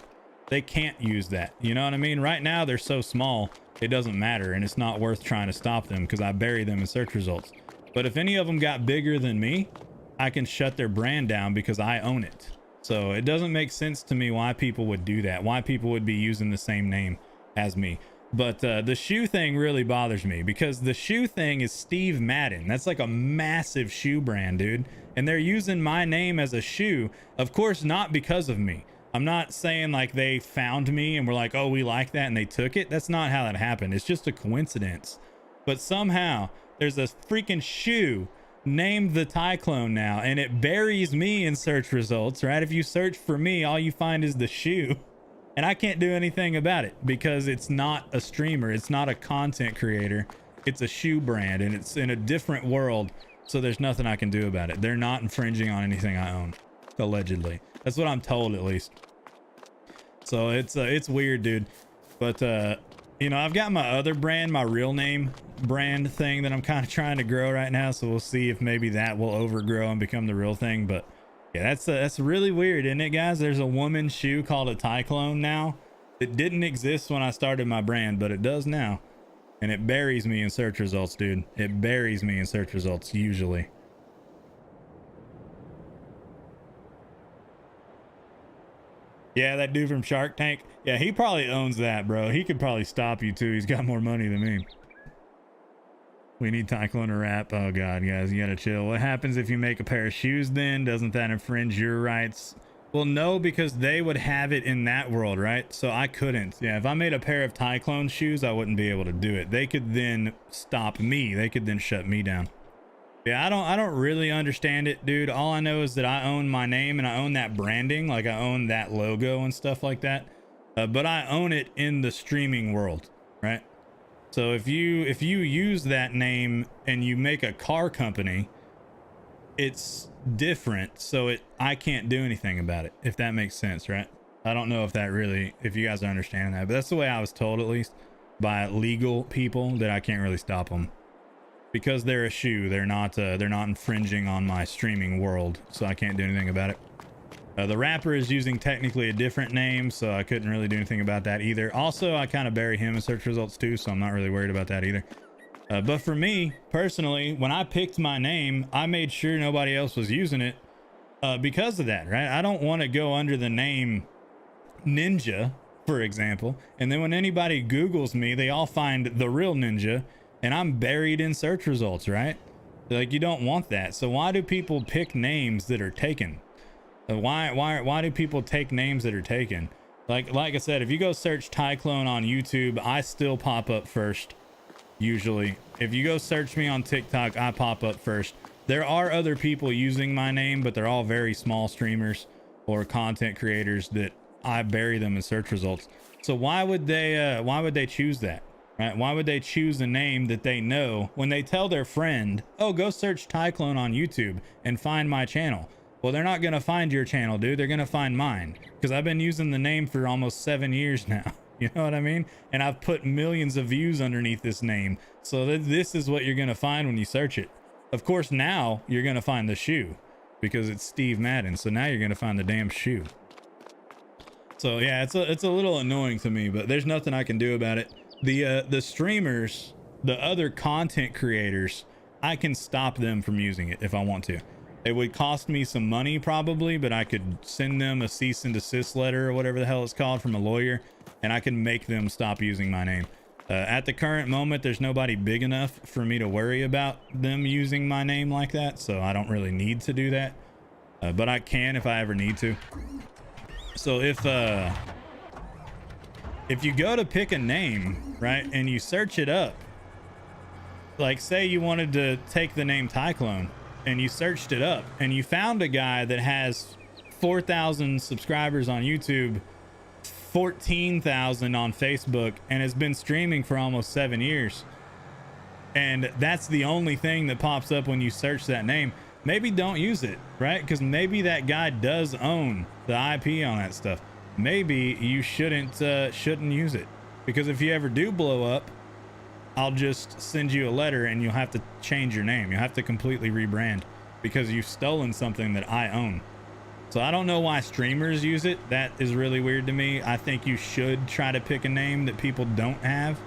They can't use that. You know what I mean? Right now, they're so small, it doesn't matter, and it's not worth trying to stop them because I bury them in search results. But if any of them got bigger than me, I can shut their brand down because I own it. So it doesn't make sense to me why people would do that, why people would be using the same name as me. But the shoe thing really bothers me because the shoe thing is Steve Madden. That's like a massive shoe brand, dude. And they're using my name as a shoe. Of course, not because of me. I'm not saying like they found me and were like, oh, we like that, and they took it. That's not how that happened. It's just a coincidence. But somehow there's a freaking shoe named the Cyclone now, and it buries me in search results, right? If you search for me, all you find is the shoe. And I can't do anything about it because it's not a streamer. It's not a content creator. It's a shoe brand, and it's in a different world. So there's nothing I can do about it. They're not infringing on anything I own, allegedly. That's what I'm told, at least. So it's weird, dude. But you know, I've got my other brand, my real name brand thing that I'm kind of trying to grow right now. So we'll see if maybe that will overgrow and become the real thing. But yeah, that's really weird, isn't it, guys? There's a woman's shoe called a Cyclone now. It didn't exist when I started my brand, but it does now. And it buries me in search results, dude. It buries me in search results, usually. Yeah, that dude from Shark Tank. Yeah, he probably owns that, bro. He could probably stop you, too. He's got more money than me. We need Cyclone to rap. Oh, God, guys, you gotta chill. What happens if you make a pair of shoes then? Doesn't that infringe your rights? Well, no, because they would have it in that world, right? So I couldn't. Yeah, if I made a pair of Cyclone shoes, I wouldn't be able to do it. They could then stop me. They could then shut me down. Yeah, I don't really understand it, dude. All I know is that I own my name and I own that branding, like I own that logo and stuff like that. But I own it in the streaming world, right? So if you use that name and you make a car company, it's different, so I can't do anything about it, if that makes sense, right? I don't know if you guys are understanding that, but that's the way I was told, at least by legal people, that I can't really stop them because they're a shoe. They're not infringing on my streaming world, so I can't do anything about it. The rapper is using technically a different name, so I couldn't really do anything about that either. Also, I kind of bury him in search results too, so I'm not really worried about that either. But for me personally, when I picked my name, I made sure nobody else was using it because of that, right? I don't want to go under the name Ninja, for example, and then when anybody Googles me, they all find the real Ninja, and I'm buried in search results, right? Like, you don't want that. So why do people pick names that are taken? Why do people take names that are taken? Like I said, if you go search Cyclone on YouTube, I still pop up first. Usually, if you go search me on TikTok, I pop up first. There are other people using my name, but they're all very small streamers or content creators that I bury them in search results. So why would they choose that, right? Why would they choose a name that they know when they tell their friend, oh, go search Cyclone on YouTube and find my channel? Well, they're not going to find your channel, dude. They're going to find mine because I've been using the name for almost 7 years now. You know what I mean? And I've put millions of views underneath this name. So this is what you're going to find when you search it. Of course, now you're going to find the shoe because it's Steve Madden. So now you're going to find the damn shoe. So yeah, it's a little annoying to me, but there's nothing I can do about it. The streamers, the other content creators, I can stop them from using it if I want to. It would cost me some money probably, but I could send them a cease and desist letter or whatever the hell it's called from a lawyer, and I can make them stop using my name. At the current moment, there's nobody big enough for me to worry about them using my name like that, so I don't really need to do that. But I can if I ever need to. So if you go to pick a name, right, and you search it up, like say you wanted to take the name Cyclone, and you searched it up and you found a guy that has 4,000 subscribers on YouTube, 14,000 on Facebook, and has been streaming for almost 7 years, and that's the only thing that pops up when you search that name, maybe don't use it, right? Because maybe that guy does own the IP on that stuff. Maybe you shouldn't use it, because if you ever do blow up, I'll just send you a letter and you'll have to change your name. You'll have to completely rebrand because you've stolen something that I own. So I don't know why streamers use it. That is really weird to me. I think you should try to pick a name that people don't have.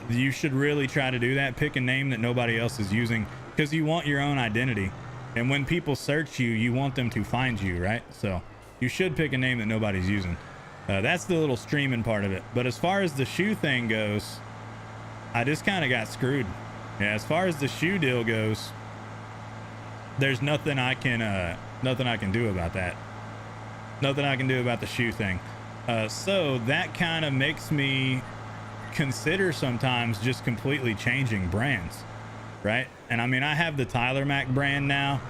You should really try to do that. Pick a name that nobody else is using because you want your own identity. And when people search you, you want them to find you, right? So you should pick a name that nobody's using. That's the little streaming part of it. But as far as the shoe thing goes, I just kind of got screwed. Yeah, as far as the shoe deal goes, there's nothing I can do about that. Nothing I can do about the shoe thing. So that kind of makes me consider sometimes just completely changing brands, right? And I mean, I have the Tyler Mac brand now,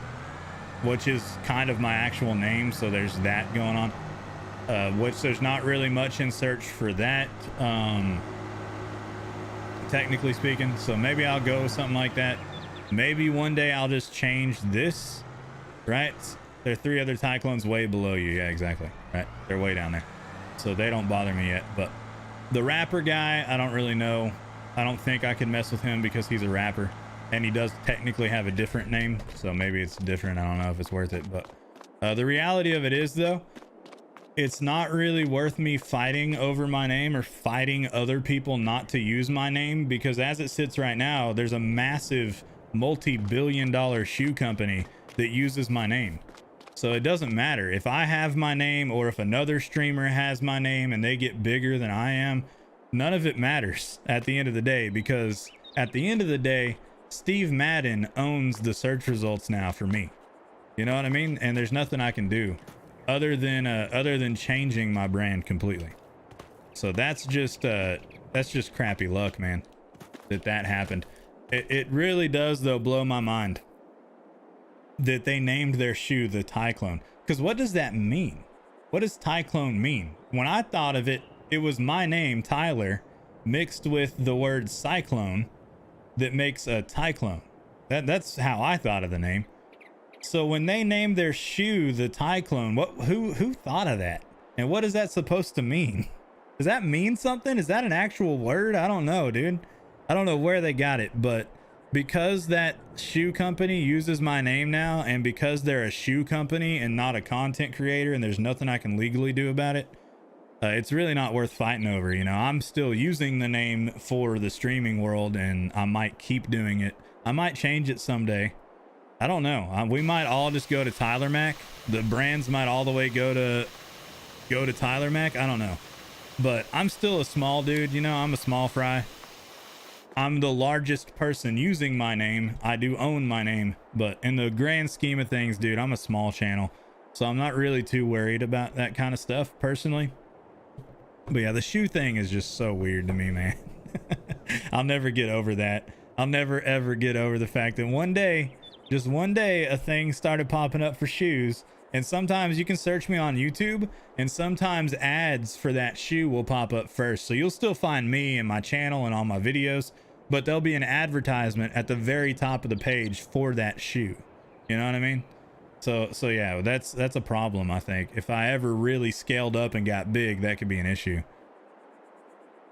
which is kind of my actual name, so there's that going on. Which there's not really much in search for that. Technically speaking, so maybe I'll go with something like that. Maybe one day I'll just change this, right? There are 3 other Cyclones way below you. Yeah, exactly, right? They're way down there, so they don't bother me yet. But the rapper guy, I don't really know. I don't think I can mess with him because he's a rapper and he does technically have a different name, so maybe it's different. I don't know if it's worth it, but the reality of it is, though, it's not really worth me fighting over my name or fighting other people not to use my name, because as it sits right now, there's a massive multi-billion-dollar shoe company that uses my name. So it doesn't matter if I have my name or if another streamer has my name and they get bigger than I am. None of it matters at the end of the day, because at the end of the day, Steve Madden owns the search results now for me. You know what I mean? And there's nothing I can do. other than changing my brand completely. So that's just crappy luck, man, that happened. It really does though blow my mind that they named their shoe the Tyclone, because what does that mean? What does Tyclone mean? When I thought of it, it was my name, Tyler, mixed with the word cyclone that makes a Tyclone. That's how I thought of the name. So when they named their shoe the Tyclone, who thought of that? And what is that supposed to mean? Does that mean something? Is that an actual word? I don't know, dude. I don't know where they got it, but because that shoe company uses my name now, and because they're a shoe company and not a content creator, and there's nothing I can legally do about it, it's really not worth fighting over. You know, I'm still using the name for the streaming world, and I might keep doing it. I might change it someday. I don't know. We might all just go to Tyler Mac. The brands might all the way go to Tyler Mac. I don't know, but I'm still a small dude. You know, I'm a small fry. I'm the largest person using my name. I do own my name, but in the grand scheme of things, dude, I'm a small channel, so I'm not really too worried about that kind of stuff personally. But yeah, the shoe thing is just so weird to me, man. I'll never get over that. I'll never ever get over the fact that one day, just one day, a thing started popping up for shoes. And sometimes you can search me on YouTube, and sometimes ads for that shoe will pop up first. So you'll still find me and my channel and all my videos, but there'll be an advertisement at the very top of the page for that shoe. You know what I mean? So yeah, that's a problem. I think if I ever really scaled up and got big, that could be an issue.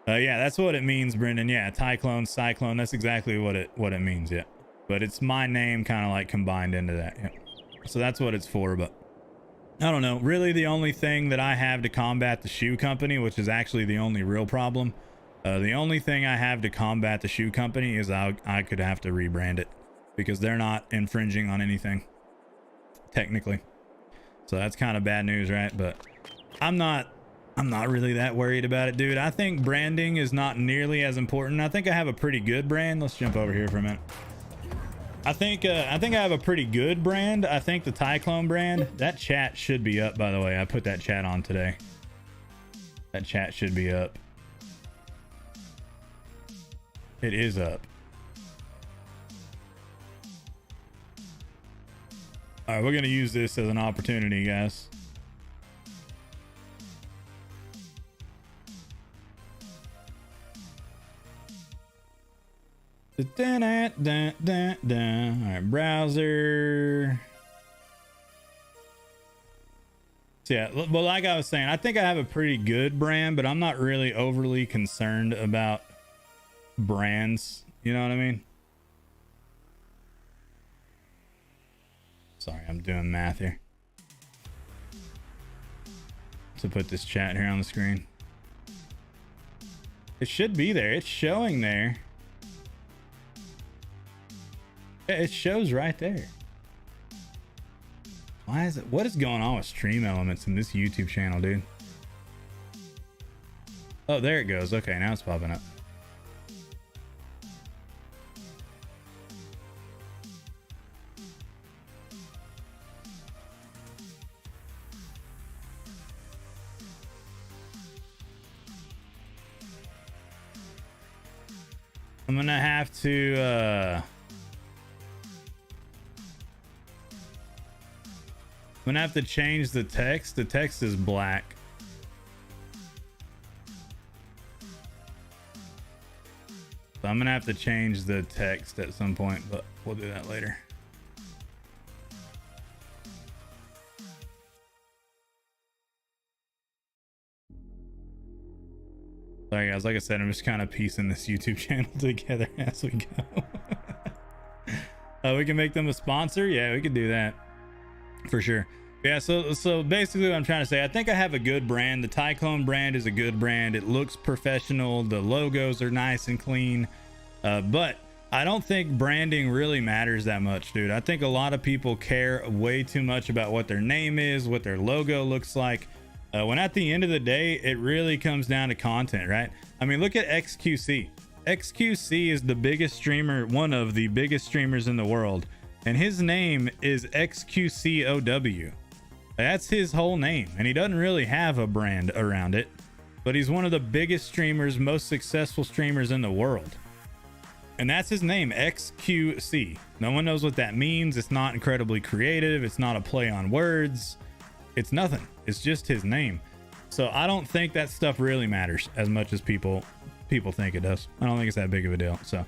Yeah, that's what it means, Brendan. Yeah, Tyclone, Cyclone. That's exactly what it means. Yeah, but it's my name kind of like combined into that. Yeah. So that's what it's for. But I don't know. Really, the only thing that I have to combat the shoe company, which is actually the only real problem, the only thing I have to combat the shoe company is I could have to rebrand it, because they're not infringing on anything technically. So that's kind of bad news, right? But I'm not really that worried about it, dude. I think branding is not nearly as important. I think I have a pretty good brand. Let's jump over here for a minute. I think I have a pretty good brand. I think the Tyclone brand, that chat should be up, by the way. I put that chat on today. That chat should be up. It is up. All right, we're going to use this as an opportunity, guys. All right, browser. So yeah, well, like I was saying, I think I have a pretty good brand, but I'm not really overly concerned about brands. You know what I mean? Sorry, I'm doing math here. To put this chat here on the screen. It should be there. It's showing there. It shows right there. Why is it? What is going on with stream elements in this YouTube channel, dude? Oh, there it goes. Okay, now it's popping up. I'm gonna have to I'm gonna have to change the text. The text is black. So I'm gonna have to change the text at some point, but we'll do that later. Sorry guys, like I said, I'm just kind of piecing this YouTube channel together as we go. We can make them a sponsor. Yeah, we could do that for sure. Yeah, so basically what I'm trying to say, I think I have a good brand. The Tyclone brand is a good brand. It looks professional. The logos are nice and clean. But I don't think branding really matters that much, dude. I think a lot of people care way too much about what their name is, what their logo looks like. When at the end of the day, it really comes down to content, right? I mean, look at XQC. XQC is the biggest streamer, one of the biggest streamers in the world. And his name is XQCOW. That's his whole name, and he doesn't really have a brand around it, but he's one of the biggest streamers, most successful streamers in the world. And that's his name, XQC. No one knows what that means. It's not incredibly creative. It's not a play on words. It's nothing. It's just his name. So I don't think that stuff really matters as much as people think it does. I don't think it's that big of a deal. So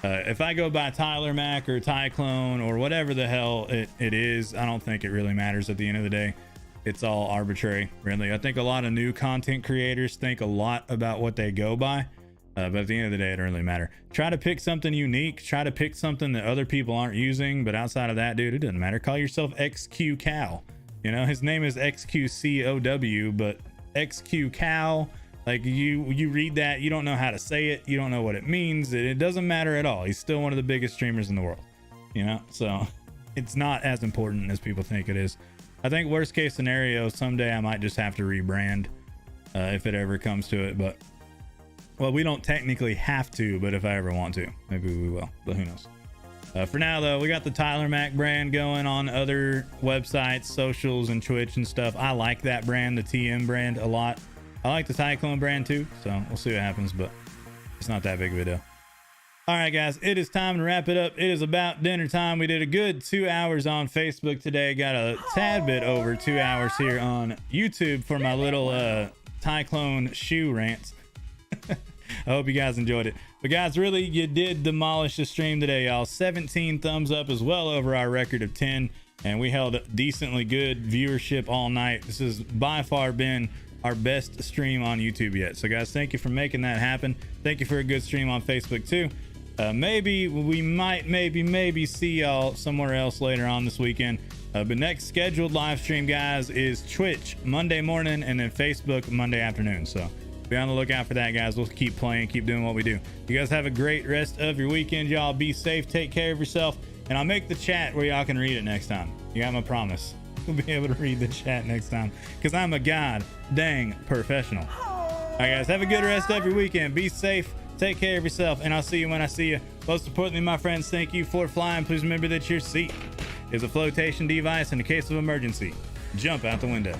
if I go by Tyler Mac or Tyclone or whatever the hell it is, I don't think it really matters at the end of the day. It's all arbitrary, really. I think a lot of new content creators think a lot about what they go by, but at the end of the day, it doesn't really matter. Try to pick something unique. Try to pick something that other people aren't using, but outside of that, dude, it doesn't matter. Call yourself XQ Cow. You know, his name is XQCOW, but XQ Cow, like you read that, you don't know how to say it, you don't know what it means. It doesn't matter at all. He's still one of the biggest streamers in the world, you know, so it's not as important as people think it is. I think worst case scenario, someday I might just have to rebrand if it ever comes to it, but well, we don't technically have to, but if I ever want to, maybe we will, but who knows. For now though, we got the Tyler Mac brand going on other websites, socials, and Twitch and stuff. I like that brand, the TM brand, a lot. I like the Cyclone brand too, so we'll see what happens, but it's not that big of a deal. All right, guys, it is time to wrap it up. It is about dinner time. We did a good 2 hours on Facebook today. Got a tad bit over 2 hours here on YouTube for my little Cyclone shoe rants. I hope you guys enjoyed it. But guys, really, you did demolish the stream today, y'all. 17 thumbs up is well over our record of 10, and we held decently good viewership all night. This has by far been our best stream on YouTube yet. So guys, thank you for making that happen. Thank you for a good stream on Facebook too. Maybe we might maybe see y'all somewhere else later on this weekend. But next scheduled live stream, guys, is Twitch Monday morning, and then Facebook Monday afternoon. So be on the lookout for that, guys. We'll keep playing, keep doing what we do. You guys have a great rest of your weekend, y'all. Be safe, take care of yourself, and I'll make the chat where y'all can read it next time. You got my promise. We'll be able to read the chat next time, because I'm a god dang professional. All right, guys, have a good rest of your weekend. Be safe, take care of yourself, and I'll see you when I see you. Most importantly, my friends, thank you for flying. Please remember that your seat is a flotation device in the case of emergency. Jump out the window.